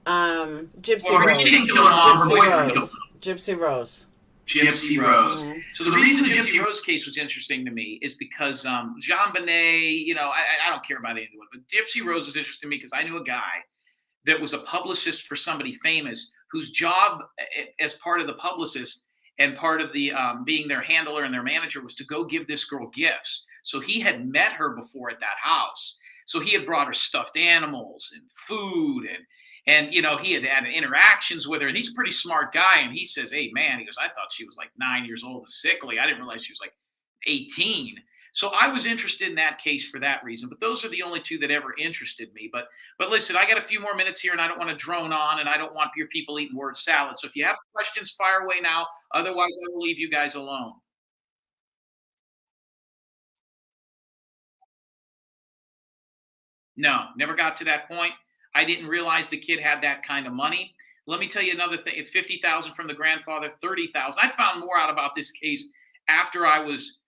Gypsy Rose. She didn't kill her mom. Her boyfriend killed her. Gypsy Rose. Gypsy Rose. Mm-hmm. So the reason the Gypsy Rose case was interesting to me is because Jean Bonnet, I don't care about anyone, but Gypsy Rose was interesting to me because I knew a guy that was a publicist for somebody famous whose job as part of the publicist and part of the being their handler and their manager was to go give this girl gifts. So he had met her before at that house. So he had brought her stuffed animals and food and he had had interactions with her, and he's a pretty smart guy. And he says, hey, man, he goes, I thought she was like 9 years old and sickly. I didn't realize she was like 18. So I was interested in that case for that reason. But those are the only 2 that ever interested me. But listen, I got a few more minutes here, and I don't want to drone on, and I don't want your people eating word salad. So if you have questions, fire away now. Otherwise, I will leave you guys alone. No, never got to that point. I didn't realize the kid had that kind of money. Let me tell you another thing. If $50,000 from the grandfather, $30,000. I found more out about this case after I was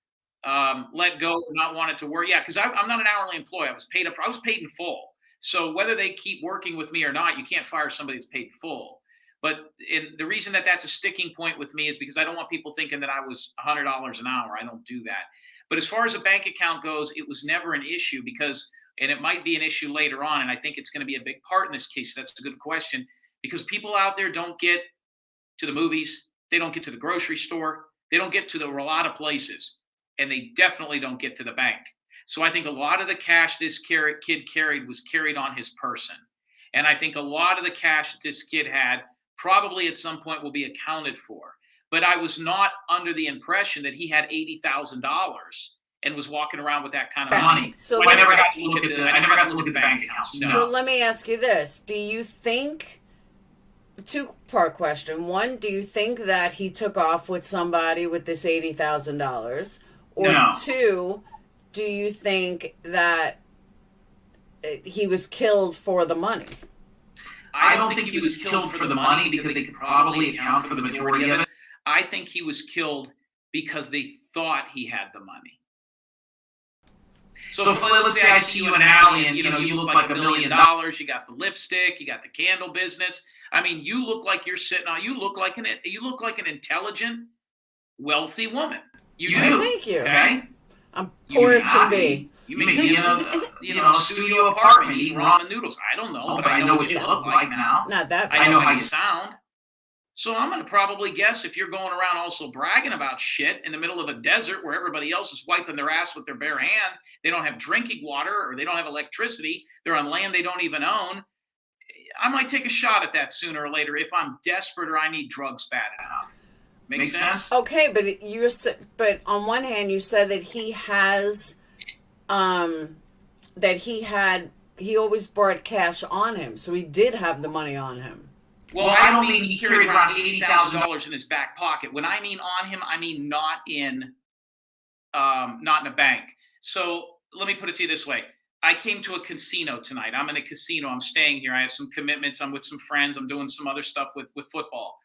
let go, not wanted to work. Yeah, because I'm not an hourly employee. I was paid in full. So whether they keep working with me or not, you can't fire somebody that's paid full. But the reason that's a sticking point with me is because I don't want people thinking that I was $100 an hour. I don't do that. But as far as a bank account goes, it was never an issue because, and it might be an issue later on, and I think it's going to be a big part in this case. That's a good question, because people out there don't get to the movies. They don't get to the grocery store. They don't get to a lot of places, and they definitely don't get to the bank. So I think a lot of the cash this kid carried was carried on his person. And I think a lot of the cash that this kid had probably at some point will be accounted for. But I was not under the impression that he had $80,000 and was walking around with that kind of money. So I never got to look at the bank accounts. No. So let me ask you this. Do you think, 2-part question. One, do you think that he took off with somebody with this $80,000? Or No. 2, do you think that he was killed for the money? I don't think he was killed for the money because they could probably account for the majority of it. I think he was killed because they thought he had the money. So let's say I see you in an alley and you look like $1 million. You got the lipstick, you got the candle business. I mean, you look like you're sitting on. You look like an intelligent, wealthy woman. You do. Thank you. Okay. I'm poor as can be. You may be in a studio apartment eating ramen noodles. I don't know, but I know what you look like now. Not that bad. I know how you sound. So I'm going to probably guess if you're going around also bragging about shit in the middle of a desert where everybody else is wiping their ass with their bare hand, they don't have drinking water or they don't have electricity, they're on land they don't even own, I might take a shot at that sooner or later if I'm desperate or I need drugs bad enough. Make sense? Okay, but on one hand you said that he has he always brought cash on him, so he did have the money on him. Well, I don't mean he carried around $80,000 in his back pocket. When I mean on him, I mean not in a bank. So let me put it to you this way. I came to a casino tonight. I'm in a casino. I'm staying here. I have some commitments. I'm with some friends. I'm doing some other stuff with football.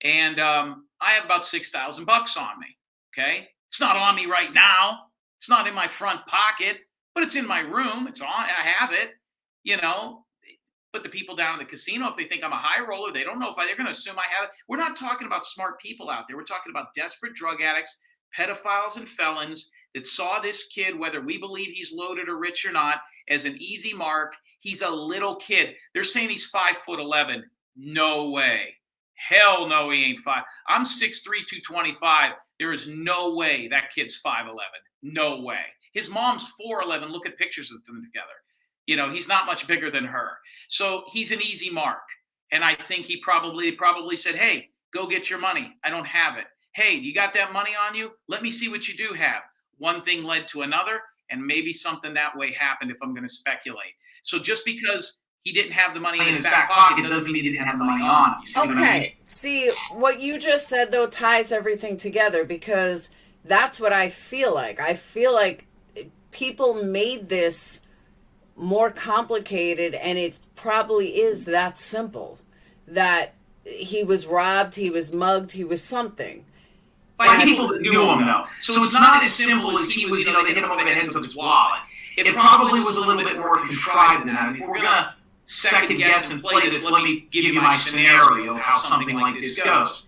And I have about $6,000 on me. Okay. It's not on me right now. It's not in my front pocket, but it's in my room. It's on. I have it, But the people down in the casino, if they think I'm a high roller, they don't know they're going to assume I have it. We're not talking about smart people out there. We're talking about desperate drug addicts, pedophiles, and felons that saw this kid, whether we believe he's loaded or rich or not, as an easy mark. He's a little kid. They're saying he's 5'11". No way. Hell no, he ain't 5. I'm 6'3", 225. There is no way that kid's 5'11". No way. His mom's 4'11". Look at pictures of them together. He's not much bigger than her. So he's an easy mark. And I think he probably said, hey, go get your money. I don't have it. Hey, you got that money on you? Let me see what you do have. One thing led to another, and maybe something that way happened if I'm going to speculate. So just because he didn't have the money in his back pocket doesn't mean he didn't have the money on him. See what I mean? See, what you just said, though, ties everything together, because that's what I feel like. I feel like people made this more complicated, and it probably is that simple, that he was robbed, he was mugged, he was something. By people that knew him, though. So it's not as simple as he was, they hit him over the head with his wallet. It probably was a little bit more contrived than that. If we're going to second guess and play this, let me give you my scenario of how something like this goes.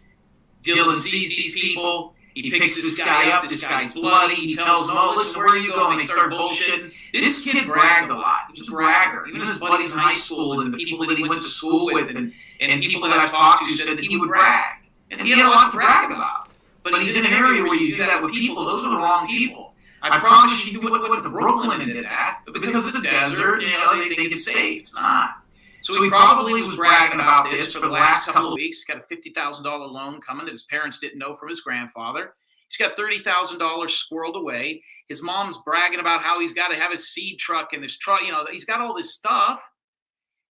Dylan sees these people. He picks this guy up. This guy's bloody. He tells them, oh, listen, where are you going? They start bullshitting. This kid bragged a lot. He was a bragger. Even his buddies in high school and the people that he went to school with and people that I've talked to said that he would brag. And he had a lot to brag about. But he's in an area where you do that with people. Those are the wrong people. I promise you, you went to Brooklyn and did that. But because it's a desert, they think it's safe. It's not. So he probably was bragging about this for the last couple of weeks. He's got a $50,000 loan coming that his parents didn't know from his grandfather. He's got $30,000 squirreled away. His mom's bragging about how he's got to have his seed truck and this truck. He's got all this stuff.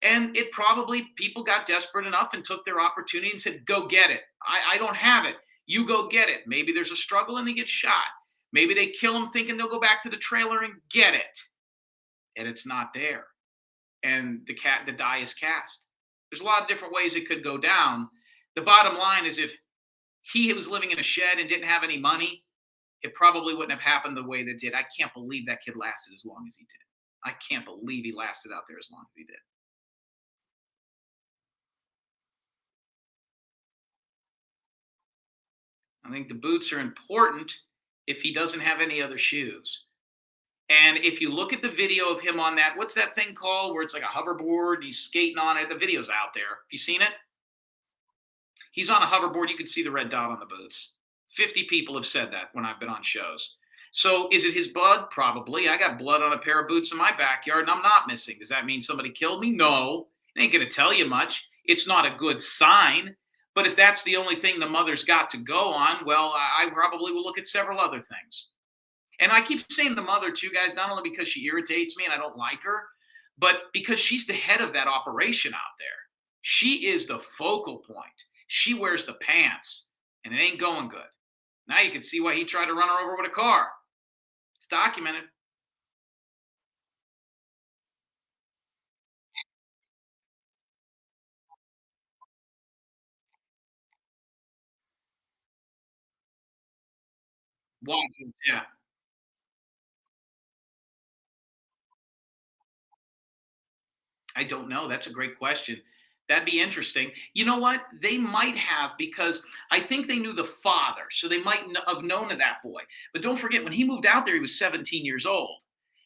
And it probably, people got desperate enough and took their opportunity and said, go get it. I don't have it. You go get it. Maybe there's a struggle and they get shot. Maybe they kill him thinking they'll go back to the trailer and get it. And it's not there. And the die is cast. There's a lot of different ways it could go down. The bottom line is if he was living in a shed and didn't have any money, it probably wouldn't have happened the way that it did. I can't believe that kid lasted as long as he did. I can't believe he lasted out there as long as he did. I think the boots are important if he doesn't have any other shoes. And if you look at the video of him on that, what's that thing called where it's like a hoverboard, he's skating on it. The video's out there. Have you seen it? He's on a hoverboard. You can see the red dot on the boots. 50 people have said that when I've been on shows. So is it his blood? Probably. I got blood on a pair of boots in my backyard and I'm not missing. Does that mean somebody killed me? No. It ain't going to tell you much. It's not a good sign. But if that's the only thing the mother's got to go on, well, I probably will look at several other things. And I keep saying the mother too, guys, not only because she irritates me and I don't like her, but because she's the head of that operation out there. She is the focal point. She wears the pants, and it ain't going good. Now you can see why he tried to run her over with a car. It's documented. Watson, yeah. I don't know. That's a great question. That'd be interesting. You know what? They might have, because I think they knew the father, so they might have known of that boy. But don't forget, when he moved out there, he was 17 years old.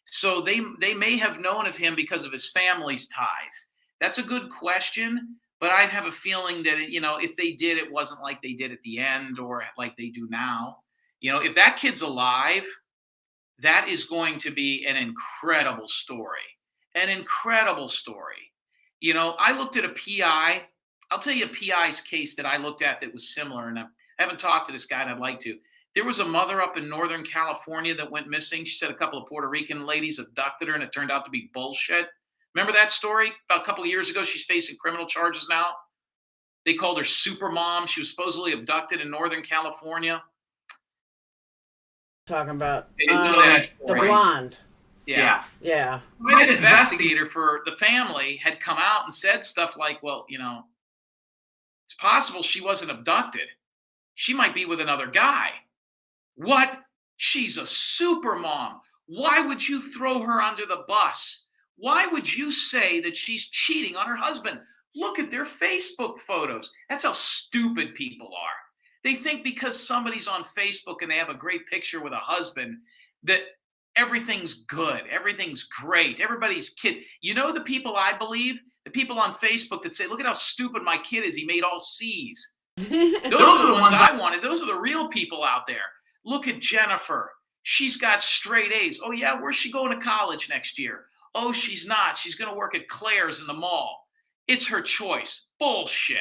So they may have known of him because of his family's ties. That's a good question, but I have a feeling that, if they did, it wasn't like they did at the end or like they do now. If that kid's alive, that is going to be an incredible story. An incredible story. I looked at a PI. I'll tell you a PI's case that I looked at that was similar, and I haven't talked to this guy, and I'd like to. There was a mother up in Northern California that went missing. She said a couple of Puerto Rican ladies abducted her, and it turned out to be bullshit. Remember that story? About a couple of years ago, she's facing criminal charges now. They called her super mom. She was supposedly abducted in Northern California. Talking about the blonde. Yeah. Yeah. An investigator for the family had come out and said stuff like, well, it's possible she wasn't abducted. She might be with another guy. What? She's a super mom. Why would you throw her under the bus? Why would you say that she's cheating on her husband? Look at their Facebook photos. That's how stupid people are. They think because somebody's on Facebook and they have a great picture with a husband that everything's good, everything's great, everybody's kid. The people I believe? The people on Facebook that say, look at how stupid my kid is. He made all C's. Those are the ones I wanted. Those are the real people out there. Look at Jennifer. She's got straight A's. Oh, yeah, where's she going to college next year? Oh, she's not. She's going to work at Claire's in the mall. It's her choice. Bullshit.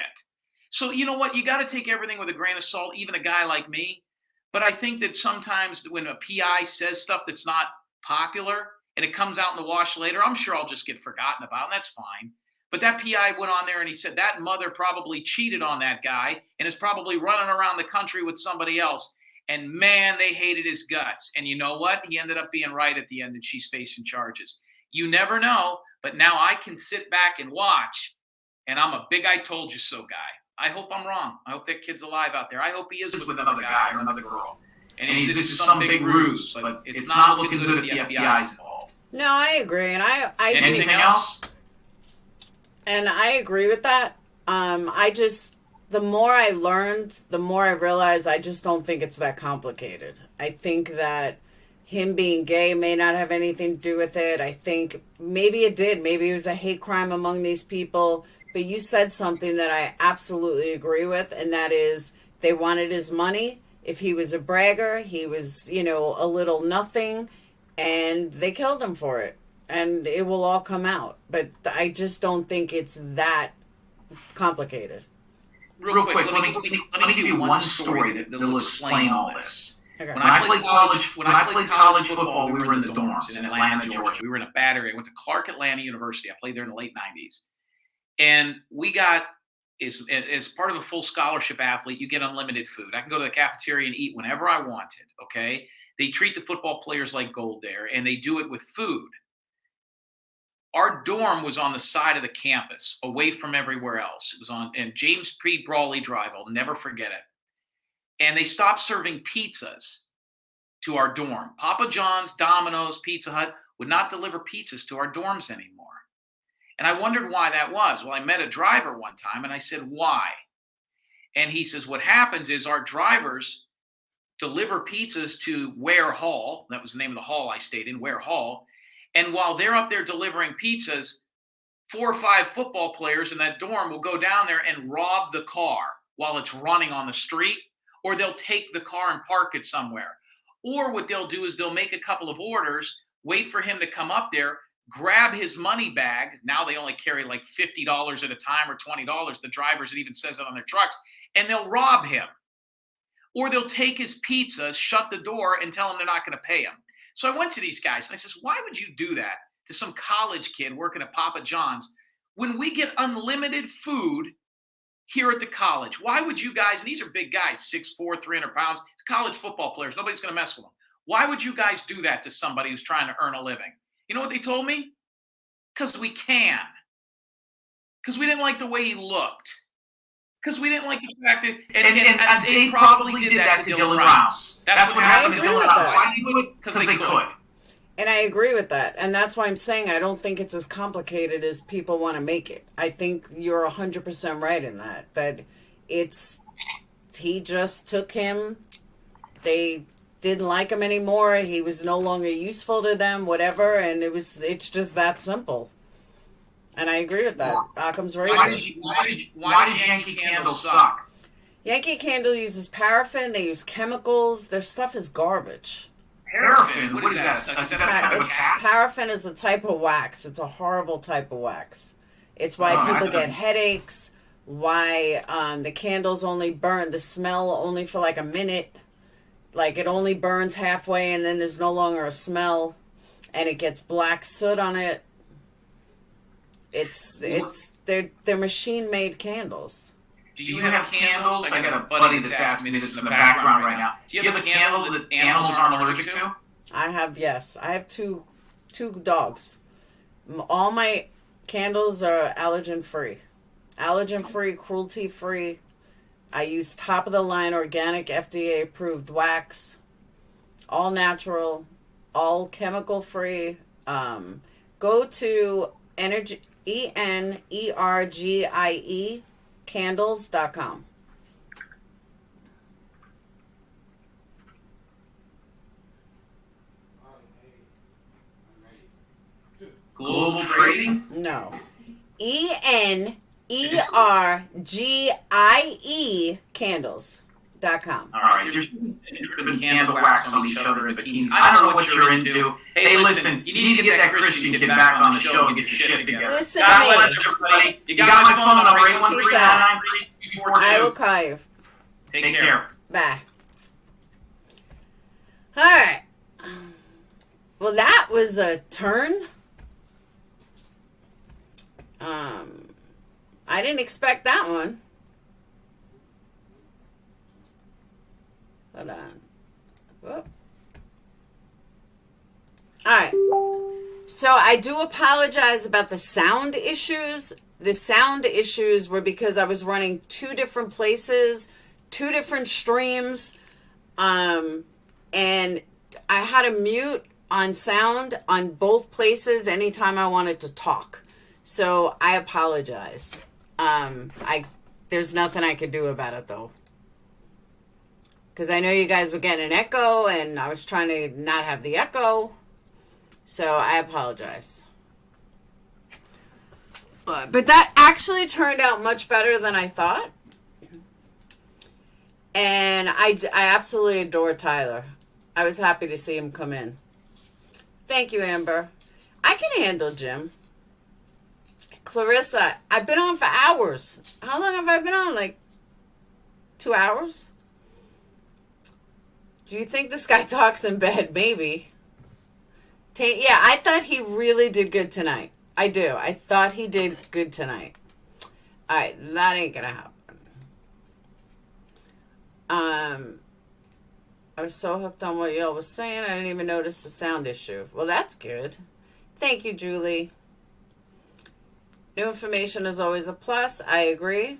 So you know what? You got to take everything with a grain of salt, even a guy like me. But I think that sometimes when a PI says stuff that's not popular and it comes out in the wash later, I'm sure I'll just get forgotten about, and that's fine. But that PI went on there and he said that mother probably cheated on that guy and is probably running around the country with somebody else. And man, they hated his guts. And you know what? He ended up being right at the end, and she's facing charges. You never know, but now I can sit back and watch, and I'm a big I told you so guy. I hope I'm wrong. I hope that kid's alive out there. I hope he is with another guy or another girl. And this is some big ruse, but it's not looking good if the FBI's involved. No, I agree. And I Anything else? And I agree with that. The more I learned, the more I realized I just don't think it's that complicated. I think that him being gay may not have anything to do with it. I think maybe it did. Maybe it was a hate crime among these people. But you said something that I absolutely agree with, and that is they wanted his money. If he was a bragger, he was, a little nothing, and they killed him for it. And it will all come out. But I just don't think it's that complicated. Real quick, let me give you one story that will explain all this. Okay. When I played college football, we were in the dorms in Atlanta, Georgia. We were in a bad area. I went to Clark Atlanta University. I played there in the late 90s. And we got, as part of a full scholarship athlete, you get unlimited food. I can go to the cafeteria and eat whenever I wanted, okay? They treat the football players like gold there, and they do it with food. Our dorm was on the side of the campus, away from everywhere else. It was on James P. Brawley Drive. I'll never forget it. And they stopped serving pizzas to our dorm. Papa John's, Domino's, Pizza Hut would not deliver pizzas to our dorms anymore. And I wondered why that was. Well, I met a driver one time, and I said, why? And he says, what happens is our drivers deliver pizzas to Ware Hall. That was the name of the hall I stayed in, Ware Hall. And while they're up there delivering pizzas, 4 or 5 football players in that dorm will go down there and rob the car while it's running on the street, or they'll take the car and park it somewhere. Or what they'll do is they'll make a couple of orders, wait for him to come up there, grab his money bag. Now they only carry like $50 at a time or $20. The drivers, it even says it on their trucks, and they'll rob him. Or they'll take his pizza, shut the door, and tell him they're not going to pay him. So I went to these guys and I says, why would you do that to some college kid working at Papa John's when we get unlimited food here at the college? Why would you guys, and these are big guys, 6'4", 300 pounds, college football players, nobody's going to mess with them. Why would you guys do that to somebody who's trying to earn a living? You know what they told me? Because we can. Because we didn't like the way he looked. Because we didn't like the fact that, and they probably did that to Dylan Rouse. That's what happened to Dylan Rouse. Why did they do it? Because they could. And I agree with that. And that's why I'm saying I don't think it's as complicated as people want to make it. I think you're 100% right in that. That he just took him. They didn't like him anymore. He was no longer useful to them, whatever, and it's just that simple. And I agree with that. Occam's razor. Why does Yankee Candle suck? Yankee Candle uses paraffin. They use chemicals. Their stuff is garbage. Paraffin? What is that? Is that a type of cat? Paraffin is a type of wax. It's a horrible type of wax. It's why people get headaches, why the candles only burn, the smell only for like a minute. Like it only burns halfway and then there's no longer a smell and it gets black soot on it. They're machine-made candles. Do you have candles? I got a buddy that's asking me this in the background right now. Do you have a candle that animals aren't allergic to? I have two dogs. All my candles are allergen-free. Allergen-free, cruelty-free. I use top-of-the-line organic FDA-approved wax. All natural, all chemical-free. Go to ENERGIE candles.com. Global trading? No. ENERGIE candles.com. All right, you're interested in candle wax on each other in bikinis. I don't know what you're into. Hey, listen, you need to get that Christian kid back on the show and get your shit together. Listen God to me. bless everybody. You got my phone number, 813-993-242. I will call you. Take care. Bye. All right. Well, that was a turn. I didn't expect that one. Hold on. Whoop. All right. So I do apologize about the sound issues. The sound issues were because I was running two different places, two different streams, and I had to mute on sound on both places anytime I wanted to talk. So I apologize. There's nothing I could do about it though. Because I know you guys were getting an echo and I was trying to not have the echo. So I apologize. But that actually turned out much better than I thought. And I absolutely adore Tyler. I was happy to see him come in. Thank you, Amber. I can handle Jim. Clarissa, I've been on for hours. How long have I been on? Like 2 hours? Do you think this guy talks in bed? Maybe. Yeah, I thought he really did good tonight. I do. I thought he did good tonight. All right, that ain't gonna happen. I was so hooked on what y'all was saying, I didn't even notice the sound issue. Well, that's good. Thank you, Julie. New information is always a plus. I agree.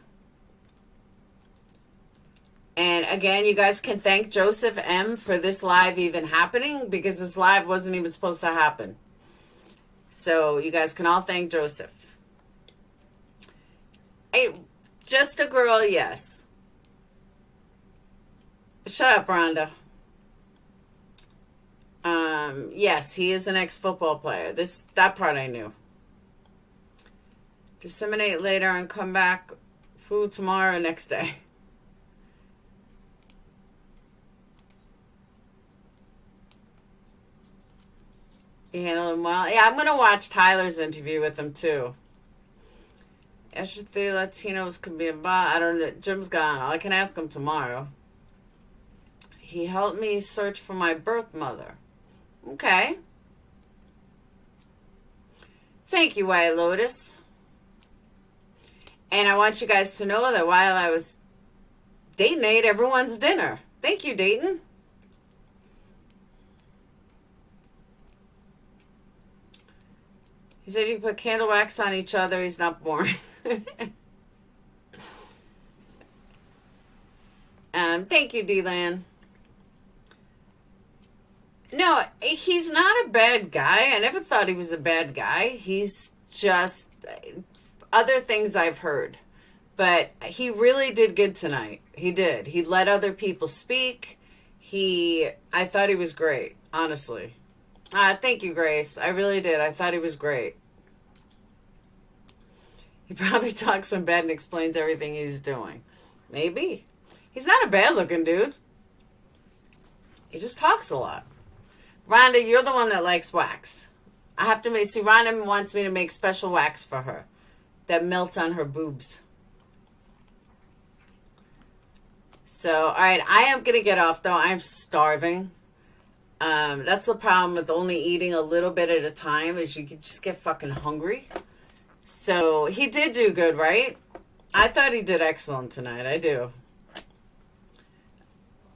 And again, you guys can thank Joseph M. for this live even happening because this live wasn't even supposed to happen. So you guys can all thank Joseph. Hey, just a girl, yes. Shut up, Rhonda. Yes, he is an ex-football player. That part I knew. Disseminate later and come back food tomorrow or next day. You handle him well. Yeah, I'm going to watch Tyler's interview with him too. Extra 3 Latinos could be a bot. I don't know. Jim's gone. I can ask him tomorrow. He helped me search for my birth mother. Okay. Thank you, White Lotus. And I want you guys to know that while I was Dayton ate everyone's dinner. Thank you, Dayton. He said you can put candle wax on each other. He's not boring. Thank you, D-Lan. No, he's not a bad guy. I never thought he was a bad guy. He's just other things I've heard. But he really did good tonight. He did. He let other people speak. I thought he was great, honestly. Thank you, Grace. I really did. I thought he was great. He probably talks in bed and explains everything he's doing. Maybe. He's not a bad-looking dude. He just talks a lot. Rhonda, you're the one that likes wax. I have to see, Rhonda wants me to make special wax for her that melts on her boobs. So, all right, I am going to get off, though. I'm starving. That's the problem with only eating a little bit at a time, is you can just get fucking hungry. So, he did do good, right? I thought he did excellent tonight. I do.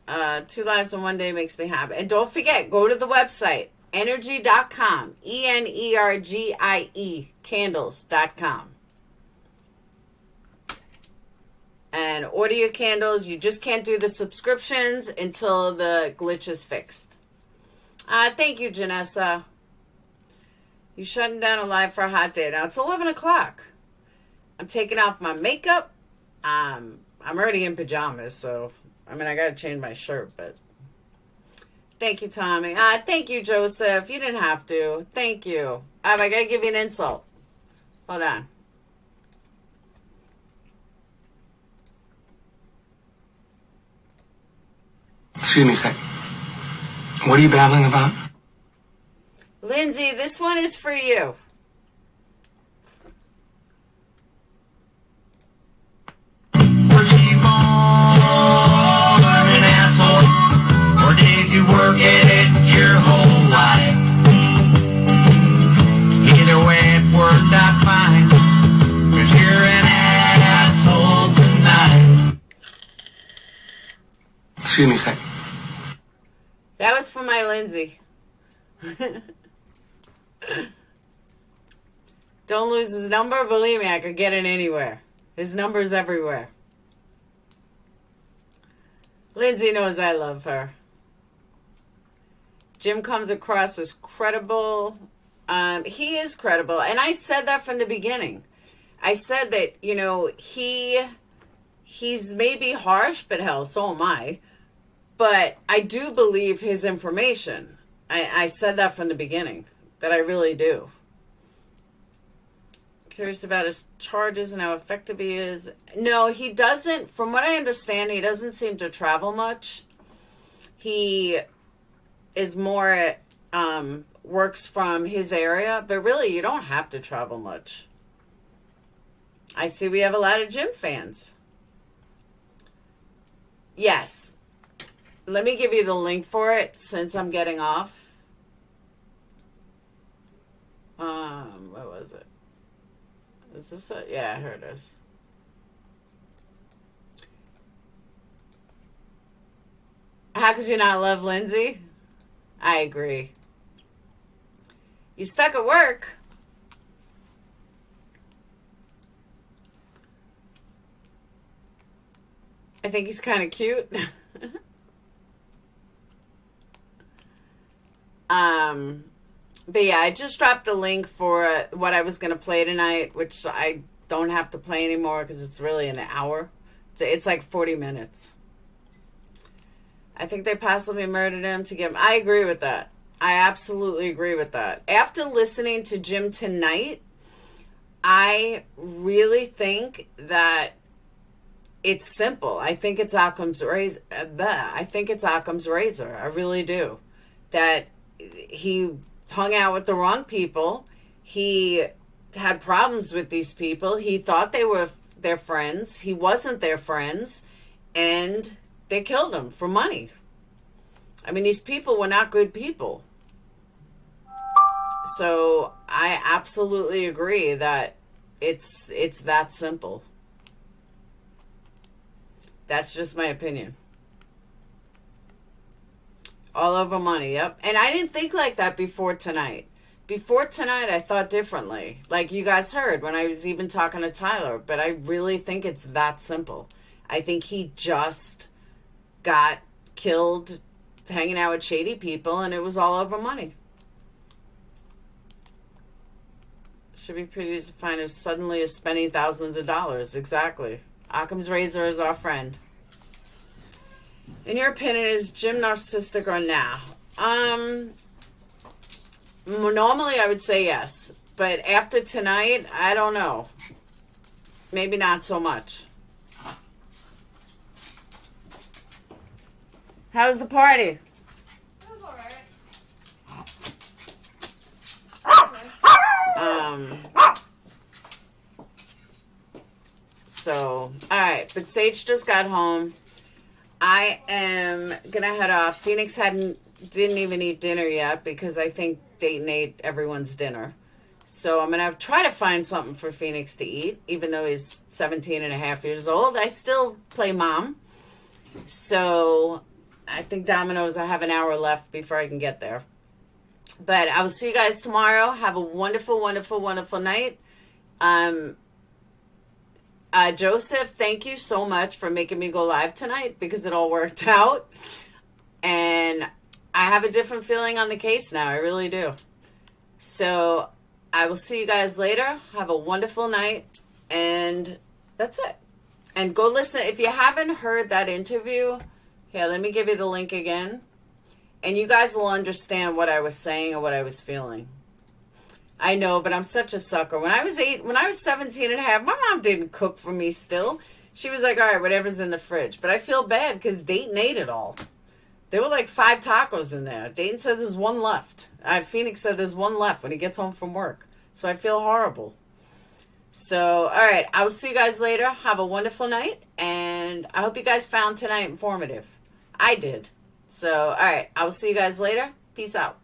2 lives in 1 day makes me happy. And don't forget, go to the website, energy.com. ENERGIE, candles.com. And order your candles. You just can't do the subscriptions until the glitch is fixed. Thank you, Janessa. You shutting down a live for a hot day. Now it's 11 o'clock. I'm taking off my makeup. I'm already in pajamas, so I mean I gotta change my shirt, but thank you, Tommy. Thank you, Joseph. You didn't have to. Thank you. I gotta give you an insult. Hold on. Excuse me a second. What are you babbling about? Lindsay, this one is for you. Were you born an asshole, or did you work at it your whole life? Either way, it worked out fine, 'cause you're an asshole tonight. Excuse me a second. That was for my Lindsay. Don't lose his number. Believe me, I could get it anywhere. His number's everywhere. Lindsay knows I love her. Jim comes across as credible. He is credible. And I said that from the beginning. I said that, you know, he's maybe harsh, but hell, so am I. But I do believe his information. I said that from the beginning, that I really do. Curious about his charges and how effective he is. No, he doesn't. From what I understand, he doesn't seem to travel much. He is more, works from his area. But really, you don't have to travel much. I see we have a lot of Jim fans. Yes. Let me give you the link for it since I'm getting off. What was it? Is this it? Yeah, here it is. How could you not love Lindsay? I agree. You stuck at work. I think he's kind of cute. But yeah, I just dropped the link for what I was going to play tonight, which I don't have to play anymore because it's really an hour. It's like 40 minutes. I think they possibly murdered him to give him. I agree with that. I absolutely agree with that. After listening to Jim tonight, I really think that it's simple. I think it's Occam's razor. I think it's Occam's razor. I really do. That he hung out with the wrong people. He had problems with these people. He thought they were their friends. He wasn't their friends. And they killed him for money. I mean, these people were not good people. So I absolutely agree that it's that simple. That's just my opinion. All over money, yep. And I didn't think like that before tonight. Before tonight, I thought differently. Like you guys heard when I was even talking to Tyler. But I really think it's that simple. I think he just got killed hanging out with shady people, and it was all over money. Should be pretty easy to find if suddenly is spending thousands of dollars. Exactly. Occam's razor is our friend. In your opinion, is Jim narcissistic or nah? Normally I would say yes, but after tonight, I don't know. Maybe not so much. How was the party? It was alright. So, alright, but Sage just got home. I am gonna head off. Phoenix didn't even eat dinner yet because I think Dayton ate everyone's dinner. So I'm gonna try to find something for Phoenix to eat, even though he's 17 and a half years old. I still play mom. So I think Domino's, I have an hour left before I can get there. But I will see you guys tomorrow. Have a wonderful, wonderful, wonderful night. Joseph, thank you so much for making me go live tonight because it all worked out. And I have a different feeling on the case now. I really do. So I will see you guys later. Have a wonderful night. And that's it. And go listen. If you haven't heard that interview, here, let me give you the link again. And you guys will understand what I was saying and what I was feeling. I know, but I'm such a sucker. When I was 17 and a half, my mom didn't cook for me still. She was like, all right, whatever's in the fridge. But I feel bad because Dayton ate it all. There were like 5 tacos in there. Dayton said there's one left. Phoenix said there's one left when he gets home from work. So I feel horrible. So, all right. I will see you guys later. Have a wonderful night. And I hope you guys found tonight informative. I did. So, all right. I will see you guys later. Peace out.